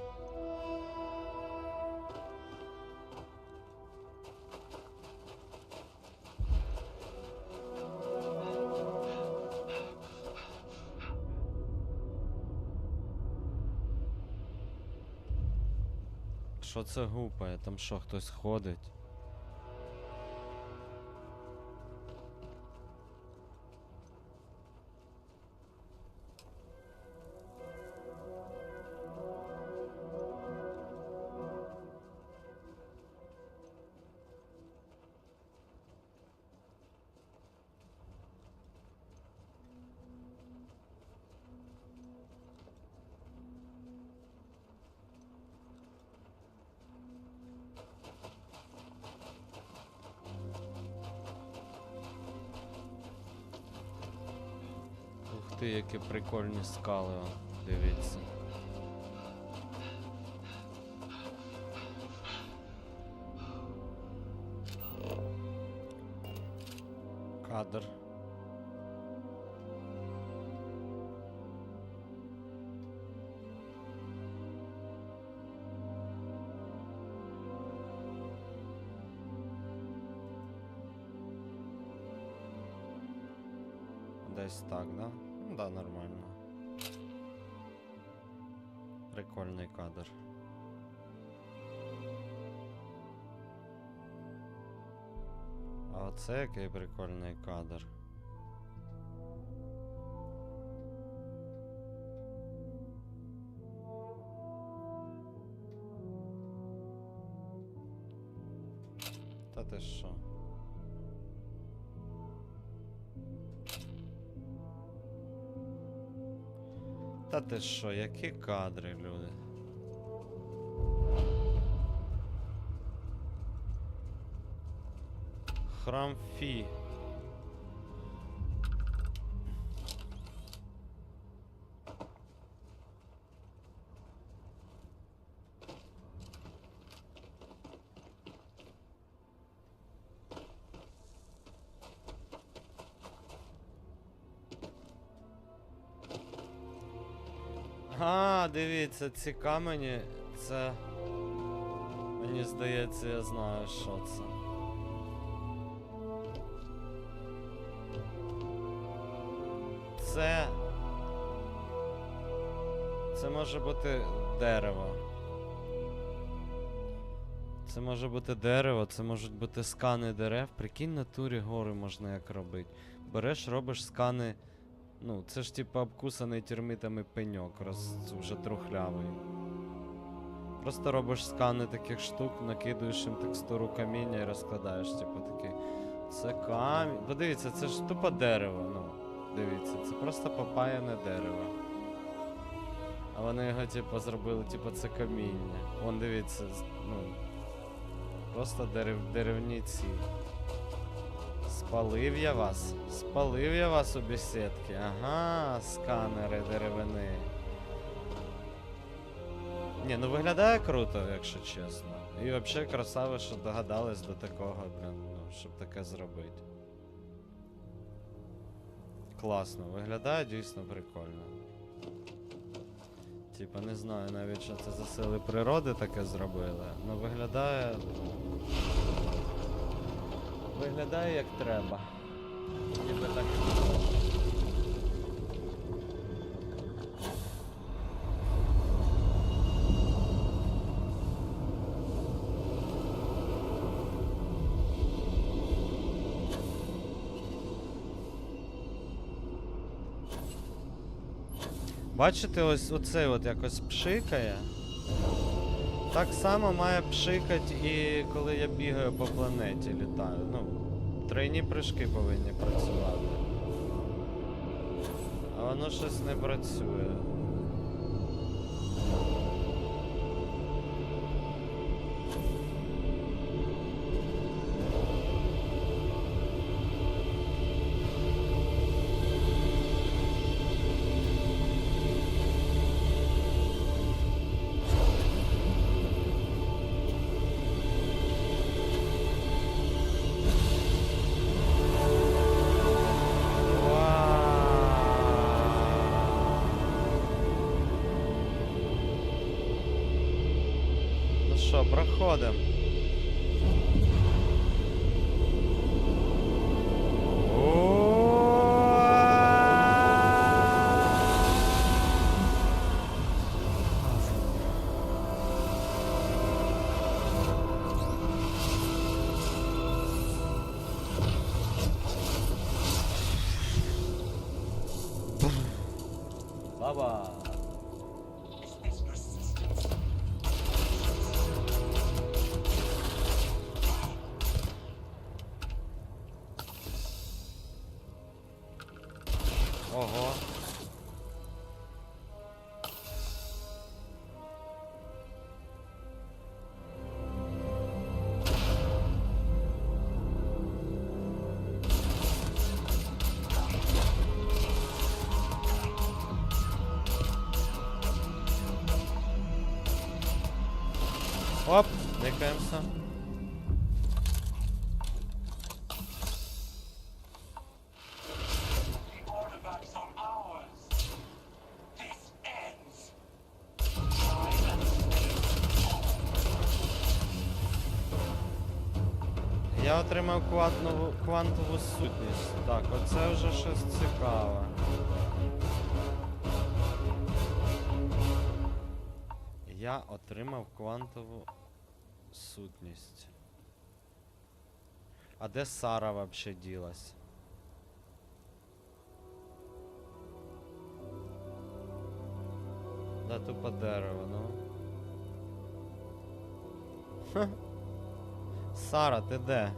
Що це гупає? Там що, хтось ходить? Ух ти, які прикольні скали, дивіться. Кадр. Десь так, да? Ну да, нормально. Прикольний кадр. А оце який прикольний кадр. Та ти що? Та ти що, які кадри, люди? Храм Фі. А, дивіться, ці камені, це... Мені здається, я знаю, що це. Це може бути дерево. Це може бути дерево, це можуть бути скани дерев. Прикинь, на турі гори можна як робити. Береш, робиш скани. Ну, це ж типу обкусаний термітами пеньок, вже трухлявий. Просто робиш скани таких штук, накидуєш їм текстуру каміння і розкладаєш, типу такий. Це камінь. Подивіться, це ж тупо дерево, ну. Дивіться, це просто попаяне дерево. А вони його, типу, зробили, типу, це каміння. Вон, дивіться, ну. Просто деревні ці. Спалив я вас. Спалив я вас у бесідки. Ага, сканери деревини. Ні, ну виглядає круто, якщо чесно. І взагалі красиво, що догадались до такого, блін, ну, щоб таке зробити. Класно, виглядає дійсно прикольно. Типа, не знаю навіть, що це за сили природи таке зробили. Ну виглядає... Виглядає як треба. Ніби так. Бачите, ось оцей от якось пшикає. Так само має пшикати і коли я бігаю по планеті, літаю. Ну, тройні прыжки повинні працювати. А воно щось не працює. Що, проходимо. Баба. Ого. Оп, никаемся. Я отримав квантову сутність. Так, оце вже щось цікаве. Я отримав квантову сутність. А де Сара вообще ділась? Да, тупо дерево, ну. Ха. Сара, ти де?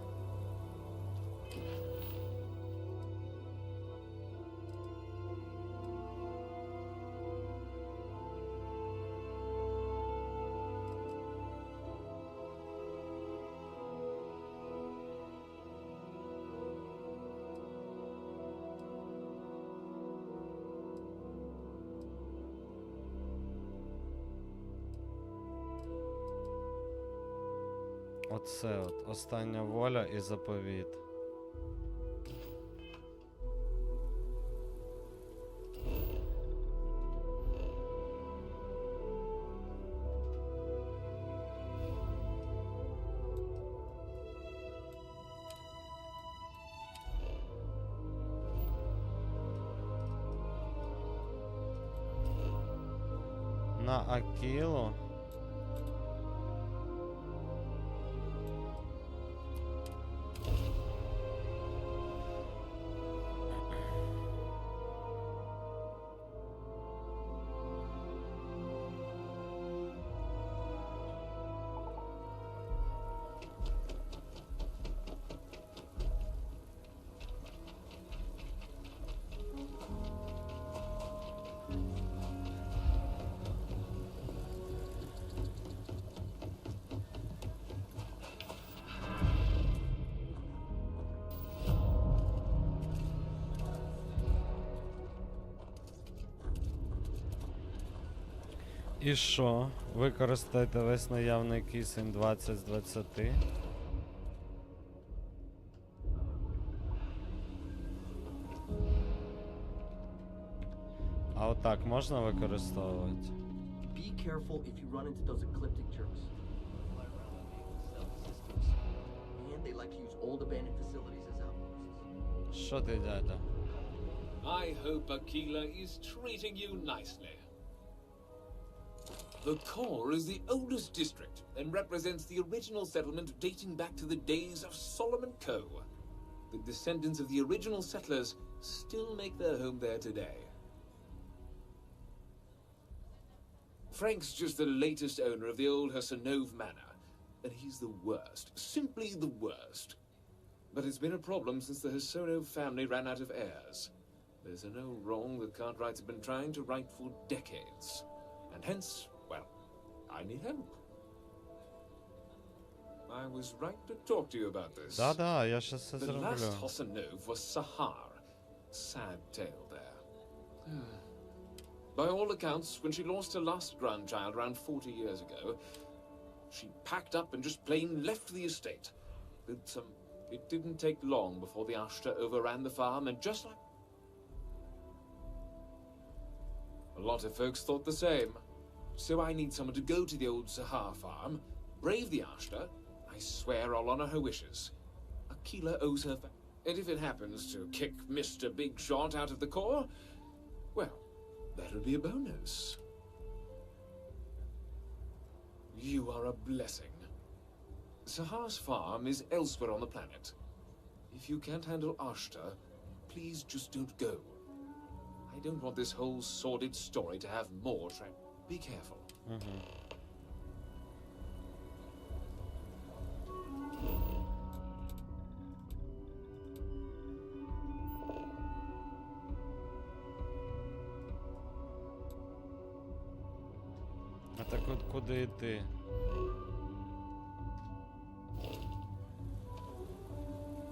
Оце от. Остання воля і заповіт. На Акілу. І що? Використайте весь наявний кисень 20 з 20. А отак можна використовувати? Be careful if you run into those ecliptic jerks. And they like to use old abandoned facilities as outposts. Що ти, дядя? I hope Aquila is treating you nicely. The core is the oldest district and represents the original settlement dating back to the days of Solomon Coe. The descendants of the original settlers still make their home there today. Frank's just the latest owner of the old Hassanove Manor, and he's the worst, simply the worst. But it's been a problem since the Hassanove family ran out of heirs. There's an old wrong that Cartwrights have been trying to right for decades, and hence, well, I need help. I was right to talk to you about this. Да-да, я щас це The зроблю. last Hassanove was Sahar. Sad tale there. By all accounts, when she lost her last grandchild around 40 years ago, she packed up and just plain left the estate. It didn't take long before the Ashta overran the farm, and just like... A lot of folks thought the same. So I need someone to go to the old Sahar farm, brave the Ashta. I swear I'll honor her wishes. Aquila owes her... And if it happens to kick Mr. Big Shot out of the core, well, that'll be a bonus. You are a blessing. Sahar's farm is elsewhere on the planet. If you can't handle Ashta, please just don't go. I don't want this whole sordid story to have more Be careful. А так от куди йти?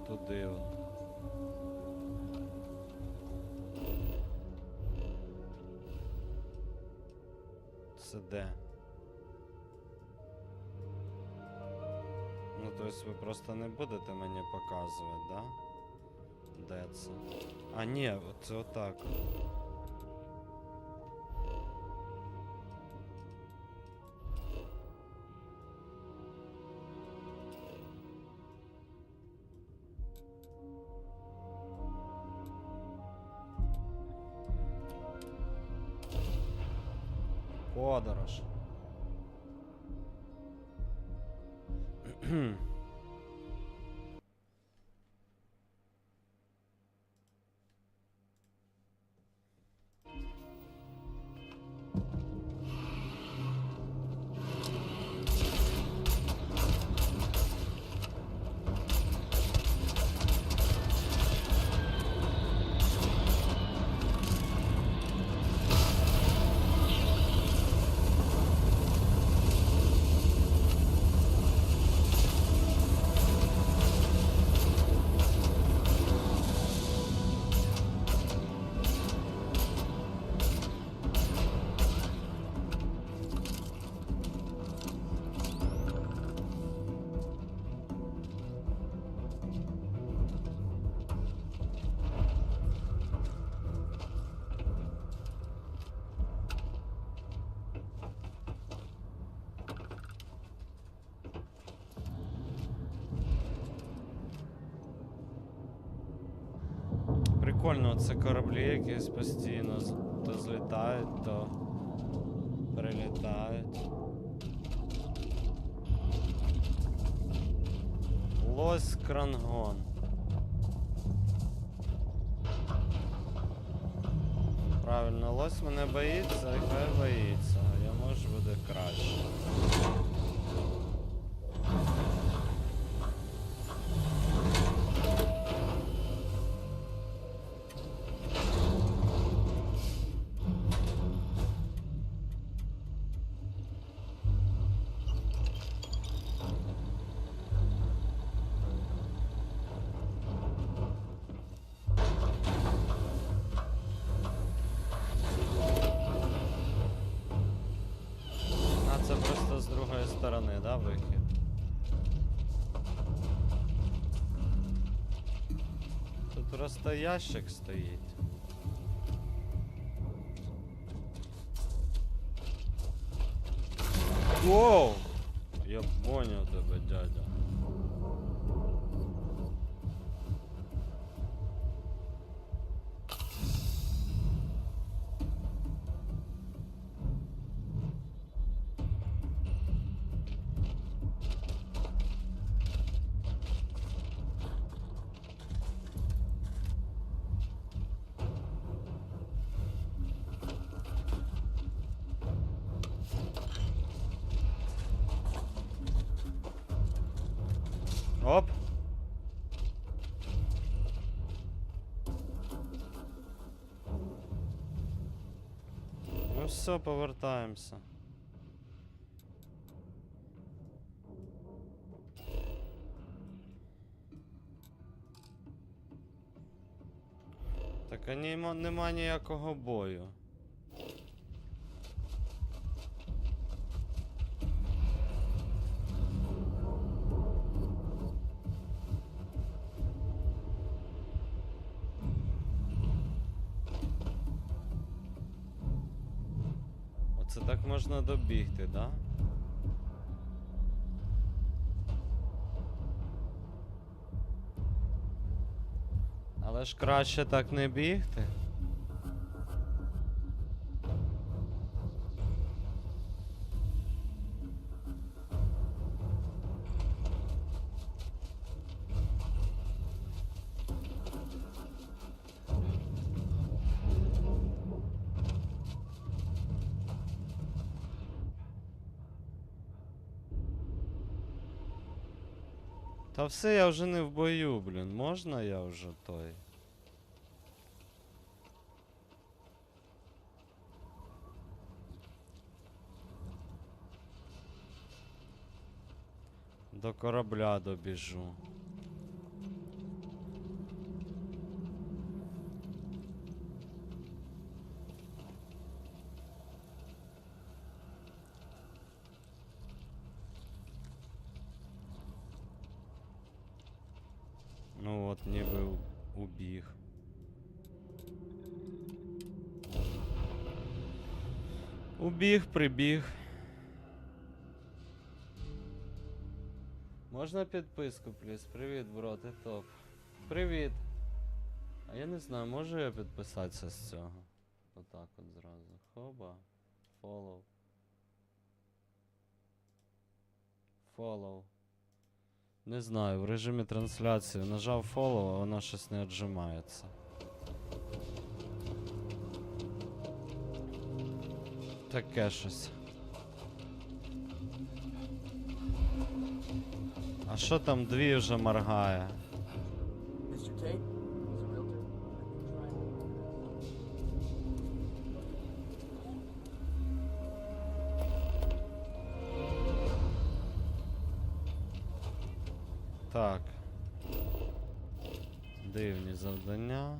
Туди от. Це де? Ну, то есть ви просто не будете мені показувати, да? Де це? А, ні, це отак. Подорож. прикольно, це кораблі якісь постійно то злітають, то прилітають. Лось крангон. Правильно, лось мене боїться, і хай боїться. Йому ж буде краще. Це просто з другої сторони, да, вихід? Тут просто ящик стоїть. Воу! Я понял тебе, дядя. Оп. Ну все, повертаємося. Так, а нема ніякого бою. Це так можна добігти, да? Але ж краще так не бігти. Та все, я вже не в бою, блін. Можна я вже той? До корабля добіжу. Ну от, ніби убіг. Убіг, прибіг. Можна підписку, пліс? Привіт, бро, ти топ. Привіт. А я не знаю, можу я підписатися з цього? Отак от зразу. Хоба. Follow. Follow. Не знаю, в режимі трансляції нажав follow, а воно щось не віджимається. Таке щось. А що там дві вже моргає? Так. Дивні завдання.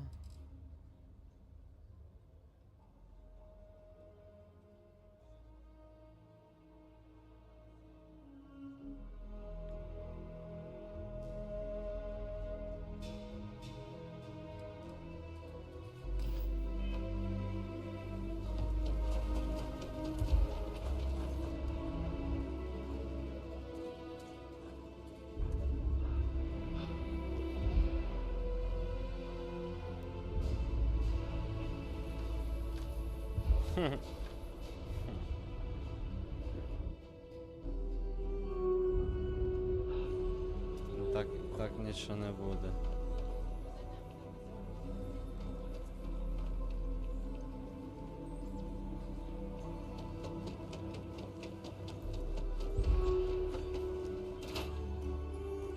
Так нічого не буде.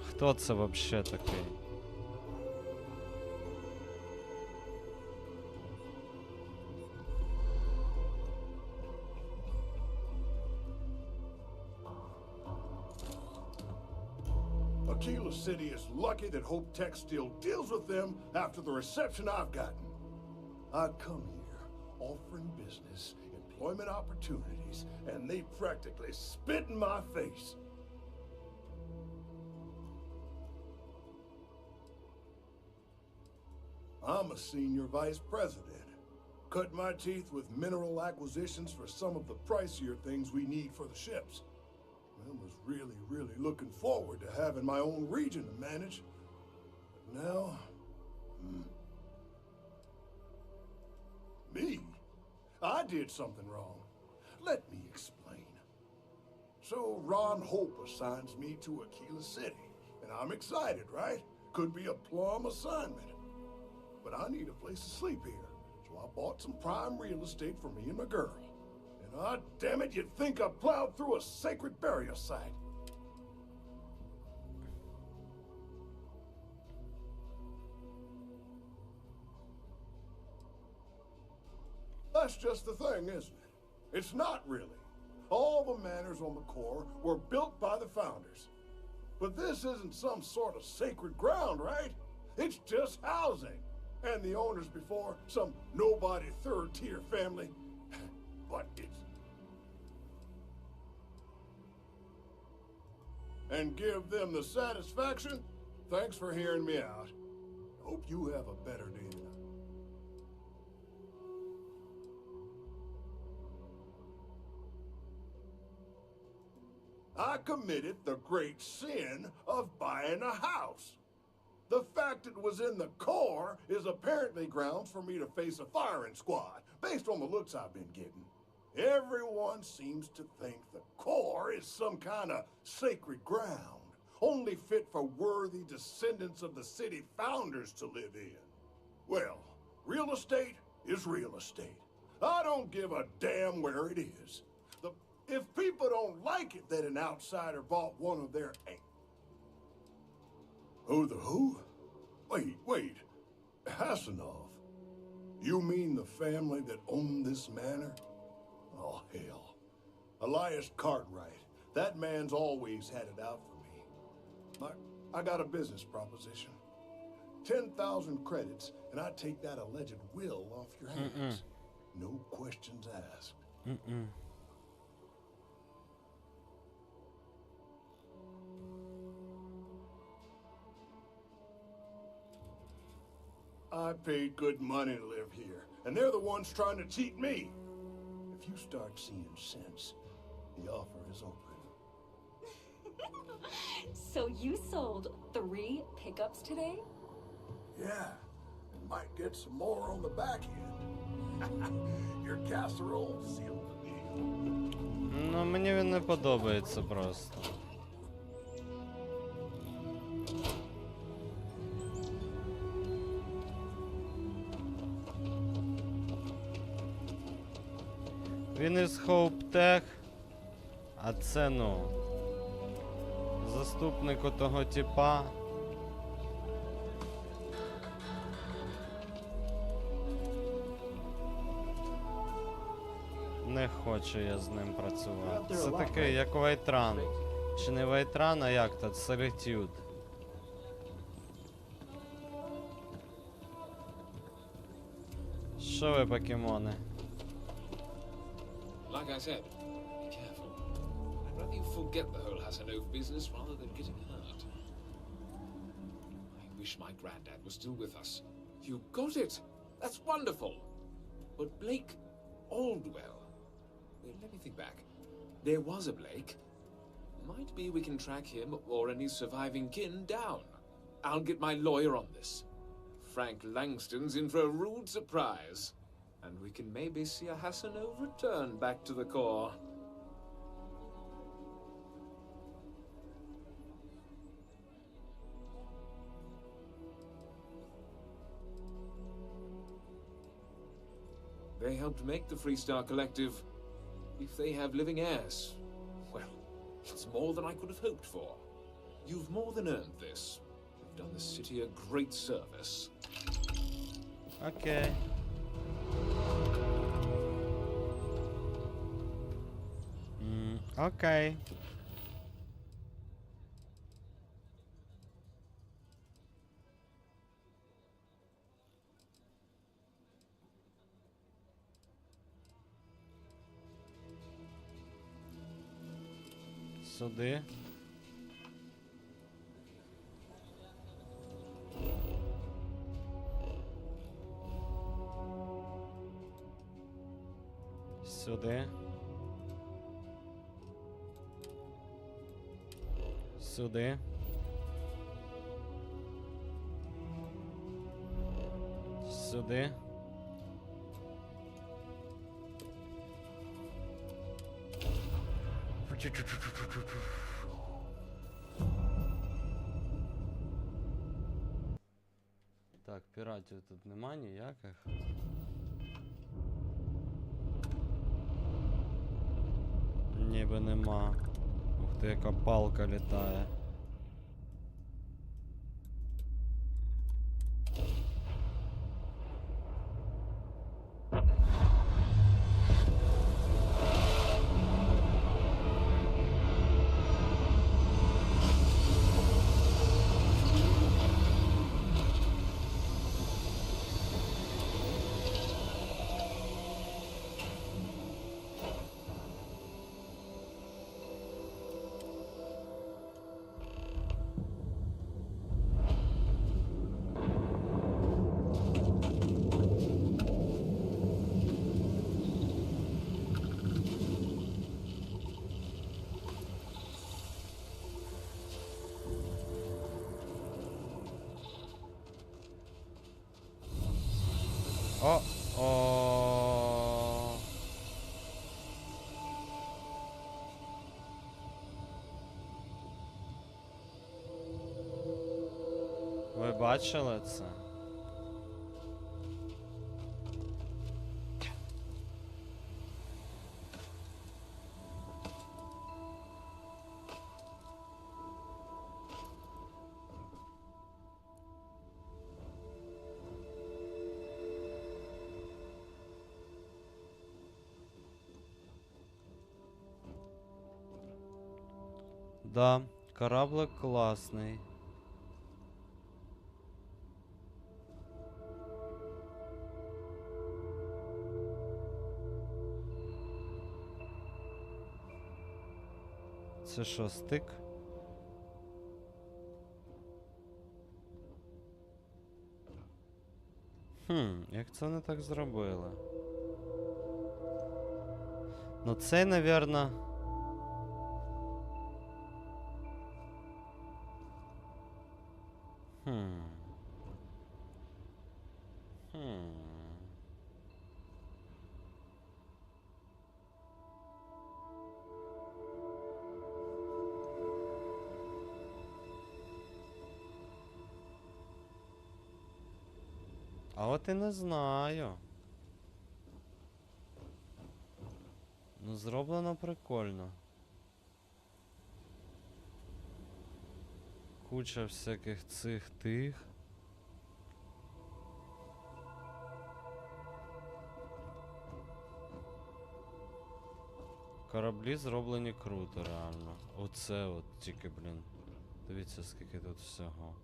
Хто це вообще такий? Aquila City is lucky that Hope Tech still deals with them after the reception I've gotten. I come here offering business, employment opportunities, and they practically spit in my face. I'm a senior vice president. Cut my teeth with mineral acquisitions for some of the pricier things we need for the ships. I was really looking forward to having my own region to manage. But now... Me? I did something wrong. Let me explain. So Ron Hope assigns me to Aquila City, and I'm excited, right? Could be a plum assignment. But I need a place to sleep here, so I bought some prime real estate for me and my girl. Ah, damn it, you'd think I plowed through a sacred burial site. That's just the thing, isn't it? It's not really. All the manors on the core were built by the founders. But this isn't some sort of sacred ground, right? It's just housing. And the owners before, some nobody third-tier family. But it's... And give them the satisfaction? Thanks for hearing me out. Hope you have a better day tonight. I committed the great sin of buying a house. The fact it was in the core is apparently grounds for me to face a firing squad, based on the looks I've been getting. Everyone seems to think the core is some kind of sacred ground, only fit for worthy descendants of the city founders to live in. Well, real estate is real estate. I don't give a damn where it is. If people don't like it that an outsider bought one of their... Who? Wait. Hassanov. You mean the family that owned this manor? Oh, hell. Elias Cartwright. That man's always had it out for me. I got a business proposition. 10,000 credits, and I take that alleged will off your hands. No questions asked. I paid good money to live here, and they're the ones trying to cheat me. If you start seeing sense, the offer is open. So you sold 3 pickups today? Yeah, and might get some more on the back end. Your casserole sealed the deal. Ну, мені він не подобається просто. Він із Hope Tech, а це, ну, заступник отого типа. Не хочу я з ним працювати. Це такий, як Вайтран. Чи не Вайтран, а як то? Solitude. Що ви, покемони? Like I said, be careful. I'd rather you forget the whole Hassanov business rather than getting hurt. I wish my granddad was still with us. You got it! That's wonderful! But Blake Aldwell... Wait, let me think back. There was a Blake. Might be we can track him or any surviving kin down. I'll get my lawyer on this. Frank Langston's in for a rude surprise. And we can maybe see a Hassanov return back to the core. They helped make the Freestar Collective. If they have living heirs, well, it's more than I could have hoped for. You've more than earned this. You've done the city a great service. Okay. Okay. Сюди. Сюди. Сюди. Сюди. Так, піратів тут нема ніяких. Ніби нема. Ух ти, яка палка літає. О-о. Ви бачили це? Да, кораблик класний. Це що, стик? Як це вони так зробили? Ну цей, навірно... А от і не знаю. Ну, зроблено прикольно. Куча всяких цих тих. Кораблі зроблені круто, реально. Оце от тільки, блін. Дивіться, скільки тут всього.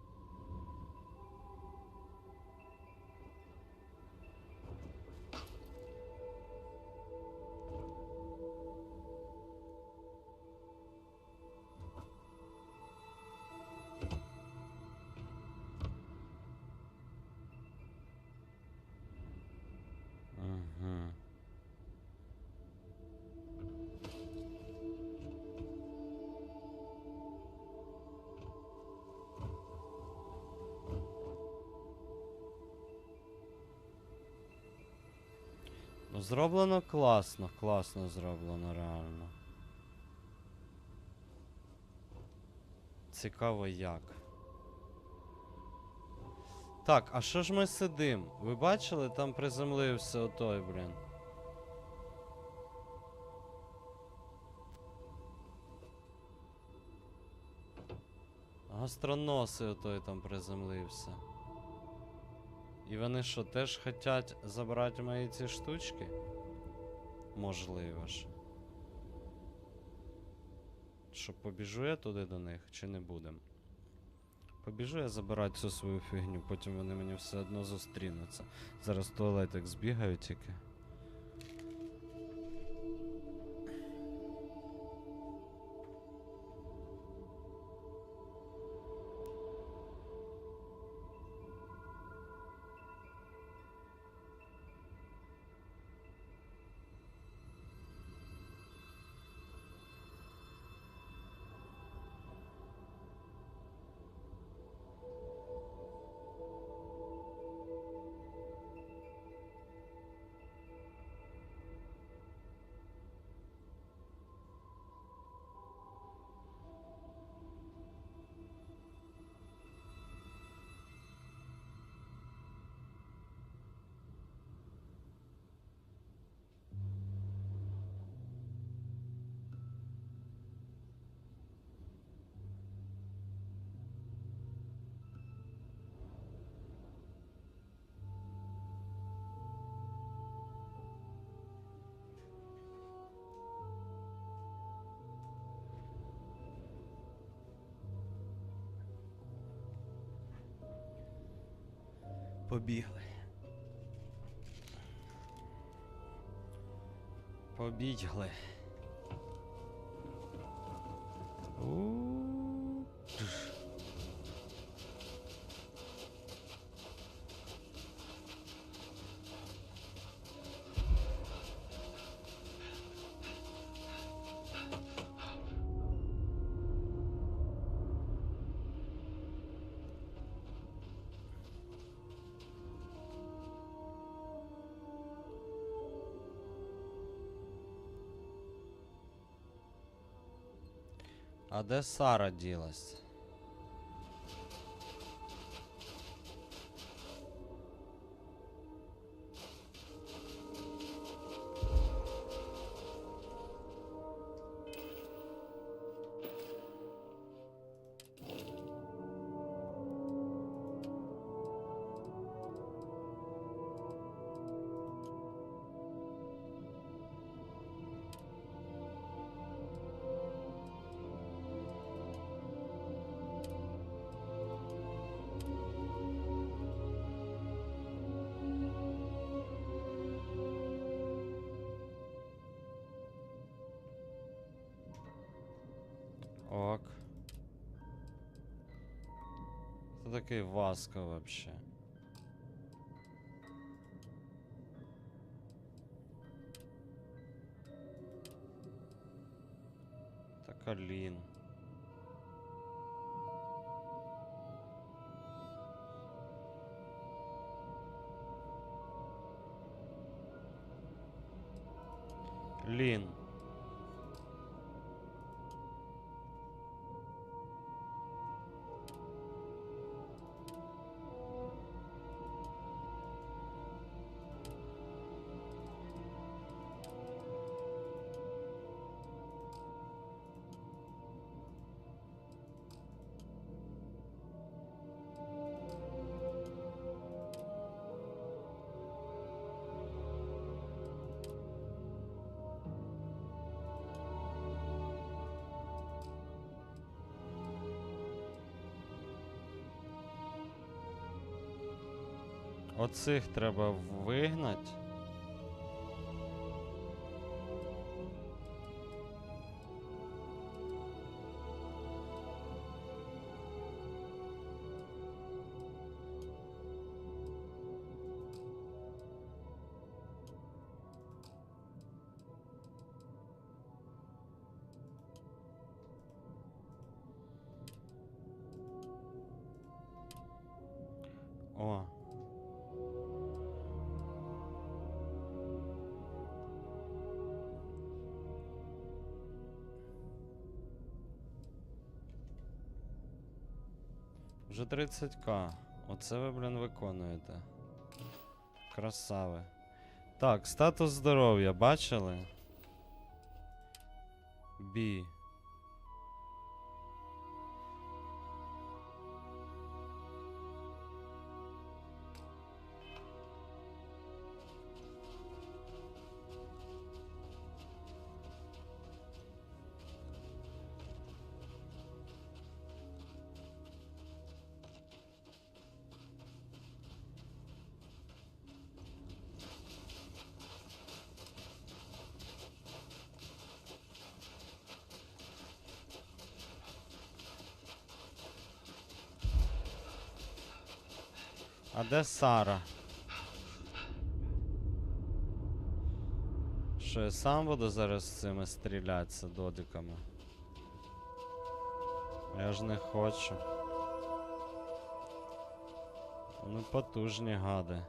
зроблено класно, класно зроблено, реально. Цікаво як. Так, а що ж ми сидим? Ви бачили, там приземлився отой, блін. Гастроноси отой там приземлився. І вони що, теж хотять забрати мої ці штучки? Можливо ж. Що, побіжу я туди до них, чи не будем? Побіжу я забирати цю свою фігню, потім вони мені все одно зустрінуться. Зараз в туалетик збігаю тільки. Побігли. Побігли. А де Сара ділась? Ок. Хто такий Васко вообще? Так Алін. Лін. Оцих треба вигнати. О. Вже 30к. Оце ви, блін, виконуєте. Красави. Так, статус здоров'я, бачили? Бі. А де Сара? Що, я сам буду зараз з цими стрілятися додиками? Я ж не хочу. Вони потужні гади.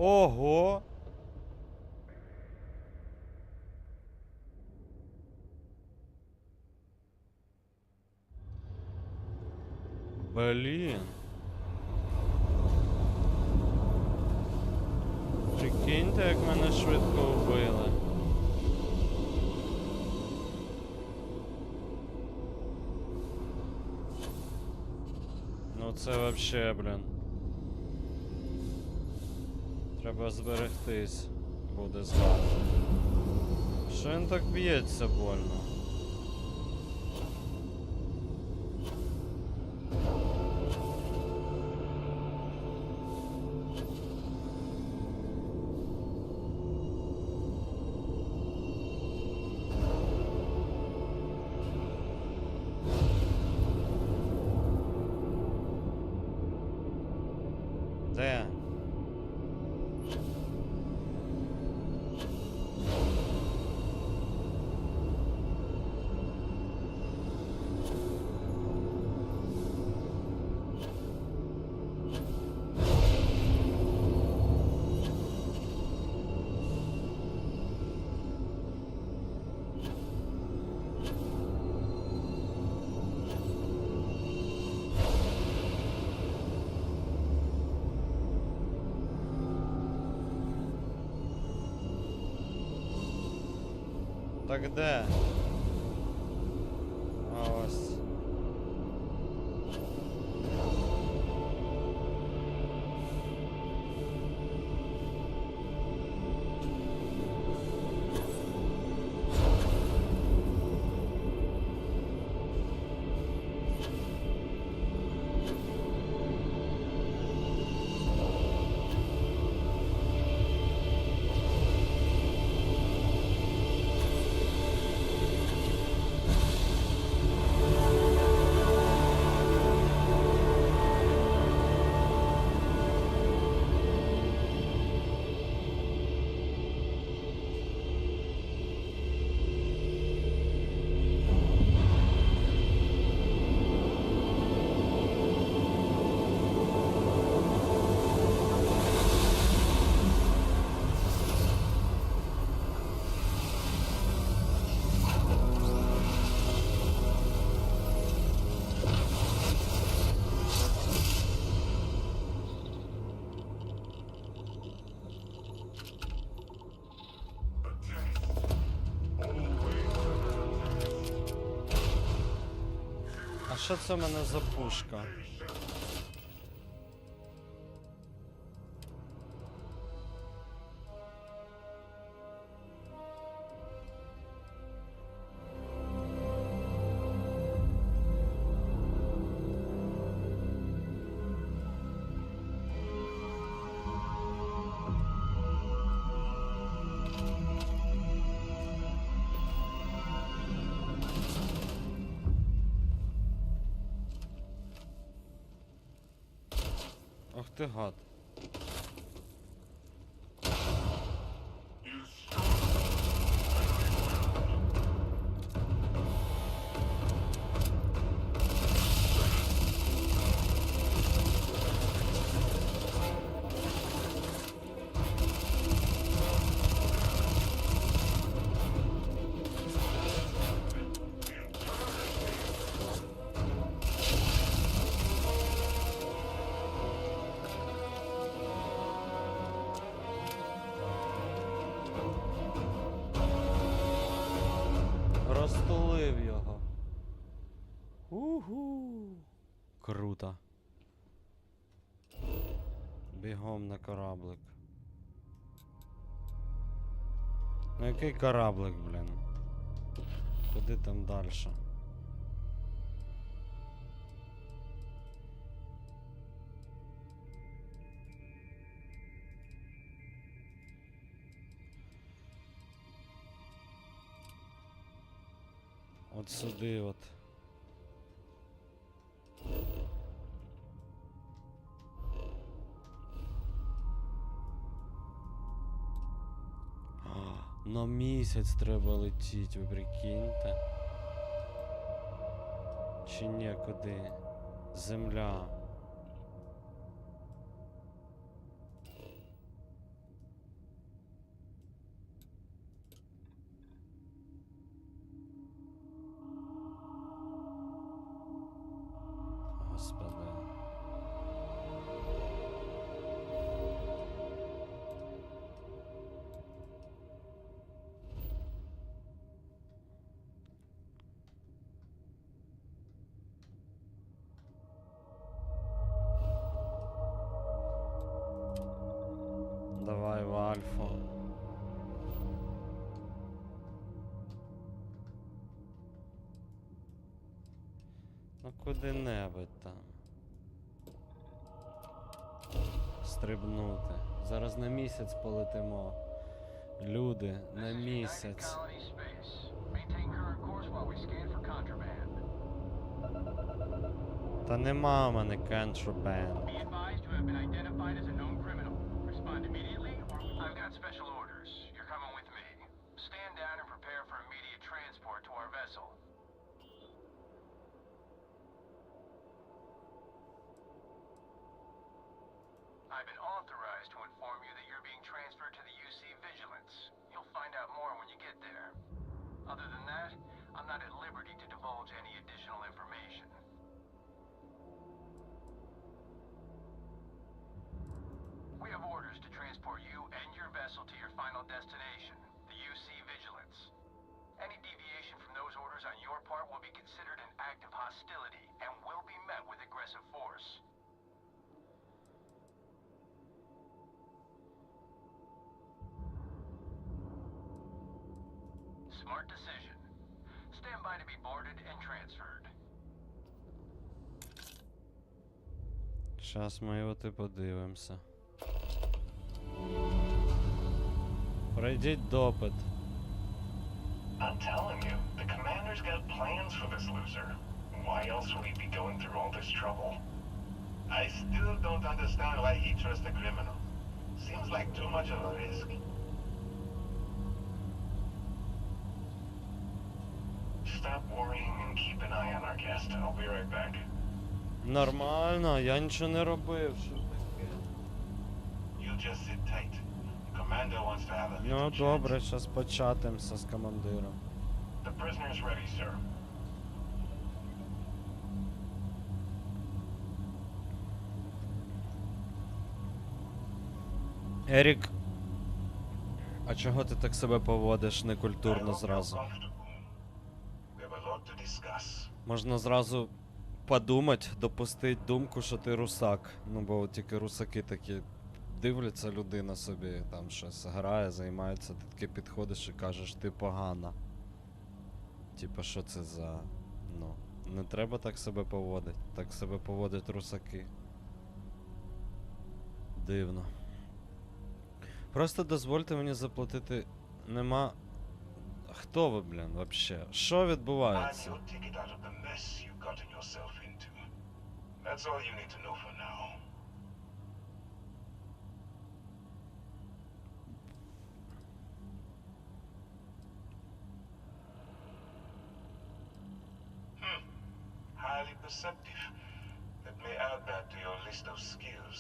Ого! Блін. Прикиньте, як мене швидко вбили. Ну це вообще, блін. Треба зберегтись. Буде згадати. Що він так б'ється больно? Де? Так де? А ось. що це в мене за пушка? Ох ти гад. Розтулив його. Уху. Круто. Бігом на кораблик. Ну який кораблик, блін? Куди там дальше? От сюди от. На місяць треба летіти, ви прикиньте. Чи ні, куди? Земля. Господи. Давай в Альфу. Ну куди-небудь там. Стрибнути. Зараз на місяць полетимо. Люди, на місяць. Та нема в мене contraband. I've got special orders. You're coming with me. Stand down and prepare for immediate transport to our vessel. I've been authorized to inform you that you're being transferred to the UC Vigilance. You'll find out more when you get there. Other than that, I'm not at liberty to divulge any additional information. We have orders to transport you and your vessel to your final destination, the UC Vigilance. Any deviation from those orders on your part will be considered an act of hostility and will be met with aggressive force. Smart decision. Stand by to be boarded and transferred. Щас ми його ти подивимося. Пройдіть допит. I'm telling you, the commander's got plans for this loser. Why else would he be going through all this trouble? I still don't understand why he trusts a criminal. Seems like too much of a risk. Stop worrying and keep an eye on our guest. I'll be right back. Нормально, я нічого не робив. Що таке? You just sit tight. The commander wants to have a Ну little chat. добре, щас початимся з командиром. The prisoner's ready, sir. Ерік, а чого ти так себе поводиш некультурно зразу? We have a lot to discuss. Можна зразу подумать, допустить думку, що ти русак. Ну, бо от тільки русаки такі дивляться, людина собі там щось грає, займається, ти таки підходиш і кажеш, ти погана. Типа, що це за... Ну, не треба так себе поводити. Так себе поводять русаки. Дивно. Просто дозвольте мені заплатити... Нема... Хто ви, блін, вообще? Що відбувається? That's all you need to know for now. Highly perceptive. Let me add that to your list of skills.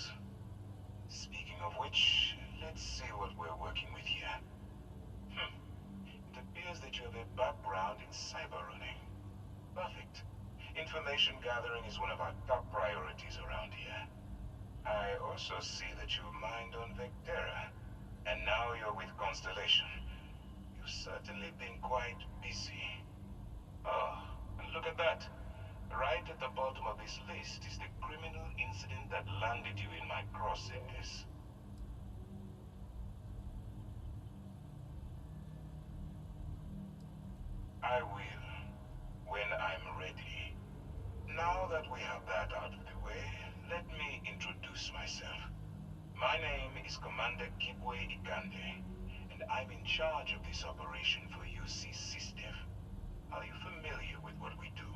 Speaking of which, let's see what we're working with here. It appears that you have a background in cyber running. Perfect. Information gathering is one of our top priorities around here. I also see that you mined on Vectera, and now you're with Constellation. You've certainly been quite busy. Oh, and look at that. Right at the bottom of this list is the criminal incident that landed you in my crosshairs. I will, when I'm ready. Now that we have that out of the way, let me introduce myself. My name is Commander Kibwe Ikande, and I'm in charge of this operation for UC SysDev. Are you familiar with what we do?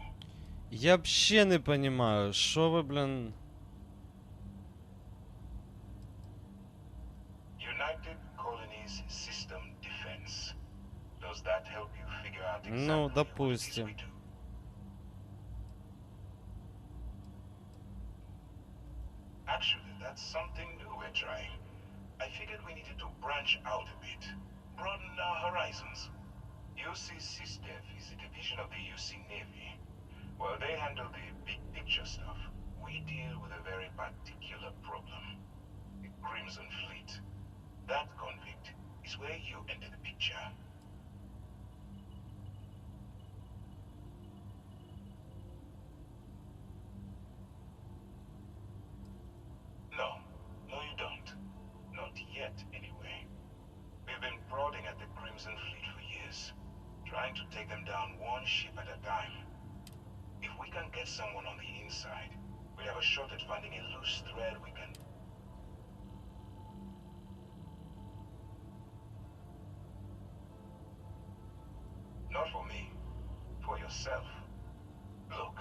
Я вообще не понимаю, що ви, блін... United Colonies System Defense. Does that help you figure out Ну, допустим. Actually, that's something new we're trying. I figured we needed to branch out a bit, broaden our horizons. UC SysDev is a division of the UC Navy. While they handle the big picture stuff, we deal with a very particular problem. The Crimson Fleet. That convict is where you enter the picture. No, you don't. Not yet, anyway. We've been prodding at the Crimson Fleet for years, trying to take them down one ship at a time. If we can get someone on the inside, we have a shot at finding a loose thread we can... Not for me. For yourself. Look,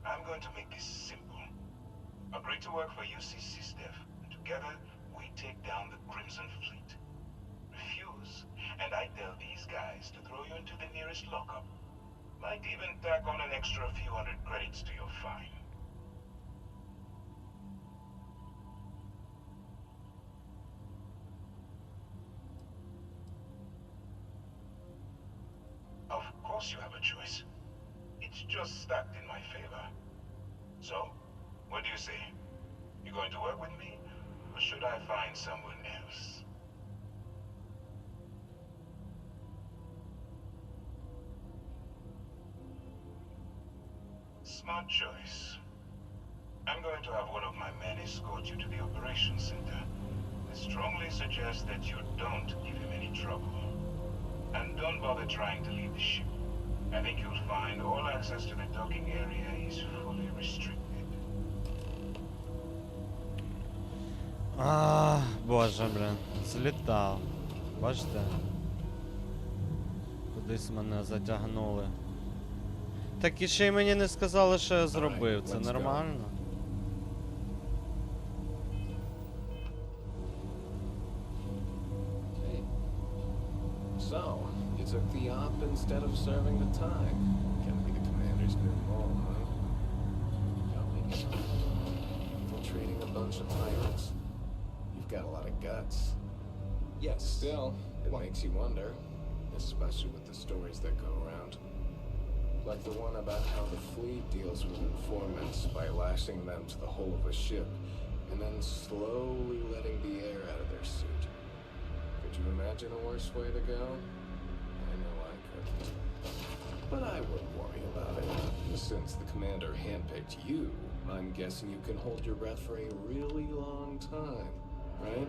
I'm going to make this simple. Agree to work for UC SysDev, and together we take down the Crimson Fleet. Refuse, and I tell these guys to throw you into the nearest lockup. Might even tack on an extra few hundred credits to your fine. Of course you have a choice. It's just stacked in my favor. So, what do you say? You going to work with me, or should I find someone else? Smart choice. I'm going to have one of my men escort you to the operations center. I strongly suggest that you don't give him any trouble. And don't bother trying to leave the ship. I think you'll find all access to the docking area is fully restricted. Боже, блін, злітав. Бачите? Кудись мене затягнули. Так і ще й мені не сказали, що я зробив. Це нормально? So, you took the op instead of serving the time. Can't be the commander's new role, huh? Infiltrating a bunch of pirates. You've got a lot of guts. Yes, still, it makes you wonder, especially with the stories that go around. Like the one about how the fleet deals with informants by lashing them to the hull of a ship and then slowly letting the air out of their suit. Could you imagine a worse way to go? I know I couldn't. But I wouldn't worry about it. Since the commander handpicked you, I'm guessing you can hold your breath for a really long time, right?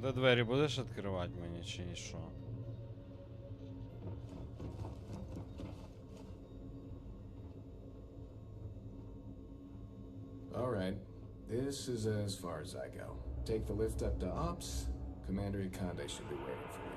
Ти двері будеш відкривати мені чи ні що? All right. This is as far as I go. Take the lift up to Ops. Commander Ikande should be waiting for you.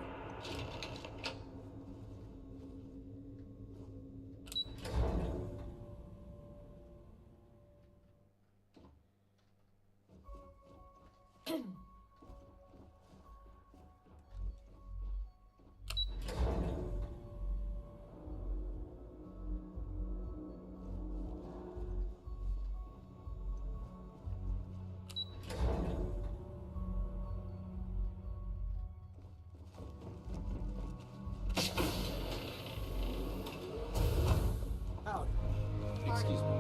Excuse me.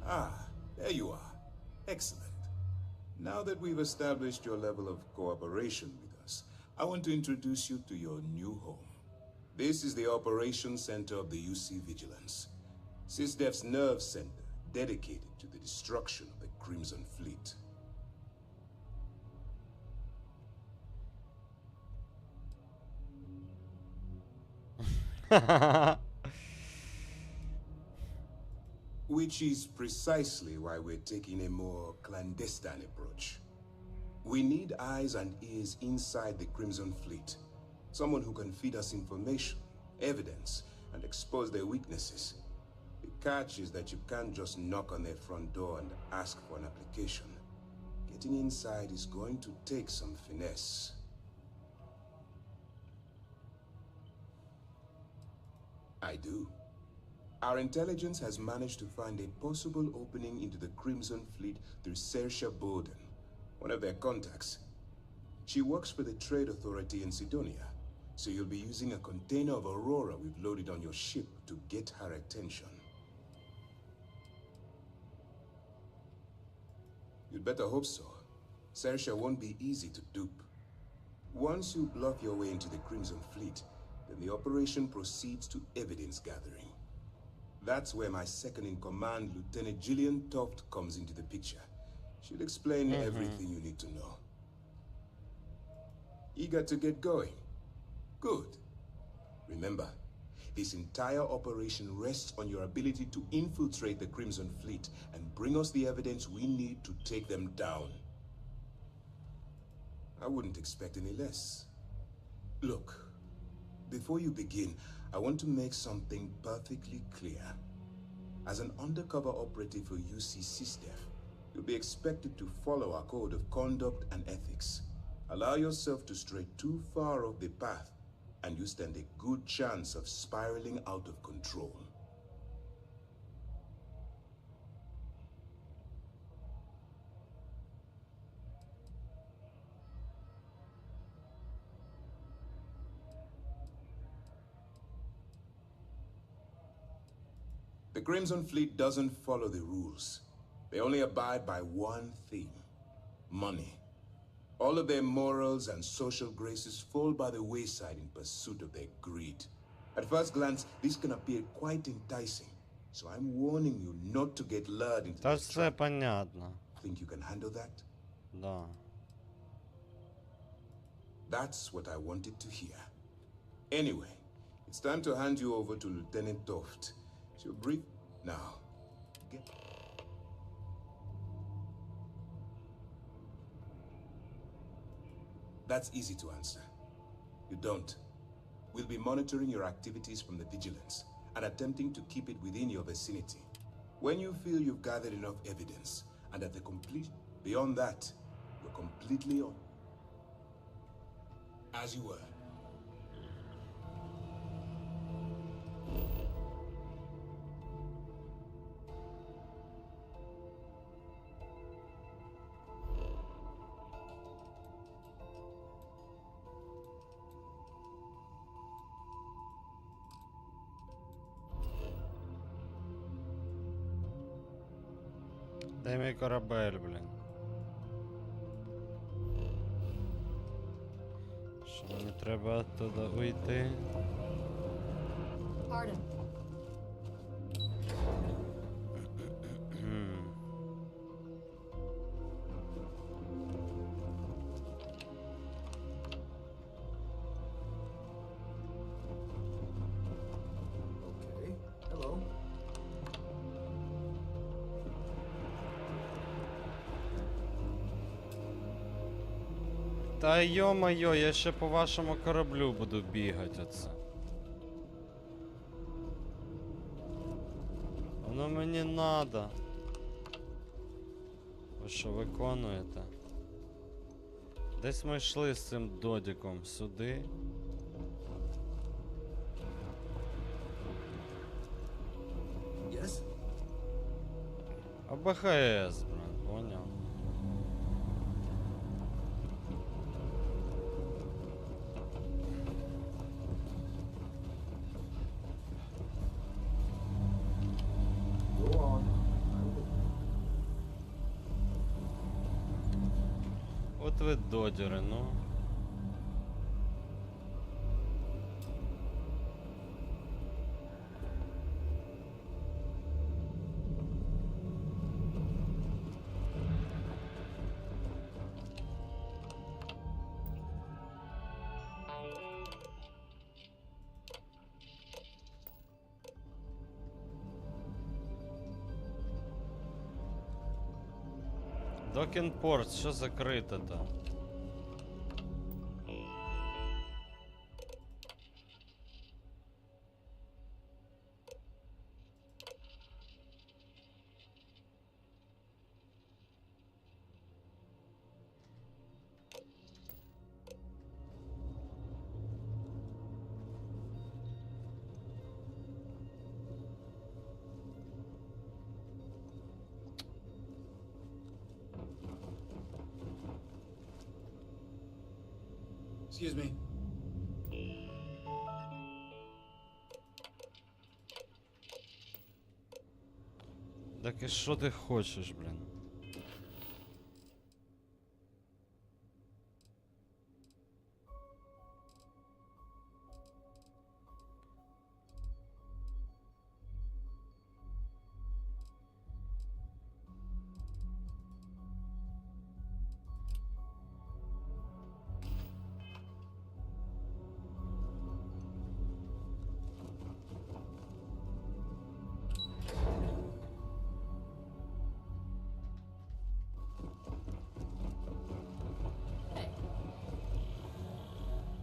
Ah, there you are. Excellent. Now that we've established your level of cooperation with us, I want to introduce you to your new home. This is the Operations Center of the UC Vigilance, SysDef's nerve center dedicated to the destruction of the Crimson Fleet. Which is precisely why we're taking a more clandestine approach. We need eyes and ears inside the Crimson Fleet. Someone who can feed us information, evidence, and expose their weaknesses. The catch is that you can't just knock on their front door and ask for an application. Getting inside is going to take some finesse. I do. Our intelligence has managed to find a possible opening into the Crimson Fleet through Saoirse Bowden, one of their contacts. She works for the Trade Authority in Sidonia, so you'll be using a container of Aurora we've loaded on your ship to get her attention. You'd better hope so. Saoirse won't be easy to dupe. Once you bluff your way into the Crimson Fleet, then the operation proceeds to evidence gathering. That's where my second-in-command, Lieutenant Gillian Toft, comes into the picture. She'll explain everything you need to know. Eager to get going? Good. Remember, this entire operation rests on your ability to infiltrate the Crimson Fleet and bring us the evidence we need to take them down. I wouldn't expect any less. Look, before you begin, I want to make something perfectly clear. As an undercover operative for UC SysDef, you'll be expected to follow our code of conduct and ethics. Allow yourself to stray too far off the path, and you stand a good chance of spiraling out of control. The Crimson Fleet doesn't follow the rules. They only abide by one theme: money. All of their morals and social graces fall by the wayside in pursuit of their greed. At first glance, this can appear quite enticing, so I'm warning you not to get lured into this trap. Понятно. Think you can handle that? Да. That's what I wanted to hear. Anyway, it's time to hand you over to Lieutenant Toft. She'll brief now. Get... That's easy to answer. You don't. We'll be monitoring your activities from the Vigilance and attempting to keep it within your vicinity. When you feel you've gathered enough evidence and at the complete... Beyond that, you're completely on. As you were. Дай мій корабель, блін. Що мені треба туди уйти? Pardon. Okay, hello. Та йо-моє, я ще по вашому кораблю буду бігати оце. Воно мені надо. Ви що, виконуєте? Десь ми йшли з цим додіком сюди. Yes? АБХС, блин, поняв. Go on. От ви додіри, ну. Докінпорт, що закрито там? Excuse me. Так і що ти хочеш, блін?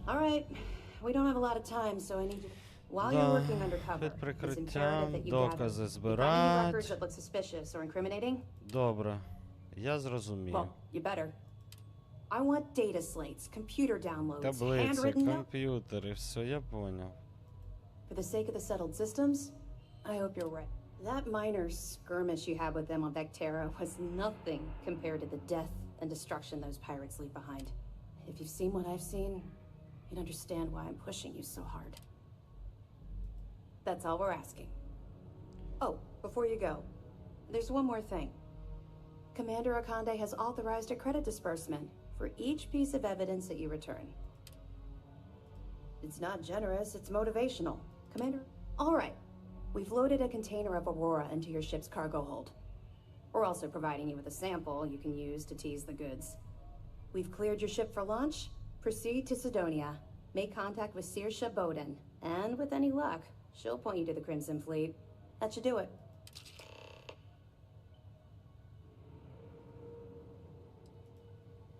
All right. We don't have a lot of time, so I need you. While you're working undercover, Під it's imperative прикриттям that you докази gather. Any records збирати. that look suspicious or incriminating? Добре. Я зрозумів. Well, you better. I want data slates, computer downloads, Таблиці, handwritten notes. комп'ютери, все, я поняв. For the sake of the settled systems, I hope you're right. That minor skirmish you had with them on Vectera was nothing compared to the death and destruction those pirates leave behind. If you've seen what I've seen, you'd understand why I'm pushing you so hard. That's all we're asking. Oh, before you go, there's one more thing. Commander Akande has authorized a credit disbursement for each piece of evidence that you return. It's not generous, it's motivational. Commander? All right. We've loaded a container of Aurora into your ship's cargo hold. We're also providing you with a sample you can use to tease the goods. We've cleared your ship for launch. Proceed to Sidonia. Make contact with Saoirse Bowden. And with any luck, she'll point you to the Crimson Fleet. That should do it.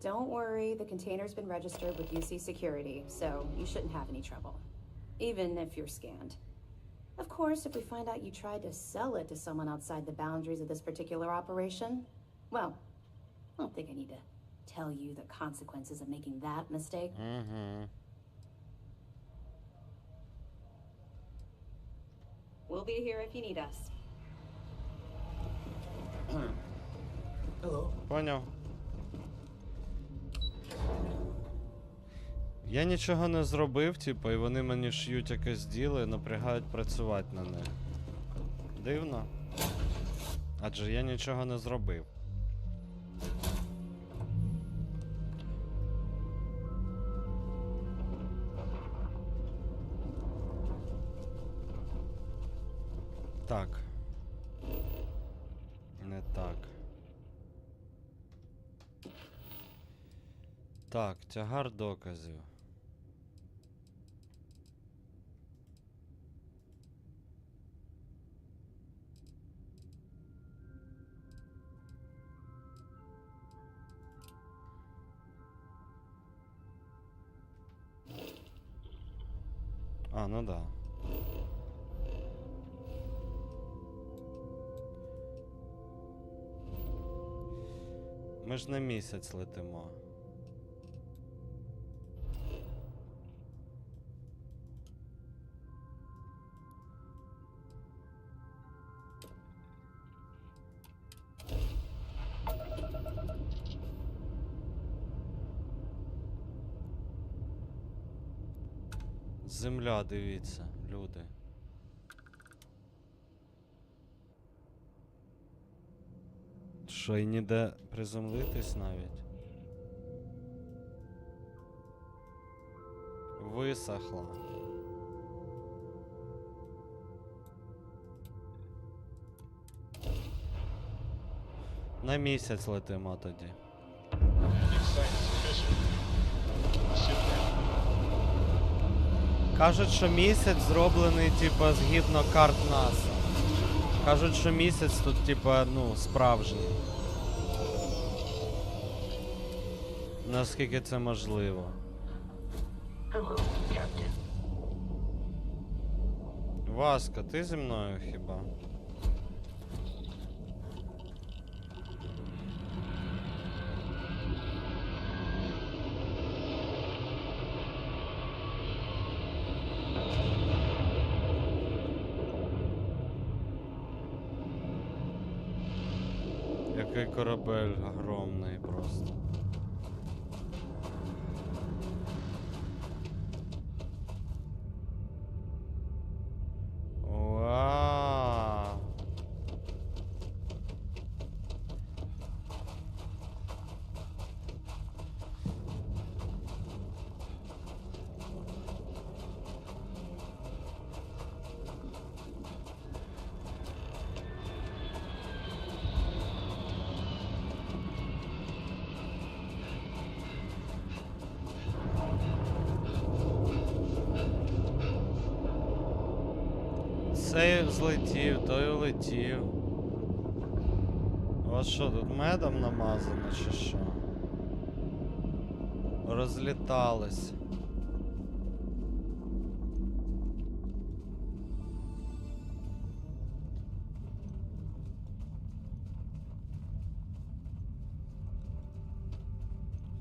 Don't worry, the container's been registered with UC Security, so you shouldn't have any trouble. Even if you're scanned. Of course, if we find out you tried to sell it to someone outside the boundaries of this particular operation, well, I don't think I need to tell you the consequences of making that mistake. We'll be here if you need us. Hello. Поняв. Я нічого не зробив, типу, і вони мені ш'ють якесь діло і напрягають працювати на них. Дивно. Адже я нічого не зробив. Так. Не так. Так, тягар доказів. А, ну да. Ми ж на місяць летимо. Земля, дивіться, люди. Що, і ніде приземлитись навіть? Висохла. На місяць летимо тоді. Кажуть, що місяць зроблений, типа, згідно карт НАСА. Кажуть, що місяць тут, типа, ну, справжній. Наскільки це можливо. Васька, ти зі мною хіба? Який корабель огромний просто. Вау! Цей злетів, той улетів. У вас що, тут медом намазано чи що? Розлітались.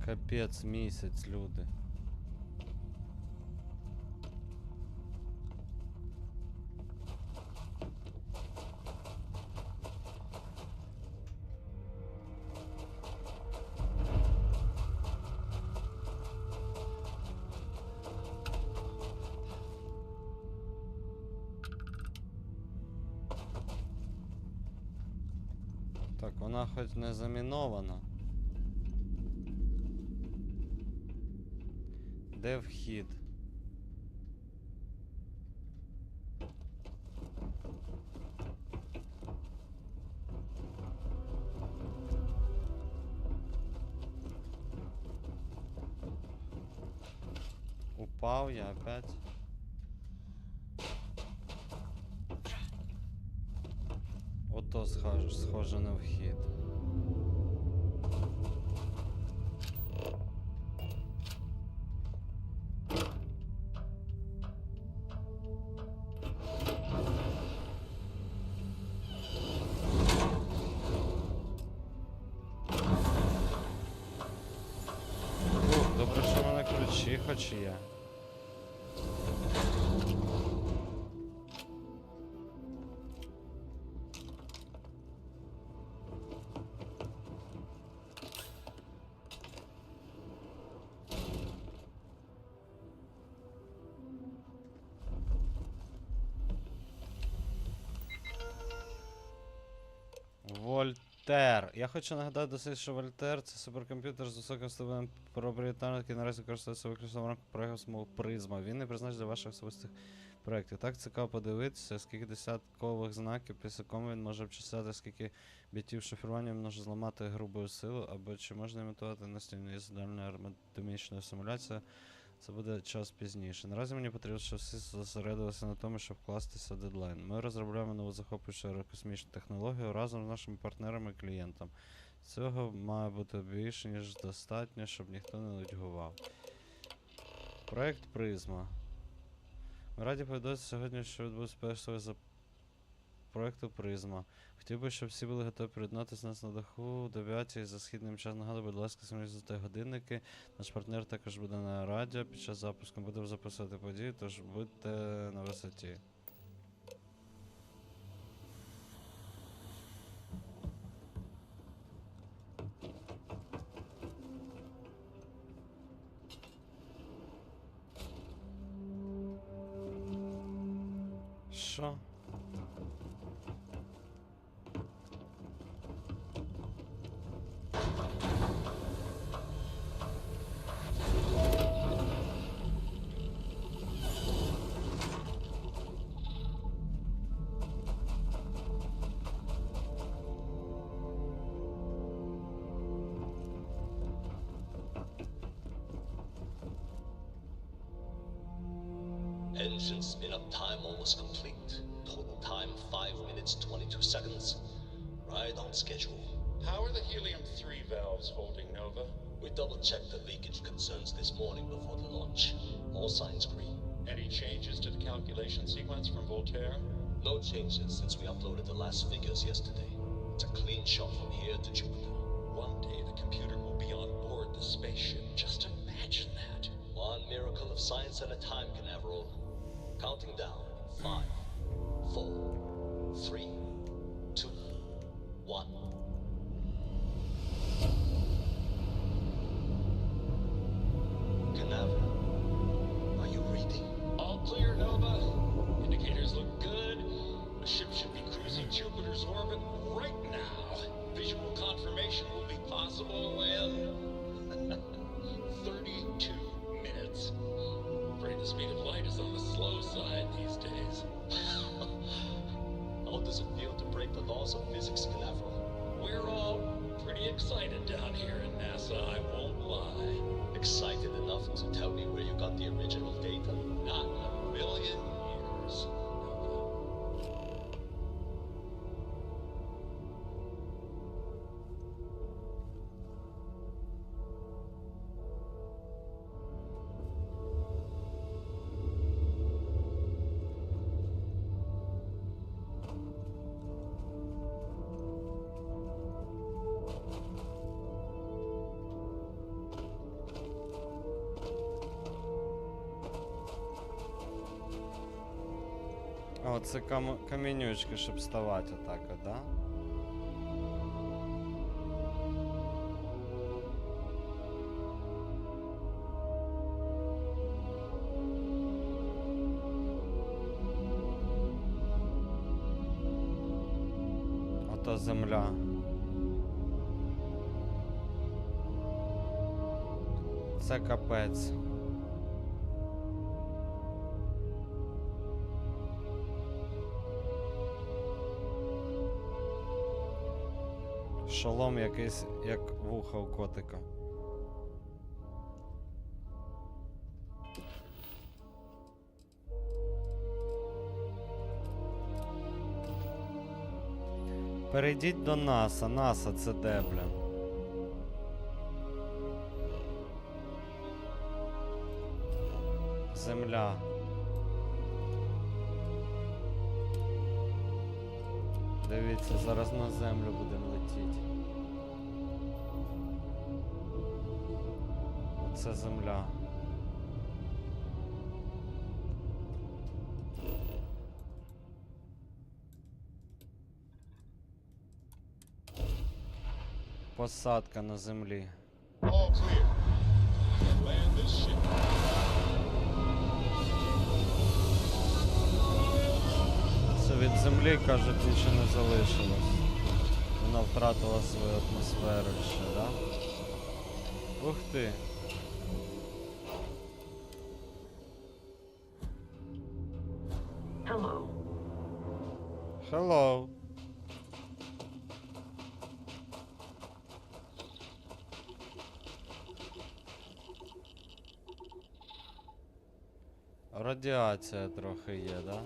Капець, місяць, люди. Так, вона хоч не замінована. Де вхід? Упав я опять. Ото схоже на вхід. Добре, що в мене ключі хоч є. Вольтер. Я хочу нагадати досить, що Вольтер — це суперкомп'ютер з високим ступенем проприєтарності, який наразі користується виключно в рамках проєкту Призма. Він не призначений для ваших особистих проєктів. Так цікаво подивитися, скільки десяткових знаків, після кому він може обчисляти, скільки бітів шифрування він може зламати грубою силою, або чи можна імітувати настільну ізодальну аеродинамічну симуляцію. Це буде час пізніше. Наразі мені потрібно, щоб всі зосередилися на тому, щоб вкластися в дедлайн. Ми розробляємо нову захоплюючу аерокосмічну технологію разом з нашими партнерами і клієнтами. Цього має бути більше, ніж достатньо, щоб ніхто не нудьгував. Проект Призма. Ми раді повідомити сьогодні, що відбувся перший за проекту Призма. Хотів би, щоб всі були готові приєднатися нас на даху 9 за східним часом. Нагадую, будь ласка, синхронізуйте годинники. Наш партнер також буде на радіо під час запуску. Будемо записувати події, тож будьте на висоті. Що? Engine spin-up time almost complete. Total time 5 minutes 22 seconds. Right on schedule. How are the helium-3 valves holding, Nova? We double-checked the leakage concerns this morning before the launch. All signs green. Any changes to the calculation sequence from Voltaire? No changes since we uploaded the last figures yesterday. It's a clean shot from here to Jupiter. One day the computer will be on board the spaceship. Just imagine that. One miracle of science at a time, Canaveral. Counting down. 5, 4, 3, 2, 1. Canaveral, are you reading? All clear, Nova. Indicators look good. The ship should be cruising Jupiter's orbit right now. Visual confirmation will be possible in 32 minutes. Afraid the speed of light is on the slow side these days. How does it feel to break the laws of physics, Canaveral? We're all pretty excited down here in NASA, I won't lie. Excited enough to tell me where you got the original data? Not in a million years. О, це камінючки, щоб вставати отак, да? Ото земля. Це капець. Шолом якийсь, як вуха у котика. Перейдіть до НАСА. НАСА це де, блін? Земля. Дивіться, зараз на землю будемо летіти. Оце земля. Посадка на землі. All clear. Land this ship. Це від землі, кажуть, нічого не залишилось. Вона втратила свою атмосферу ще, да? Ух ти. Hello. Hello. Радіація трохи є, да?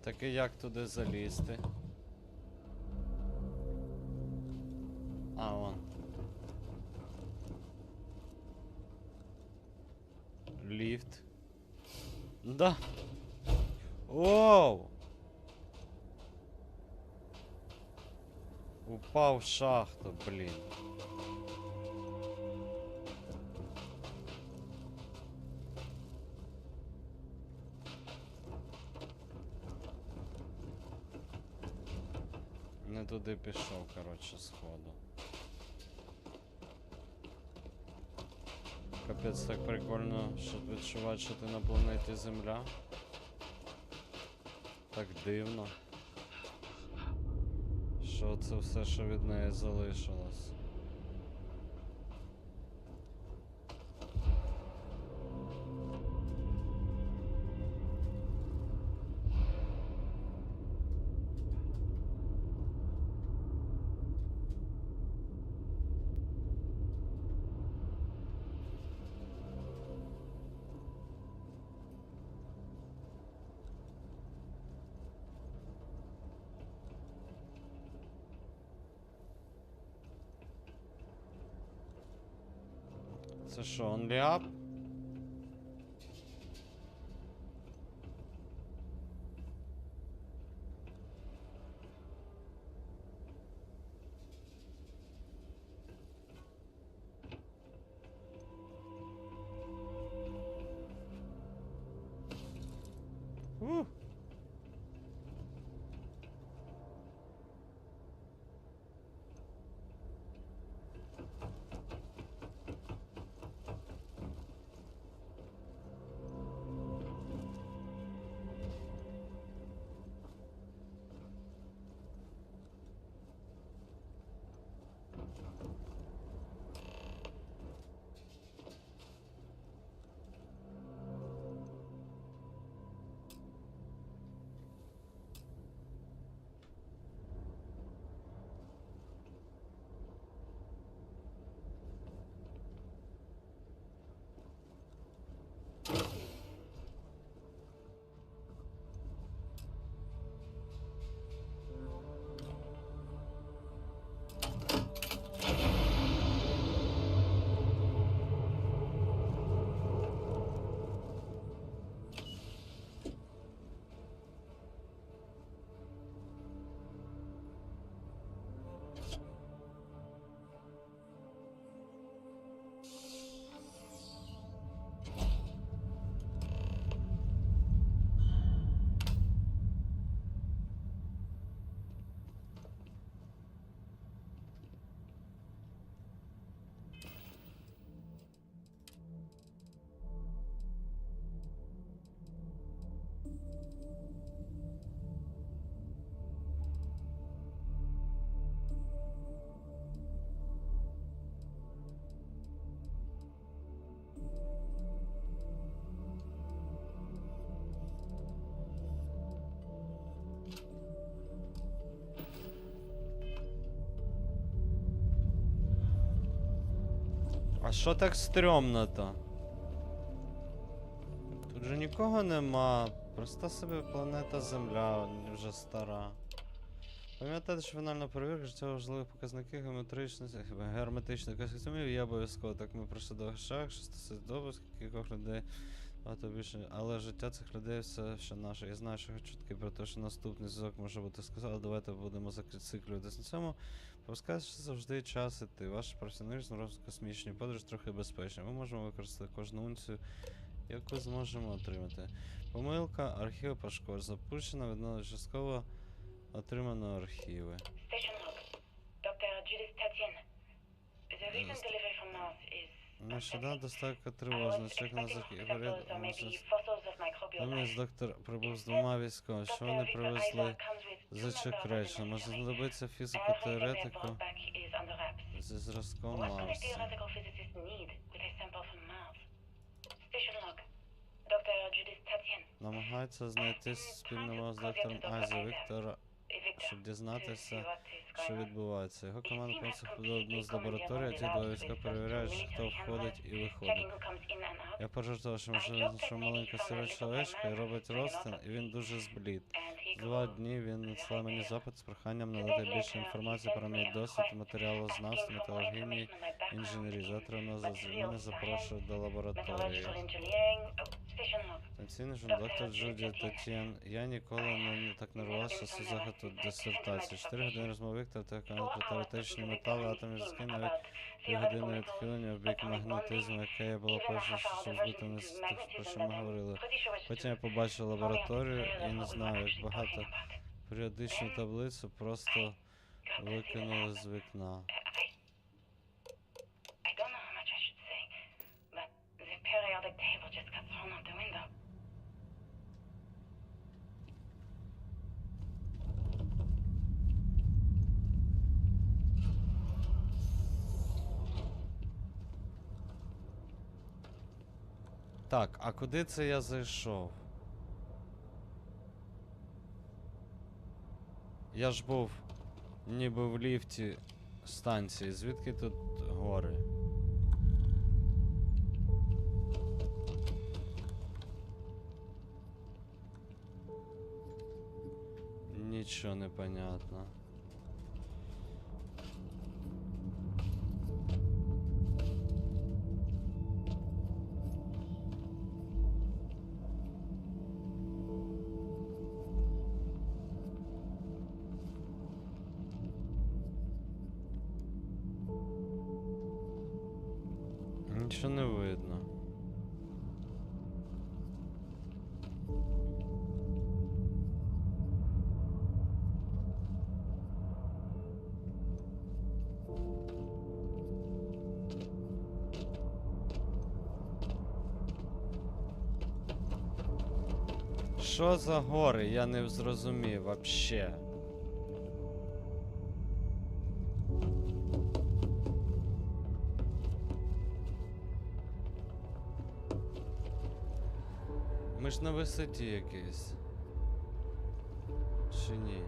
Так і як туди залізти? А, вон. Ліфт. Да. Оу! Упав в шахту, блін. Не туди пішов, коротше, сходу. Капець, так прикольно, що відчувати, що ти на планеті Земля. Так дивно. Що це все, що від неї залишилось. Це що, only up? А що так стрьомно-то? Тут же нікого нема. Проста собі планета Земля, вже стара. Пам'ятайте, що фінальна перевірка життєво важливих показників герметичних костюмів є обов'язково. Так ми пройшли довгий шлях, що стосується допуск кількох людей. Багато більше. Але життя цих людей все ще наше. Я знаю, що чутки про те, що наступний зв'язок може бути сказав. Давайте будемо зациклюватись на цьому. Пропускайте, що завжди час іти. Ваш професіоналізм розвитку космічний подорож трохи безпечний. Ми можемо використати кожну унцію, яку зможемо отримати. Помилка, архіви пошкоджено. Запущено, відновлено частково отримано архіви. Нещодавно доставка тривожна. Чек на Замість доктор прибув з 2 військовими. Що вони привезли зачекречено? Може знадобиться фізико-теоретику зі зразком Марса. Намагається знайти спільну мову з доктором Азі Віктора, щоб дізнатися, що відбувається. Його команда повністю ходила одну з лабораторій, а ті 2 війська перевіряють, хто входить і виходить. Я пожартував, що можливо, що маленька сира чоловічка і робить розтин, і він дуже зблід. За 2 дні він надсилає мені запит з проханням надати більше інформації про мій досвід, матеріалознавства, металургії, інженерії. Завтра мене запрошують до лабораторії. Танційний журнал доктор Джуді Татьян. Я ніколи не так нервувався з захисту дисертації. 4 години розмови Віктор та канал про теоретичні метали, атомні зв'язки, навіть 2 години відхилення в бік магнетизму, яке було перше, що збито не з тих, про що ми говорили. Потім я побачив лабораторію і не знаю, як багато періодичну таблицю просто викинули з вікна. Так, а куди це я зайшов? Я ж був ніби в ліфті станції. Звідки тут гори? Нічого не понятно. Нічого не видно. Що за гори? Я не зрозумів вообще. Ми ж на висоті якійсь. Чи ні?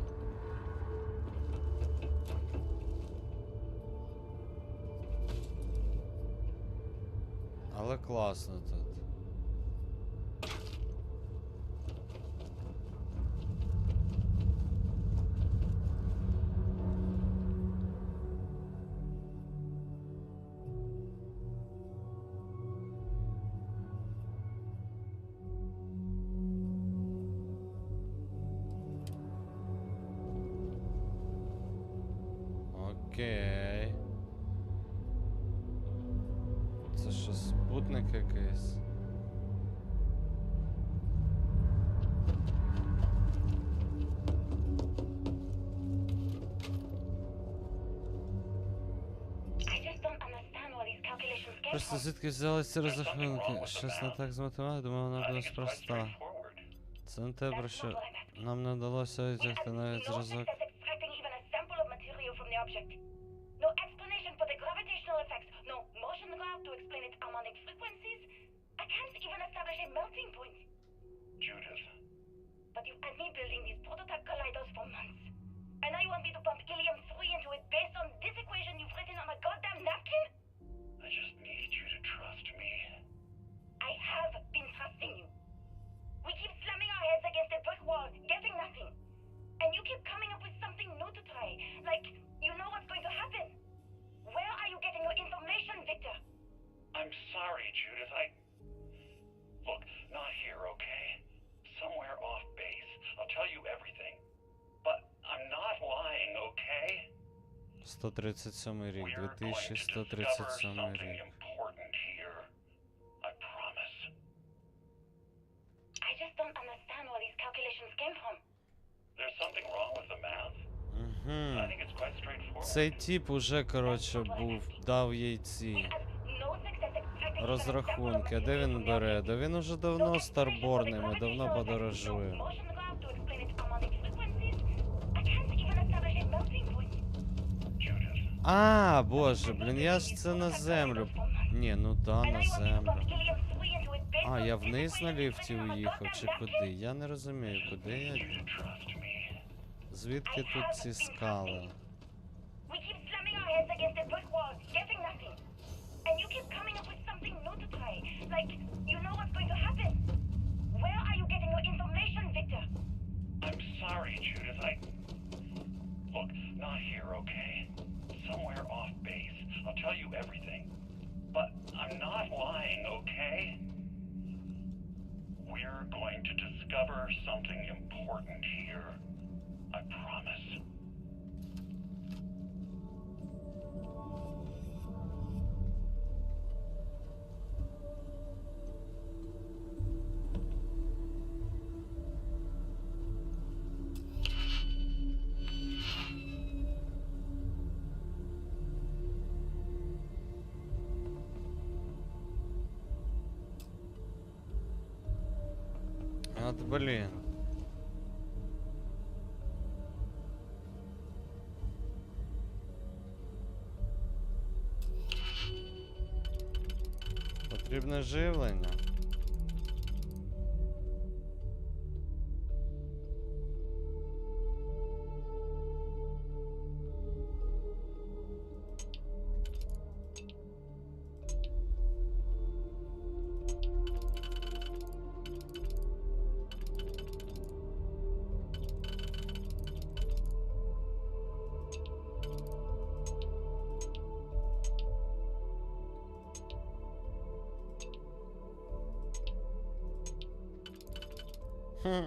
Але класно тут. Окей. Це що, спутник якийсь? Просто звідки взялися ці розрахунки? Щось не так з математикою, думаю, вона буде спроста. Це не те, про що нам не вдалося витягти навіть зразок. No explanation for the gravitational effects, no motion graph to explain its harmonic frequencies. I can't even establish a melting point. Judith. But you've had me building these prototype colliders for months. And now you want me to pump helium-3 into it based on this equation you've written on a goddamn napkin? I just need 2137 рік, 2137 рік. I just don't understand where these calculations came from. There's something wrong with the math. Угу. I think it's quite straightforward. Цей тип уже, коротше, дав їй ці розрахунки. А де він бере? Да він уже давно старборним і давно подорожує. Motion the graph to explain its harmonic frequencies. I can't even establish a melting point. А, боже, блін, я ж це на землю. Ні, ну да, на землю. А, я вниз на ліфті уїхав, чи куди? Я не розумію, куди я. Звідки тут ці скали? We keep slamming our heads against a brick wall, getting nothing. And you keep coming up with something new to try. Like, you know what's going to happen. Where are you getting your information, Victor? I'm sorry, Judith. Look, not here, okay? Somewhere off base. I'll tell you everything. But I'm not lying, okay? We're going to discover something important here. I promise. От блін. Потрібне живлення. Хм.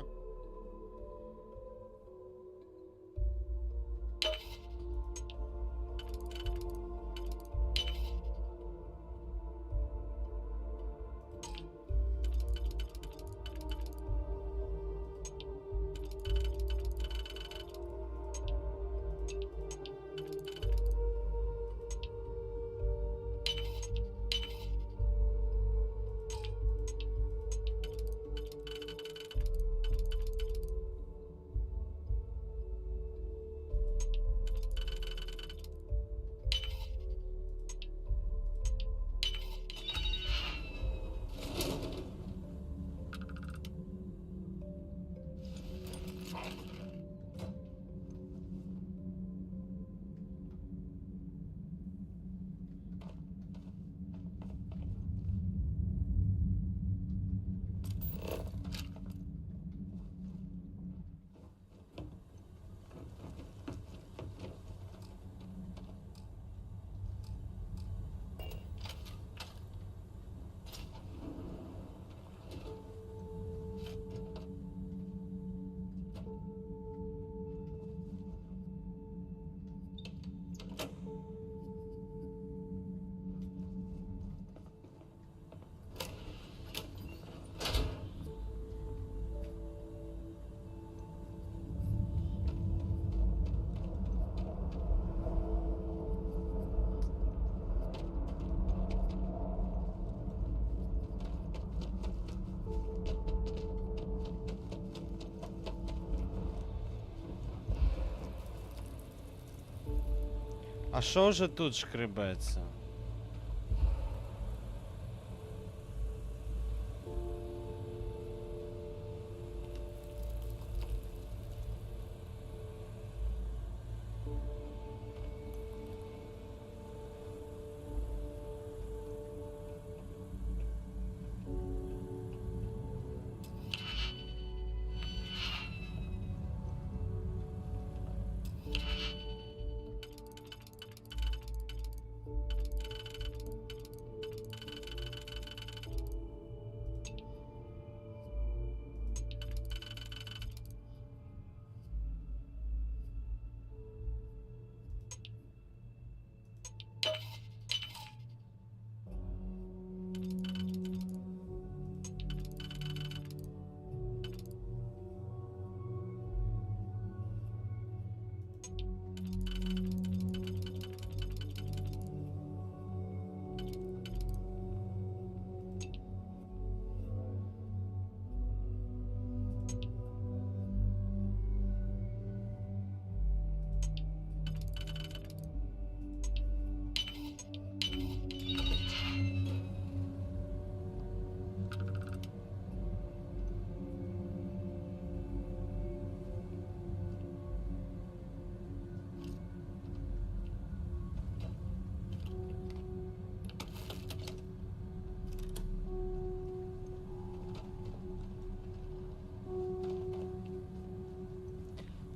А що же тут шкребеться?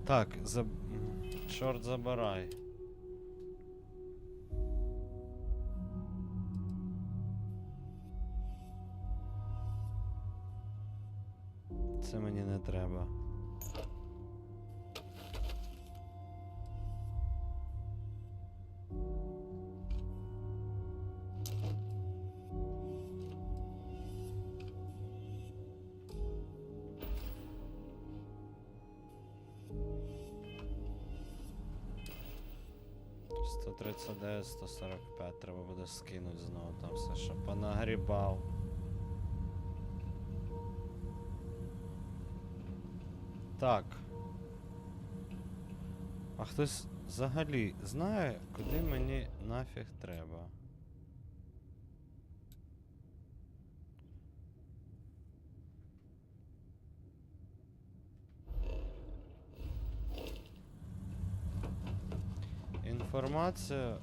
Так, чорт забирай. Це мені не треба. «139, 145» треба буде скинути знову там все, що понагрібав. Так. А хтось взагалі знає, куди мені нафіг треба? Інформація.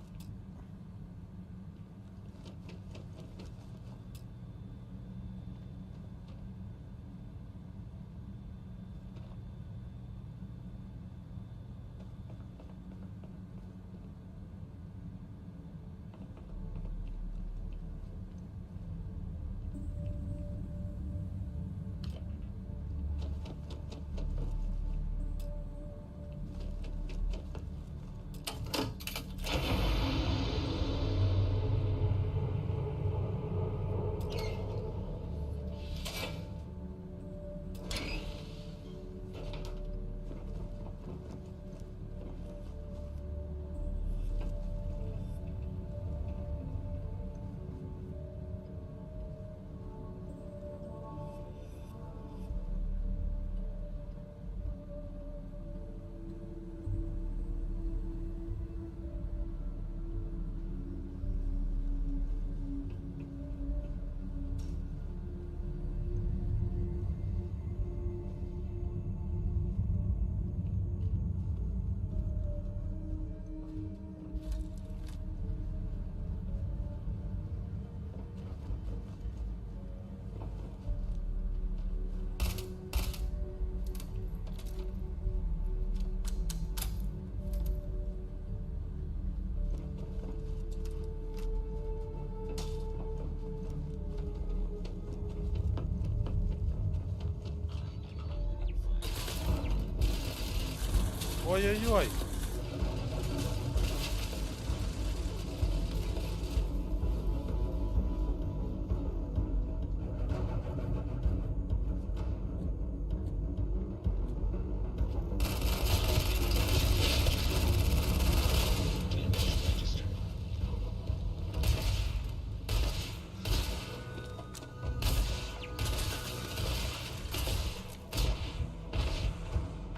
Ой-ой-ой!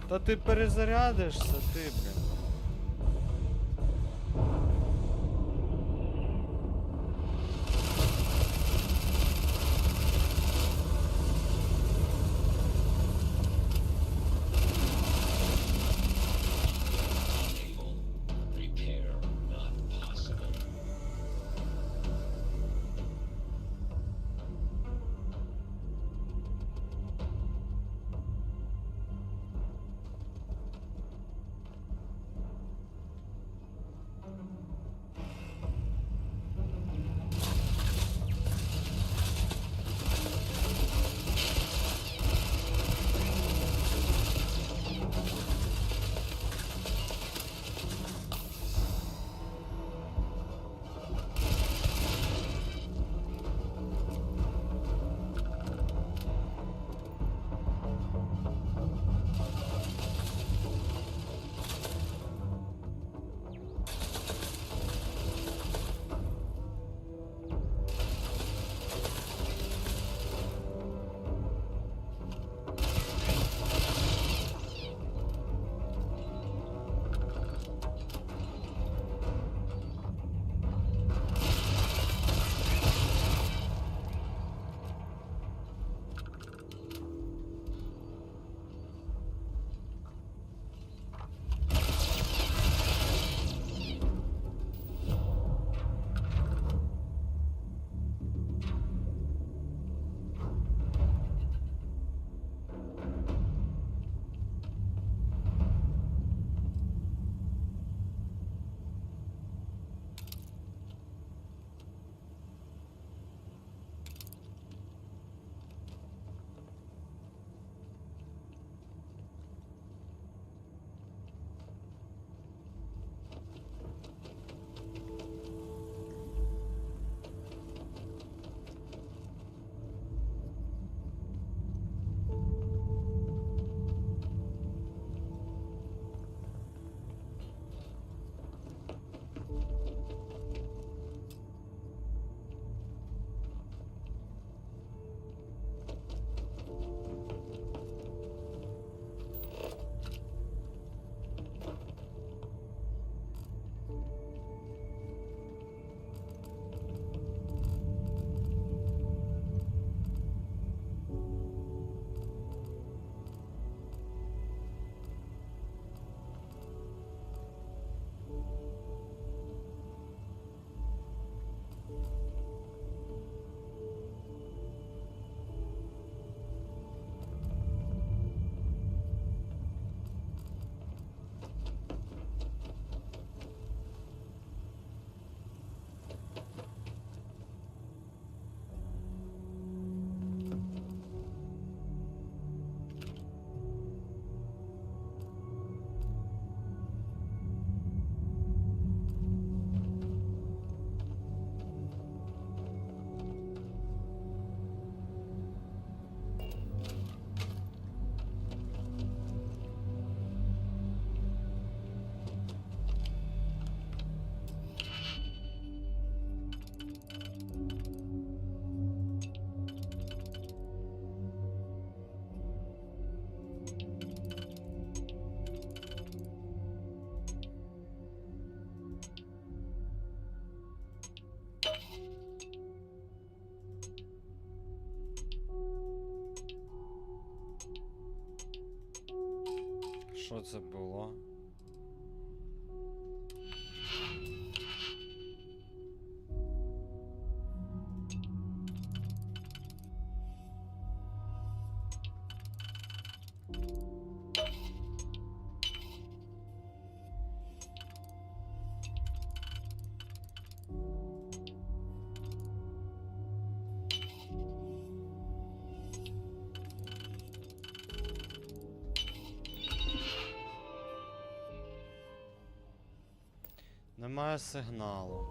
Та ти перезарядишся, ти, блін. Що це було? Немає сигналу.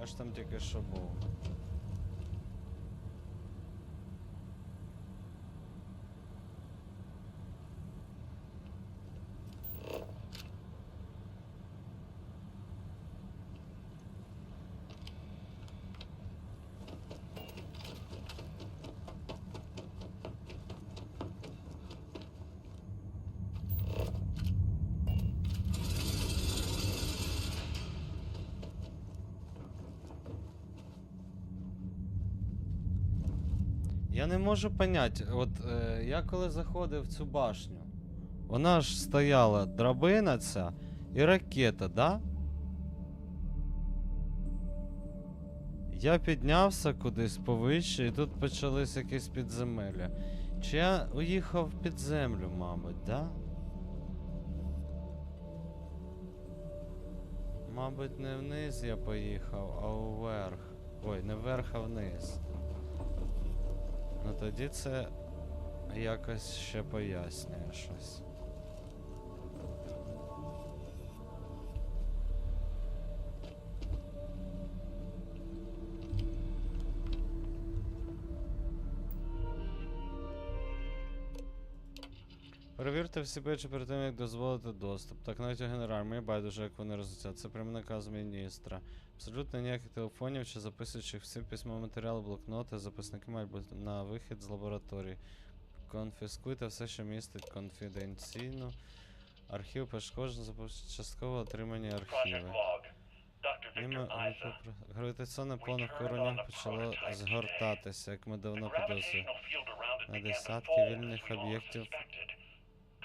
Я ж там тільки що був. Я не можу понять, от я коли заходив в цю башню, вона ж стояла драбина ця і ракета, да? Я піднявся кудись повище і тут почались якісь підземелля. Чи я уїхав під землю, мабуть, да? Мабуть, не вниз я поїхав, а вверх. Ой, не вверх, а вниз. Ну тоді це якось ще пояснює щось. Перевірте всі печі перед тим, як дозволити доступ. Так навіть у генерал, мені байдуже, як вони розлетять. Це прямий наказ міністра. Абсолютно ніяких телефонів чи записуючих всі письмові матеріали, блокноти, записники мають бути на вихід з лабораторії. Конфіскуйте все, що містить конфіденційну. Архів пошкоджено, частково отримані архіви. Гравітаційне поле в коронях почало згортатися, як ми давно підозрювали. На десятки вільних об'єктів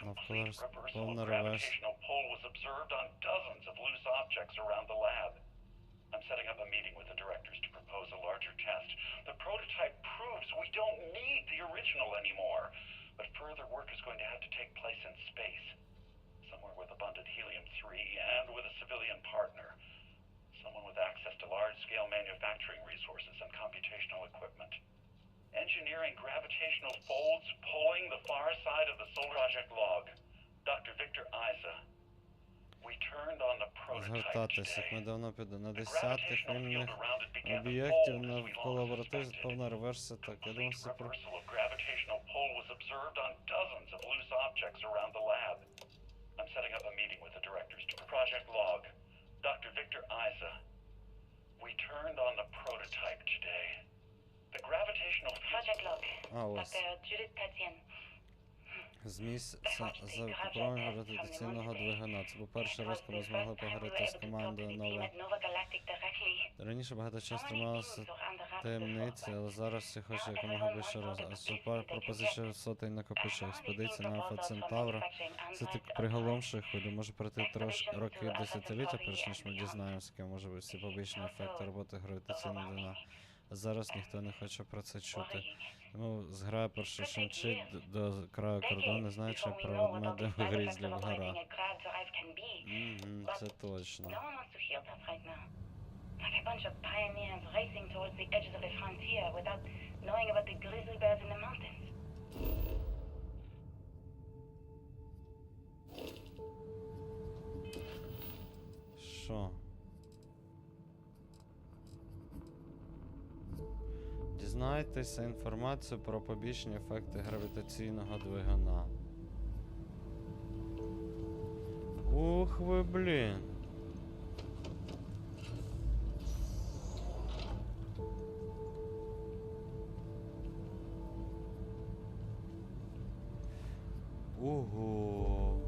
навколо повна ревеш. I'm setting up a meeting with the directors to propose a larger test. The prototype proves we don't need the original anymore, but further work is going to have to take place in space, somewhere with abundant helium-3 and with a civilian partner, someone with access to large-scale manufacturing resources and computational equipment. Engineering gravitational folds pulling the far side of the solar project log. Dr. Victor Isa. Згортатися, як ми давно піде. На десятках вільних об'єктів навколо лабораторії повна реверсія. Так, я думав, це про... I'm setting up a meeting with the directors to Project Log. Dr. Victor Isa. We turned on the prototype today. The gravitational Project Log. Dr. Judith Tatian. Зміст за випробування гравітаційного двигуна. Це був перший раз, коли ми змогли поговорити з командою Нова. Раніше багато часу трималося таємниці, але зараз всі хочуть якомога більше раз. А що пропозиція сотень накопичує експедиція на Альфа Центавра. Це так приголомшує хвилю. Може пройти трошки роки, десятиліття, перш ніж ми дізнаємося, які може бути всі побічні ефекти роботи гравітаційного двигуна. А зараз ніхто не хоче про це чути. Ну, зграя перше шумчить до краю кордону, не знаючи про ведмедів грізлі в горах. Це точно. Що? Дізнайтеся інформацію про побічні ефекти гравітаційного двигуна. Ух ви, блін. Ого.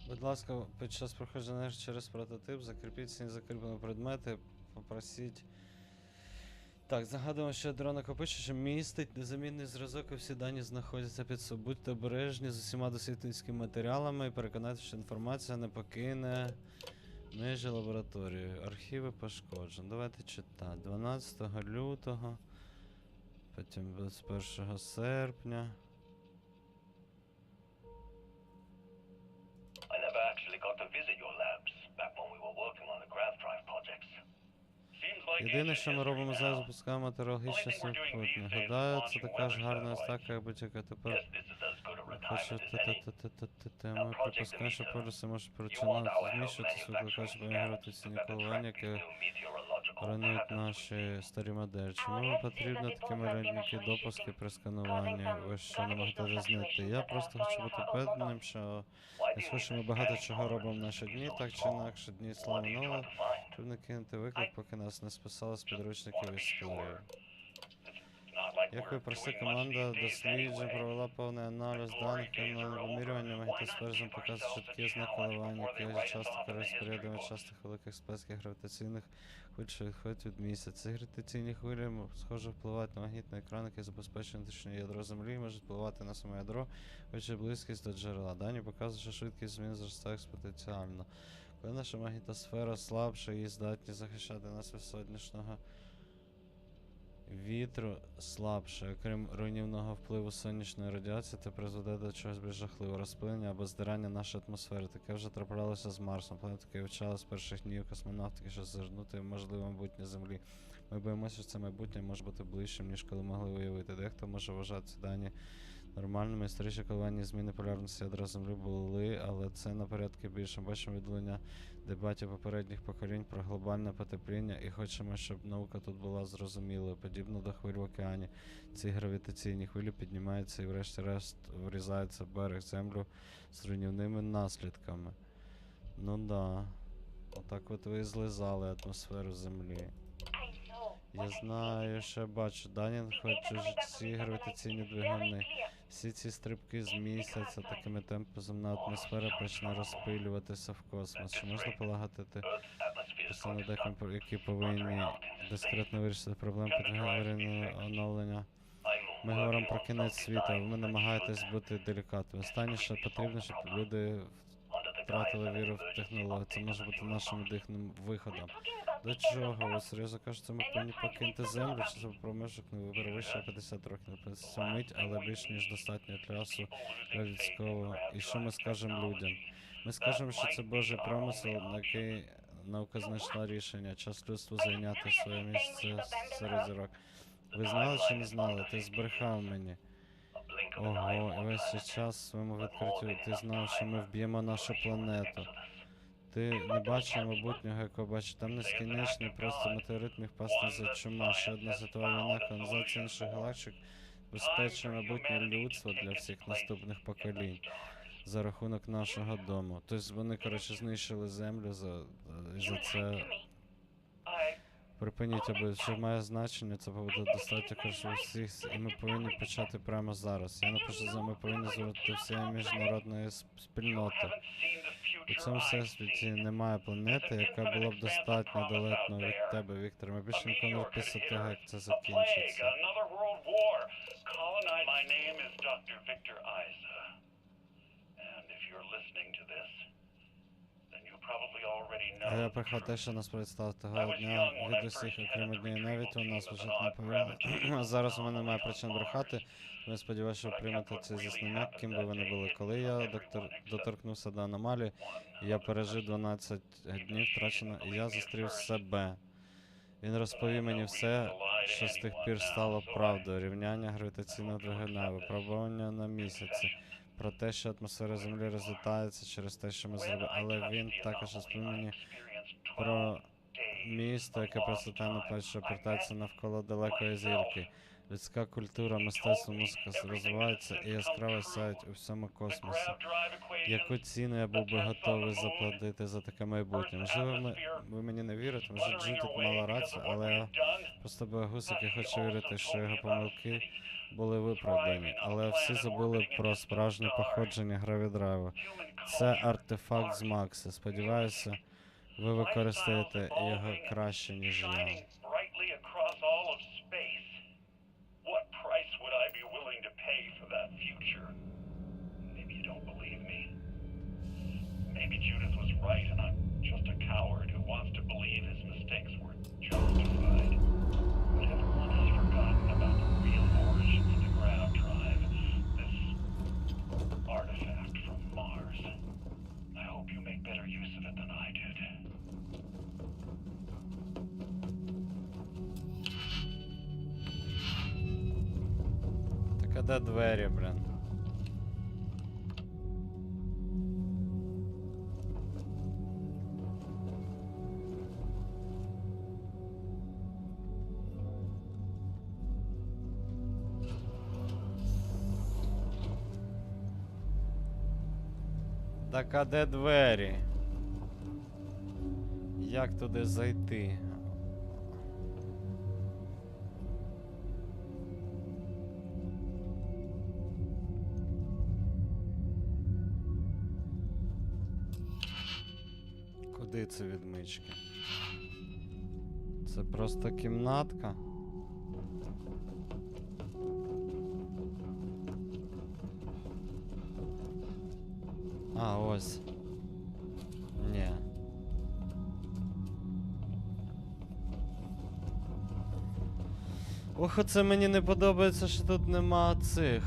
Будь ласка, під час проходження через прототип закріпіть всі закріплені предмети, попросіть. Так, загадуємо, що дрон-накопичувач містить незамінний зразок, і всі дані знаходяться під собою. Будьте обережні з усіма дослідницькими матеріалами і переконайтеся, що інформація не покине межі лабораторії. Архіви пошкоджені. Давайте читати. 12 лютого, потім 21 серпня. I never actually got to visit your labs back when we were working on the grav drive projects. Seems like Єдине, що ми робимо зараз, запускаємо метеорологічне супутник. Гадаю, це така ж гарна стака, як будь-яка тепер. Хочу ми припускаємо, що полюси можуть починати зміщуватися, викликаючи певні гравітаційні коливання, які руйнують наші старі моделі. Чому потрібні такі маленькі допуски при скануванні? Ви що не можете знайти? Я просто хочу бути впевненим, що якщо ми багато чого робимо в наші дні, так чи інакше дні слава минулого, щоб не кинути виклик, поки нас не списали з підручників історії. Як ви просили, команда досліджень провела повний аналіз даних на вимірювання магнітосфери, показує чіткі знаки коливання, які часто перерозпорядуємо частих великих спецьких гравітаційних хвиль, що відходять від місяця. Ці гравітаційні хвилі, схоже, впливають на магнітний екран, який забезпечує внутрішнє ядро Землі, і можуть впливати на саме ядро, хоч і близькість до джерела. Дані показують, що швидкість змін зростає експоненціально. Коли наша магнітосфера слабша, її здатні захищати нас від сонячного вітру слабше, окрім руйнівного впливу сонячної радіації, це призведе до чогось більш жахливого розпилення або здирання нашої атмосфери. Таке вже траплялося з Марсом. Планета таки вивчала з перших днів космонавтики, щоб звернути можливе майбутнє Землі. Ми боїмося, що це майбутнє може бути ближчим, ніж коли могли уявити. Дехто може вважати ці дані нормальними. Історичні коливання зміни полярності ядра Землі були, але це на порядки більше. Бачимо відлуння дебатів попередніх поколінь про глобальне потепління і хочемо, щоб наука тут була зрозумілою. Подібно до хвиль в океані, ці гравітаційні хвилі піднімаються і врешті-решт врізаються в берег Землю з руйнівними наслідками. Ну да. Отак от ви злизали атмосферу Землі. Я знаю, що я бачу. Дані хочуть ці гравітаційні двигуни. Всі ці стрибки з місяця, такими темпами земна атмосфера почне розпилюватися в космос. Чи можна полагодити посадникам, які повинні дискретно вирішити проблему підготовленого оновлення? Ми говоримо про кінець світу, а ви намагаєтесь бути делікатними. Останнє, що потрібно, щоб люди втратили віру в технологію. Це може бути нашим дихним виходом. До чого? Ви серйозно кажете, ми повинні покинути Землю, чи це промежок не перевищує 50 років. Не це мить, але більш ніж достатньо часу для людського. І що ми скажемо людям? Ми скажемо, що це Божий промисел, на який наука знайшла рішення. Час людству зайняти своє місце серед зірок. Ви знали чи не знали? Ти збрехав мені. Ого, і весь цей час в своєму відкриттю ти знав, що ми вб'ємо нашу планету. Ти не бачив майбутнього, якого бачиш. Там нескінченний просто метеорит міг пасти за чума. Ще одна світова війна, колонізація інших галактик безпечне майбутнє людства для всіх наступних поколінь за рахунок нашого дому. Тобто вони, коротше, знищили Землю за це. Припиніть, аби що має значення, це буде достатньо коротше всіх, і ми повинні почати прямо зараз. Я напишу, ми повинні звернути всієї міжнародної спільноти. У цьому всесвіті немає планети, яка була б достатньо далеко від тебе, Віктор. Ми більше ніколи після того, як це закінчиться. А я прихав те, що нас представив того дня від усіх окремо днів, навіть у нас вже не повинні. А зараз у мене немає причин брехати. Ми сподіваюся, що приймете ці зізнання, ким би вони були. Коли я доторкнувся до аномалії, я пережив 12 днів втрачено, і я зустрів себе. Він розповів мені все, що з тих пір стало правдою. Рівняння гравітаційного двигуна, випробування на місяці. Про те, що атмосфера Землі розлітається через те, що ми зробили. Але він також розповів мені про місто, яке процвітає на плечі, що обертається навколо далекої зірки. Людська культура, мистецтво, музика розвиваються і яскраво сяють у всьому космосі. Яку ціну я був би готовий заплатити за таке майбутнє? Можливо, ви мені не вірите, може Джудит мала рацію, але я просто боягуз, який хоче вірити, що його помилки були виправдані. Але всі забули про справжнє походження гравідрайву. Це артефакт з Макса. Сподіваюся, ви використаєте його краще, ніж я. What price would I be willing to pay for that future? Maybe you don't believe me. Maybe Judith was right and I'm just a coward who wants to believe his mistakes were justified. But everyone has forgotten about the real origins of the ground drive, this artifact from Mars. I hope you make better use of it than I did. А де двері, блін? Так, а де двері? Як туди зайти? Куди це відмички? Це просто кімнатка? А, ось. Ні. Ох, оце мені не подобається, що тут нема цих.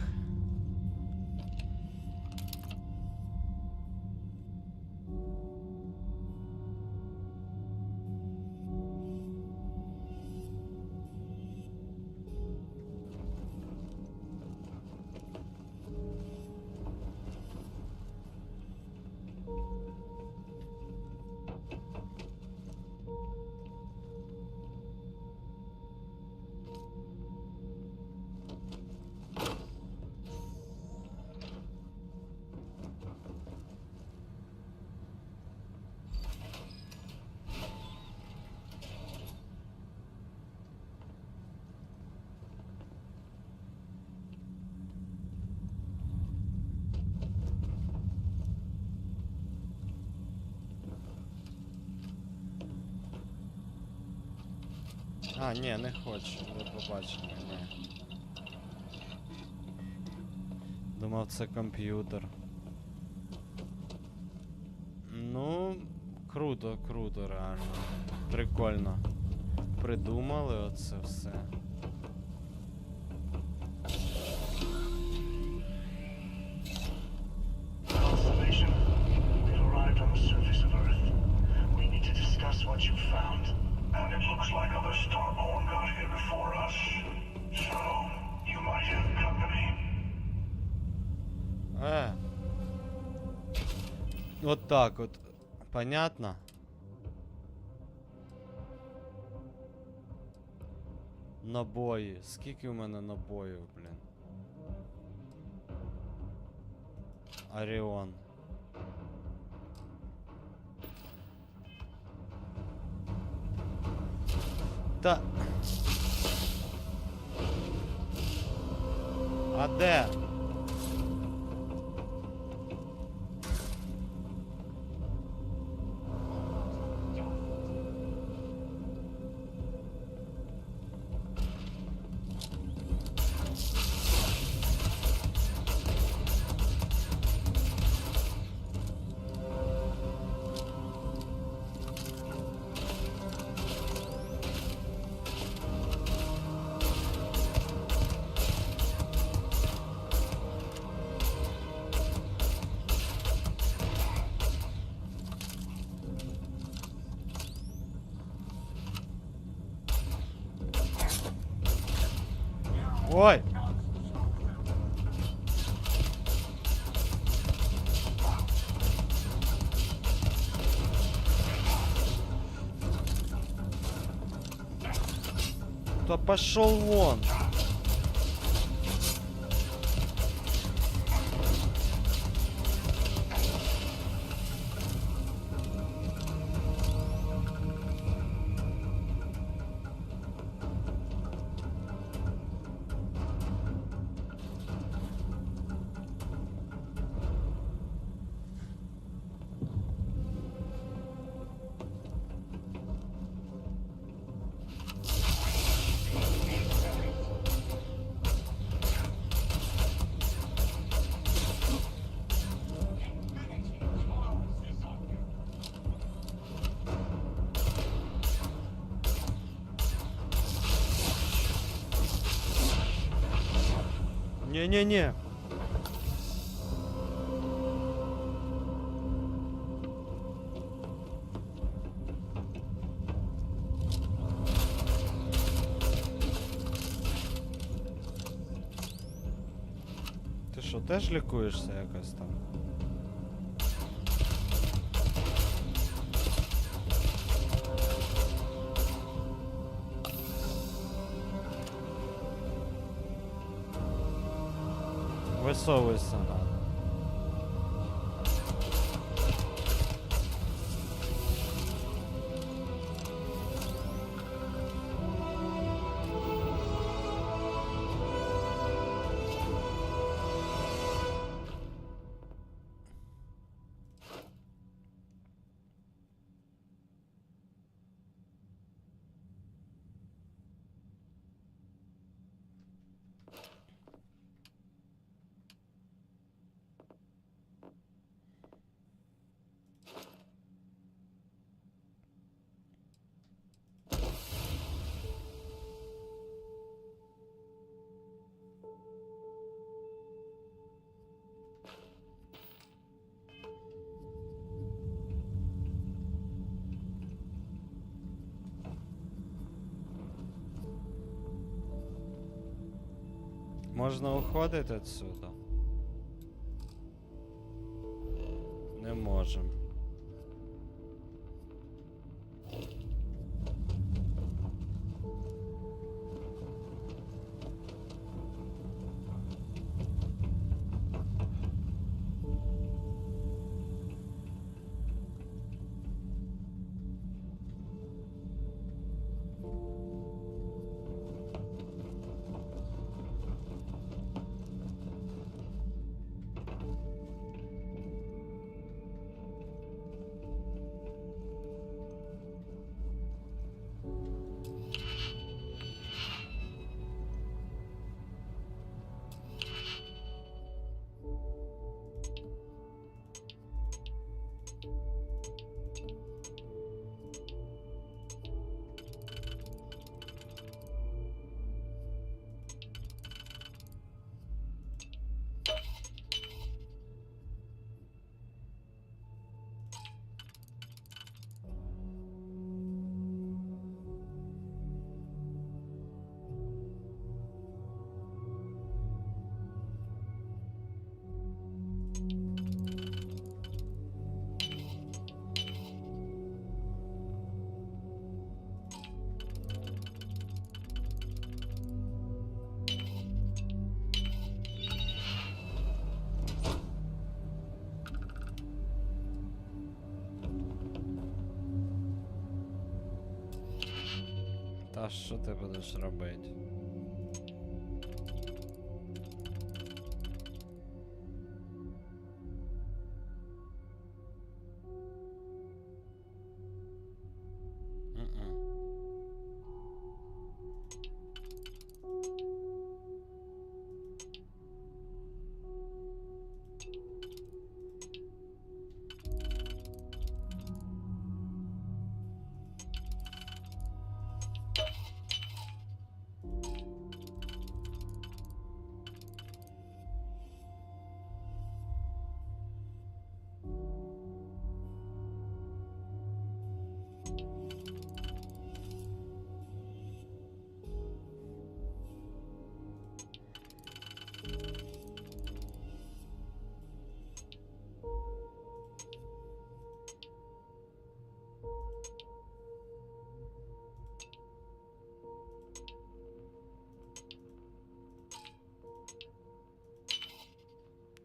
А, ні, не хочу, ви побачили, ні. Думав, це комп'ютер. Ну, круто, круто, реально. Прикольно. Придумали оце все. Constellation, we've arrived on the surface of Earth. We need to discuss what you found. And it looks like other Starborn got here before us. So, you might have company. Вот так вот. Понятно? Набої. Скільки у мене набоїв, блін? Оріон. Та... А де? Ой! Да пошел вон! Не-не-не. Ти що, теж лікуєшся якось там? Висовуйся надо. Можна уходити отсюда? Не можем. Та що ти будеш робити?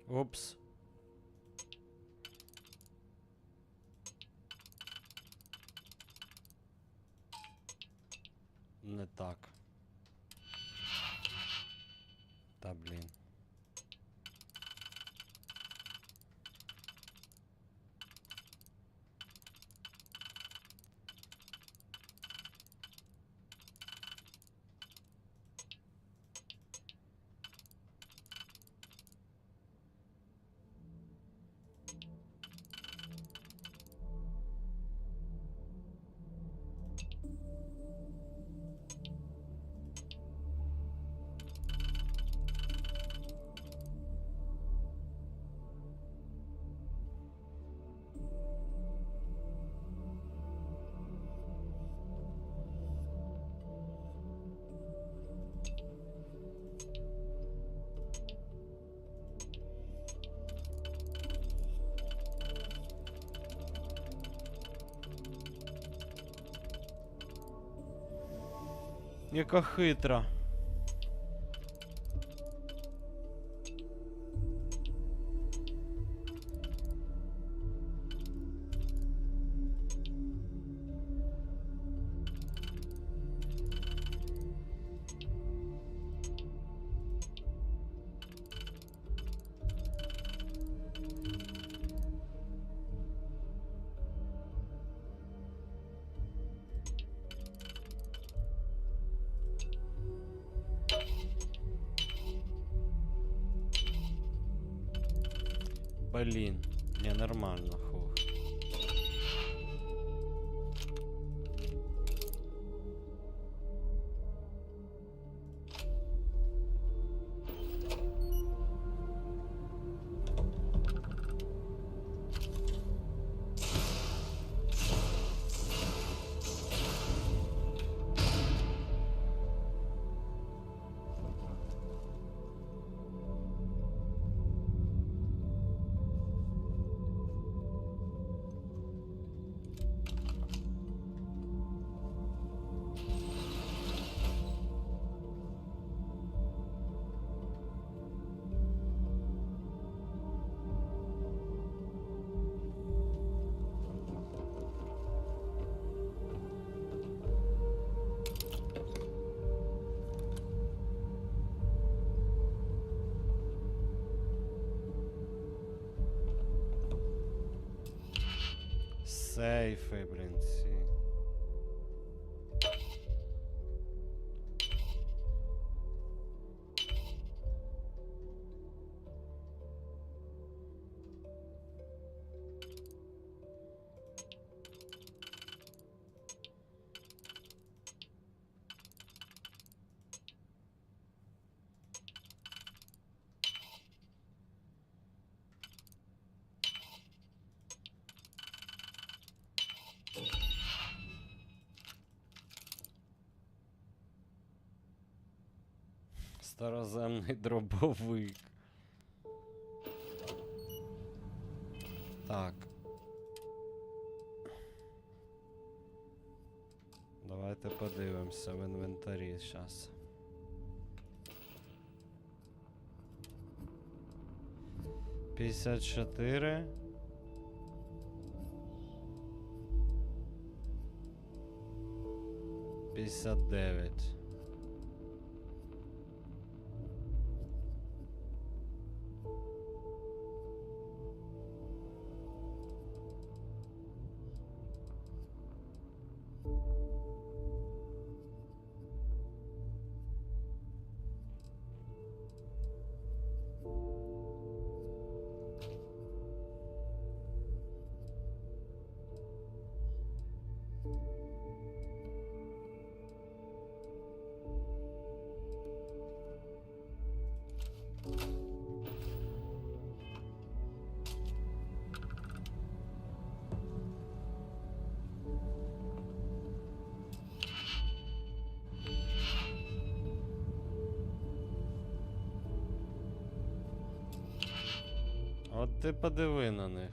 Упс. Не так. Та блін. Яка хитра. Блін, не нормально, хух. Сейфи, блін, ці. Староземний дробовик. Так. Давайте подивимося в інвентарі зараз. $54. $59. От ти подиви на них.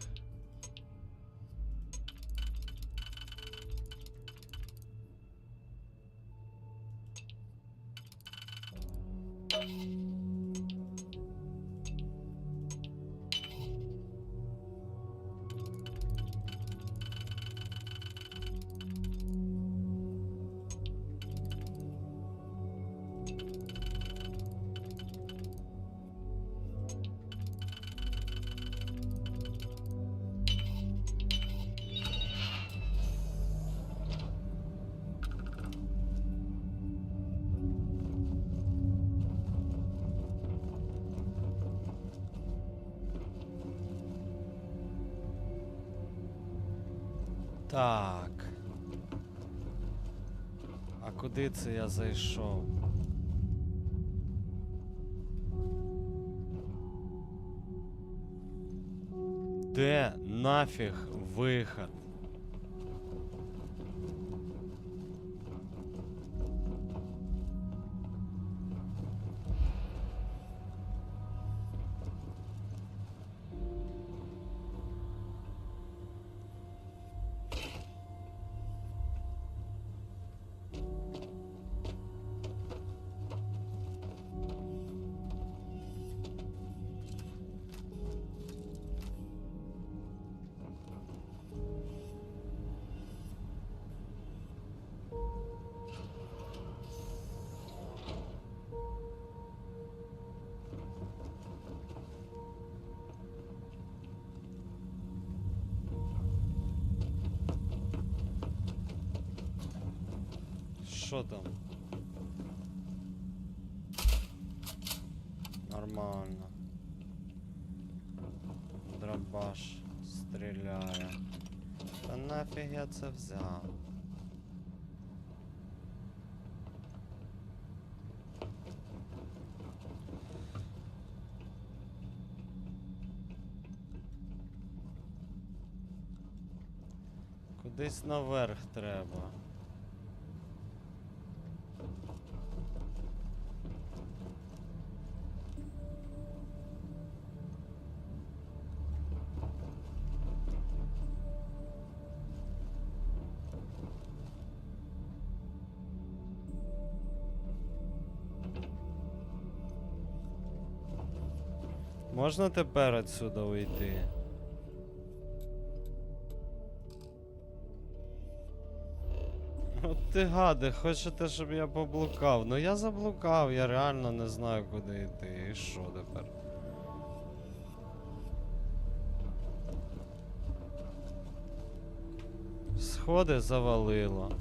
Так. А куди це я зайшов? Де нафіг виход? що там? Нормально. Дробаш стріляє. Та нафіг я це взяв? Кудись наверх треба. Можна тепер отсюда уйти? От ти гади, хочете, щоб я поблукав? Ну я заблукав, я реально не знаю, куди йти. І що тепер? Сходи завалило.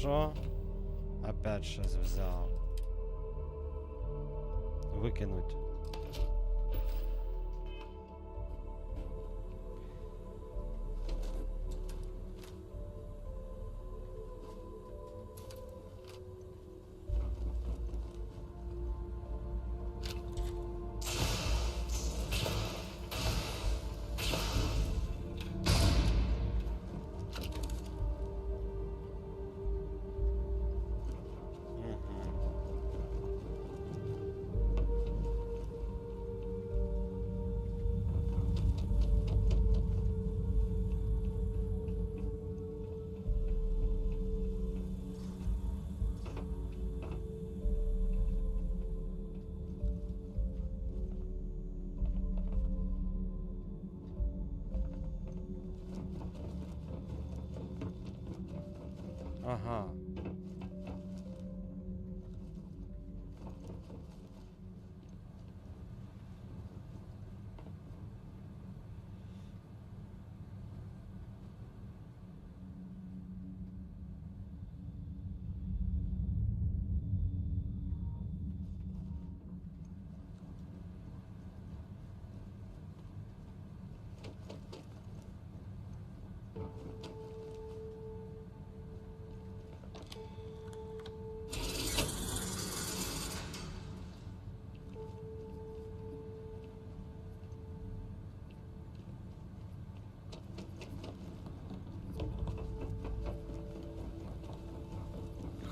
Що? Опять щось взяв. Викинуть. Ага.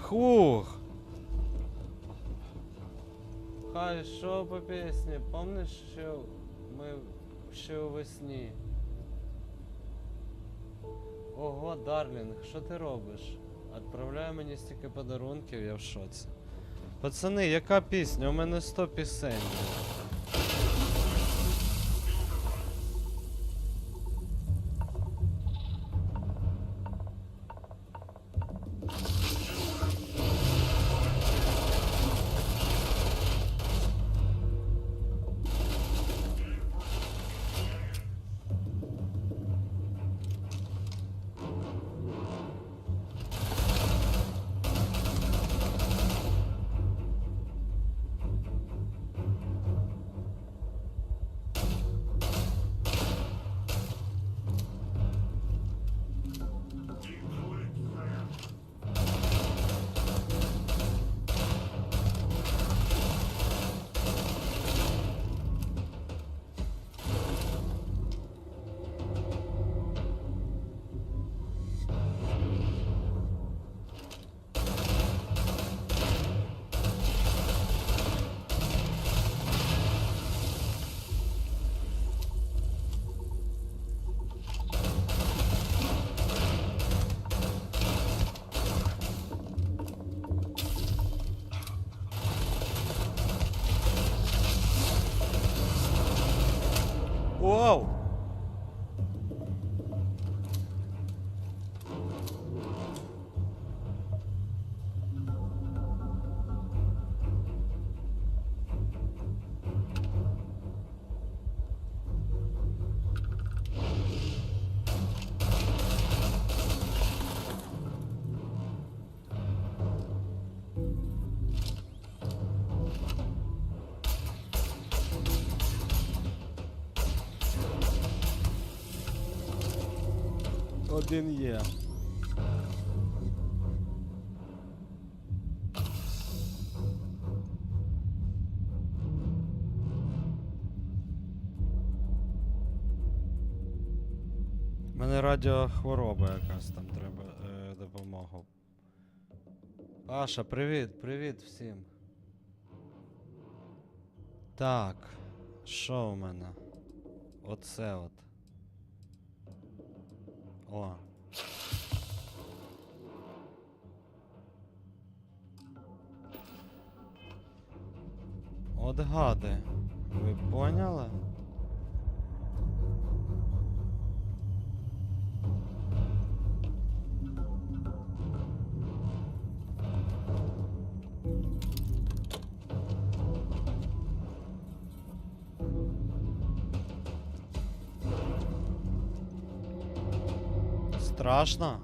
Хух! Хай, що по пісні? Помниш, що ми ще у весні? Ого, Дарлінг, що ти робиш? Відправляє мені стільки подарунків, я в шоці. Пацани, яка пісня? У мене 100 пісень. Один є. У мене радіохвороба якась, там треба допомогу. Паша, привіт, привіт всім. Так, що у мене? Оце от. О. От гади. Ви поняли? Страшно?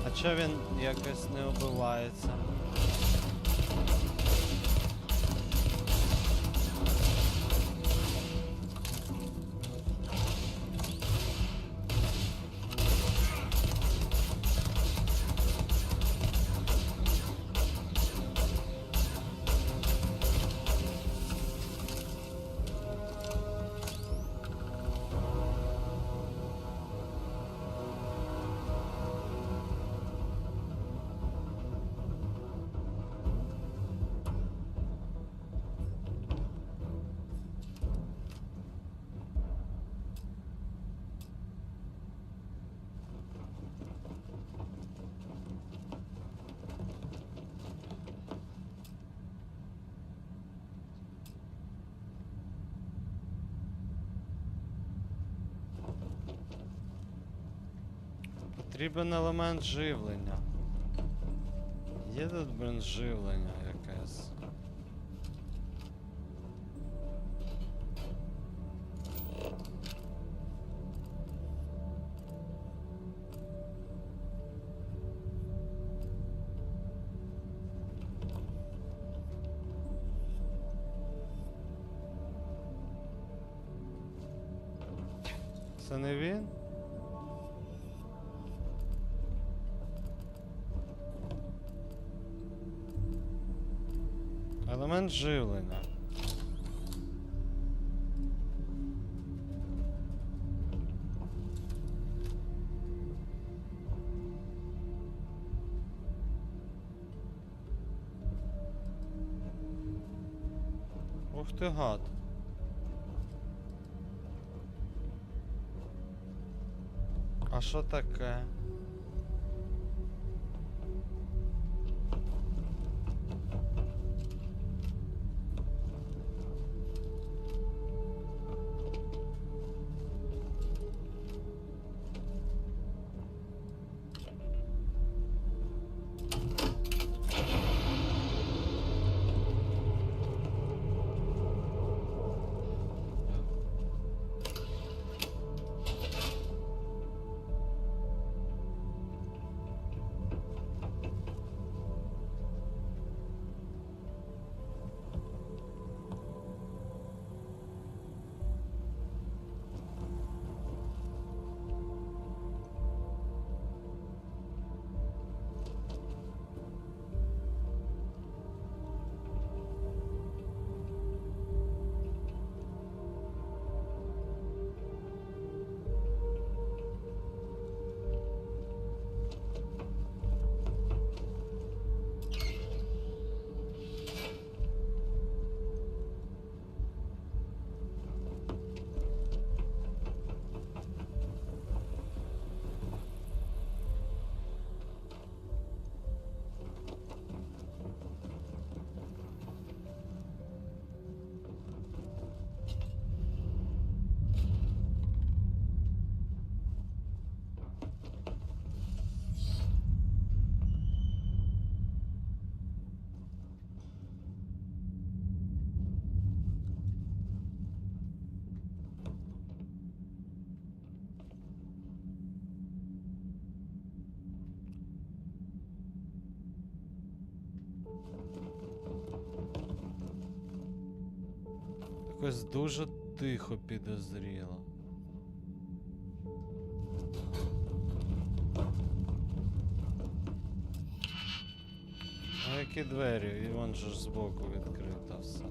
А чо він якось не убивається? Потрібен елемент живлення. Є тут, блин, живлення якесь. Це не він? Елемент живлення. Ух ти гад. А що таке? Якось дуже тихо підозріло. А які двері? І вон же ж збоку відкрита все.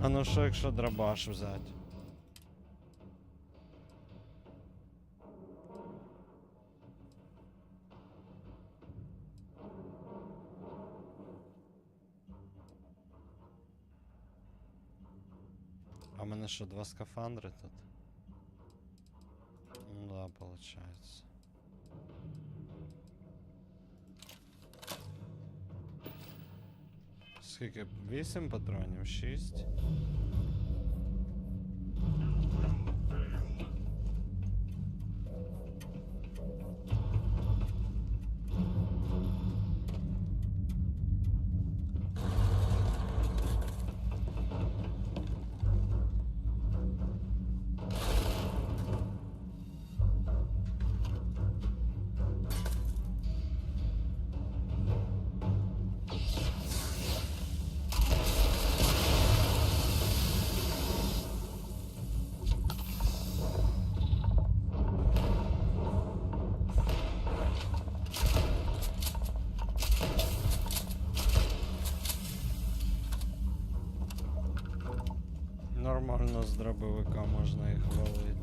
А ну що, якщо драбаш взяти? А в мене що, 2 скафандри тут? Ну да, получается. Скільки? 8 патронів? 6? Нормально з дробовика можна їх валити.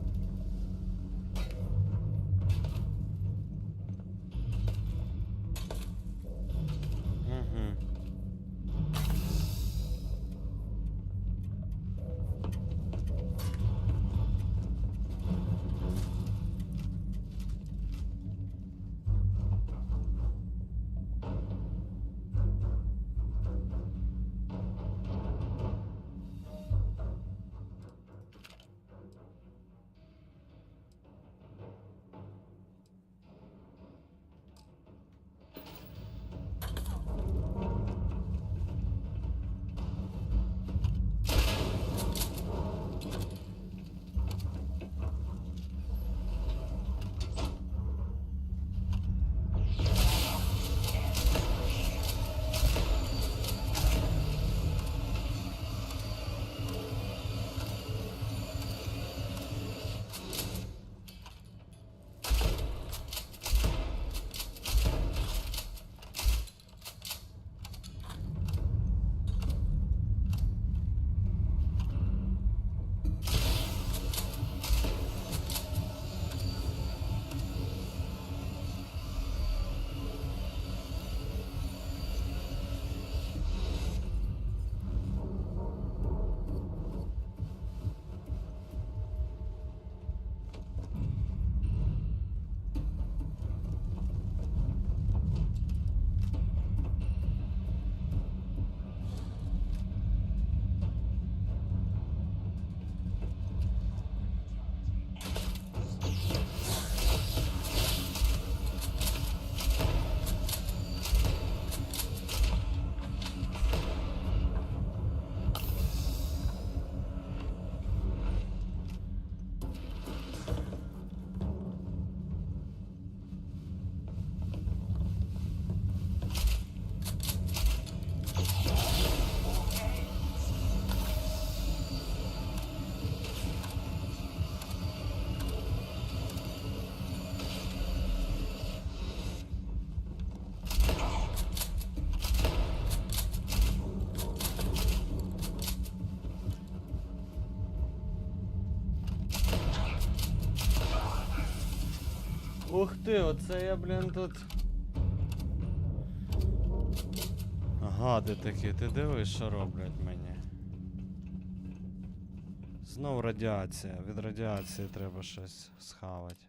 Ух ти, оце я, блін, тут... Гади такі, ти дивись, що роблять мені. Знов радіація. Від радіації треба щось схавати.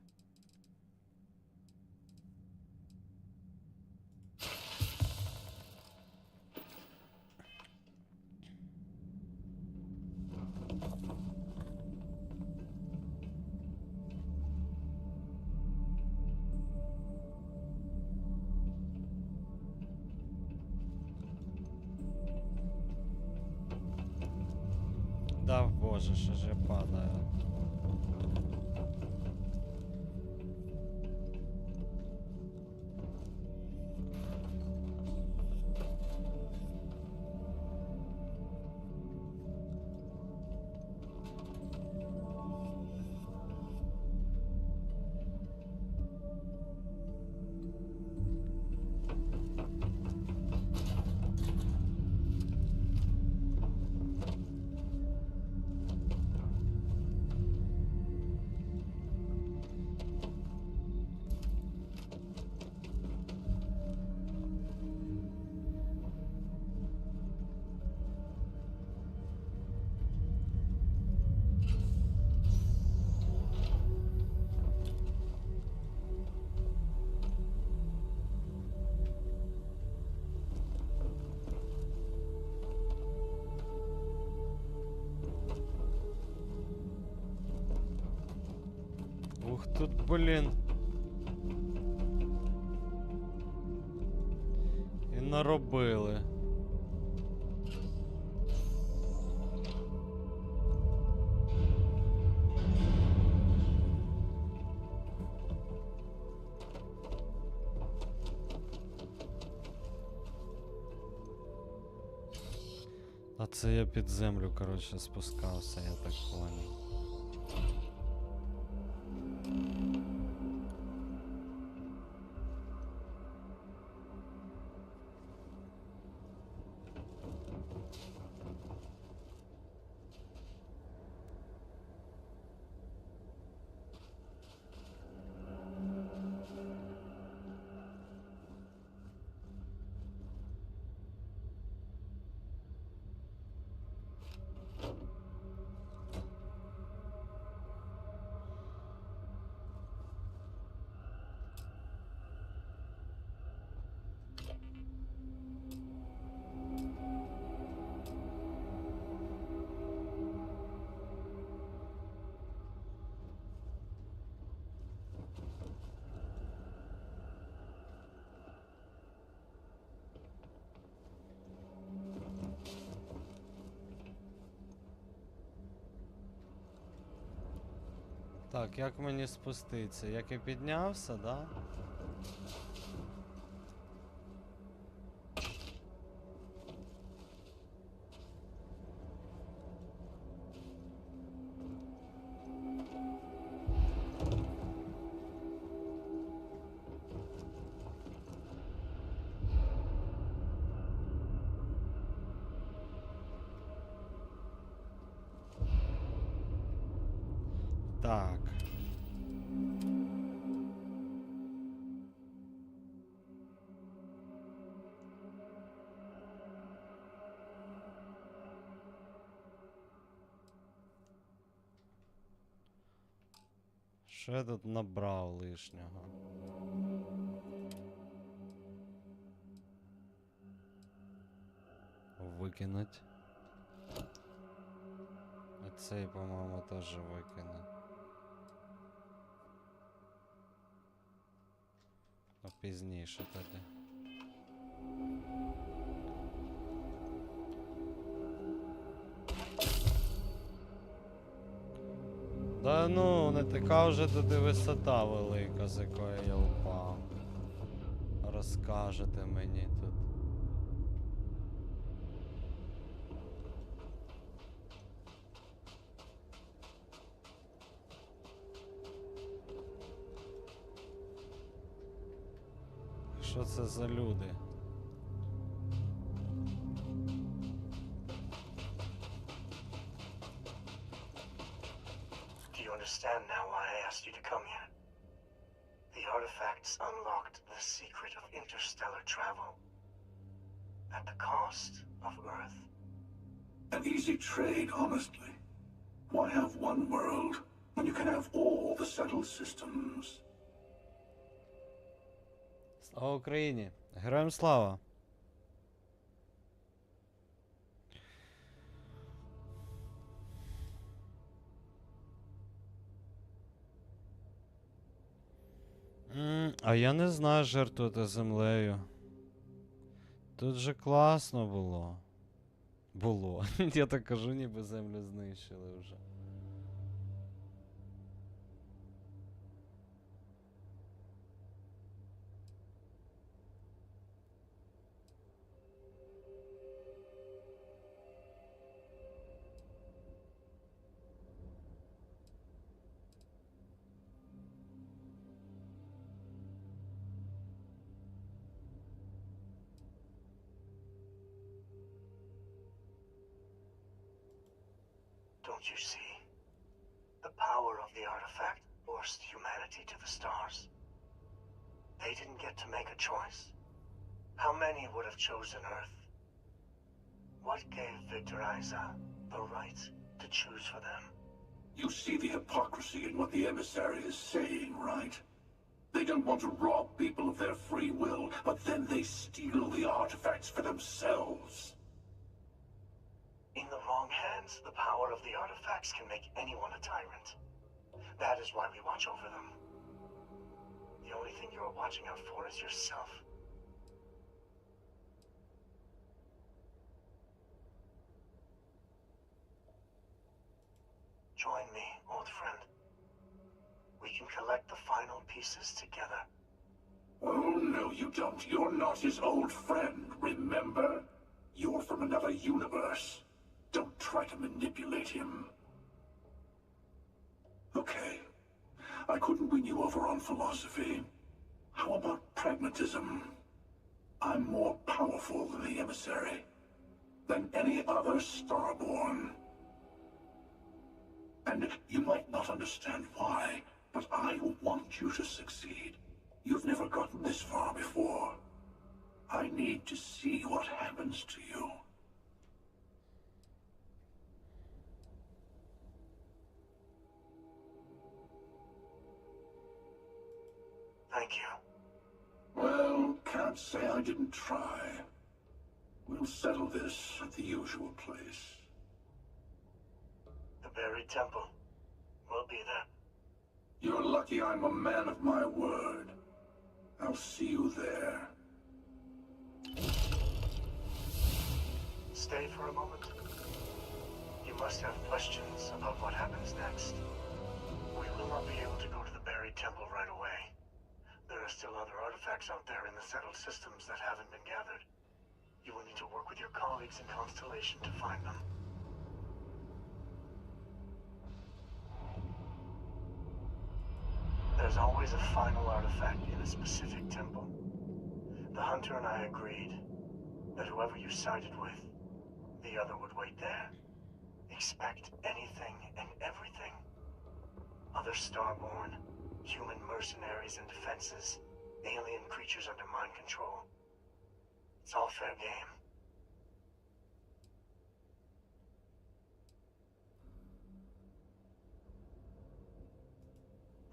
Да, боже, що ж я падаю. Ух тут, блін. І наробили. А це я під землю, коротше, спускався, я так понял. Так, як мені спуститися? Як я піднявся, да? Так. Що я тут набрав лишнього? Викинуть. А цей, по-моєму, теж викину. А пізніше тоді. Да ну, не така вже туди висота велика, з якої я впав. Розкажете мені тут. Що це за люди? Do you understand now why I asked you to come here? The artifacts unlocked the secret of interstellar travel. At the cost of Earth. An easy trade, honestly. Why have one world when you can have all the settled systems? Слава Україні! Героям слава! А я не знаю жертвувати землею. Тут же класно було. Було. Я так кажу, ніби землю знищили вже. Don't you see? The power of the artifact forced humanity to the stars. They didn't get to make a choice. How many would have chosen Earth? What gave Victor Isa the right to choose for them? You see the hypocrisy in what the emissary is saying, right? They don't want to rob people of their free will, but then they steal the artifacts for themselves. In the wrong hands, the power of the artifacts can make anyone a tyrant. That is why we watch over them. The only thing you're watching out for is yourself. Join me, old friend. We can collect the final pieces together. Oh, no, you don't. You're not his old friend, remember? You're from another universe. Don't try to manipulate him. Okay. I couldn't win you over on philosophy. How about pragmatism? I'm more powerful than the emissary. Than any other starborn. And you might not understand why, but I want you to succeed. You've never gotten this far before. I need to see what happens to you. Thank you. Well, can't say I didn't try. We'll settle this at the usual place. The buried temple. We'll be there. You're lucky I'm a man of my word. I'll see you there. Stay for a moment. You must have questions about what happens next. We will not be able to go to the buried temple right away. There are still other artifacts out there in the settled systems that haven't been gathered. You will need to work with your colleagues in Constellation to find them. There's always a final artifact in a specific temple. The hunter and I agreed that whoever you sided with, the other would wait there. Expect anything and everything. Other starborn, human mercenaries and defenses, alien creatures under mind control. It's all fair game.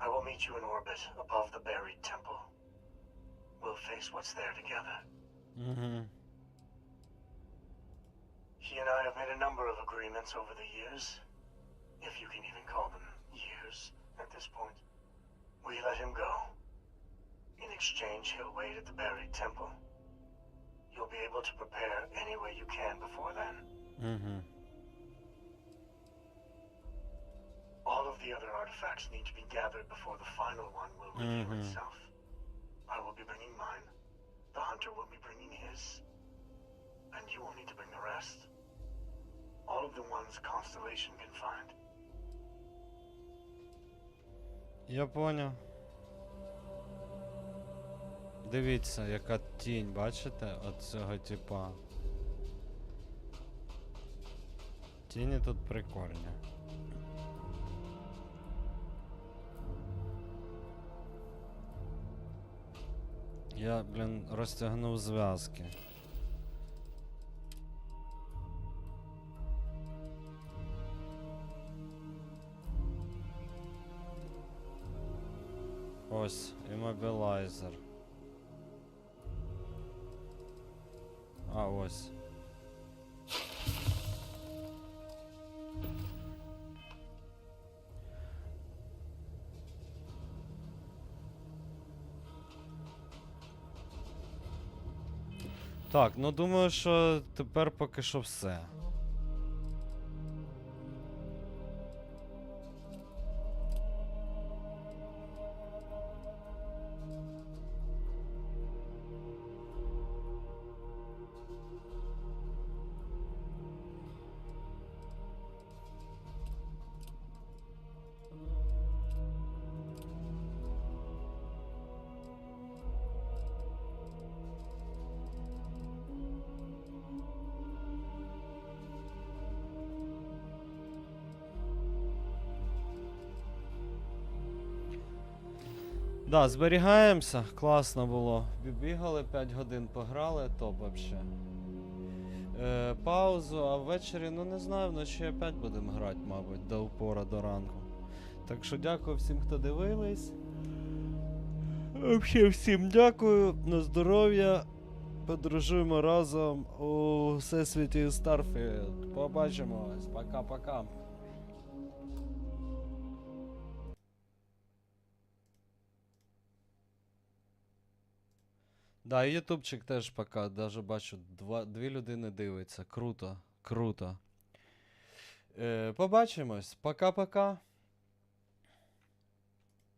I will meet you in orbit above the buried temple. We'll face what's there together. He and I have made a number of agreements over the years, if you can even call them years at this point. We let him go. In exchange, he'll wait at the buried temple. You'll be able to prepare any way you can before then. All of the other artifacts need to be gathered before the final one will reveal itself. I will be bringing mine. The hunter will be bringing his. And you will need to bring the rest. All of the ones Constellation can find. Я поняв. Дивіться, яка тінь, бачите? От цього типа. Тіні тут прикольні. Я, блін, розтягнув зв'язки. Ось, іммобілайзер. А, ось. Так, ну думаю, що тепер поки що все. Да, зберігаємося, класно було. Бігали 5 годин, пограли, топ вообще. Паузу, а ввечері, ну не знаю, вночі опять будемо грати, мабуть, до упора, до ранку. Так що дякую всім, хто дивились. Взагалі всім дякую, на здоров'я. Подорожуємо разом у всесвіті Starfield. Побачимось, пока-пока. Да, і ютубчик теж пока, даже бачу, 2 людини дивиться. Круто, круто. Побачимось. Пока-пока.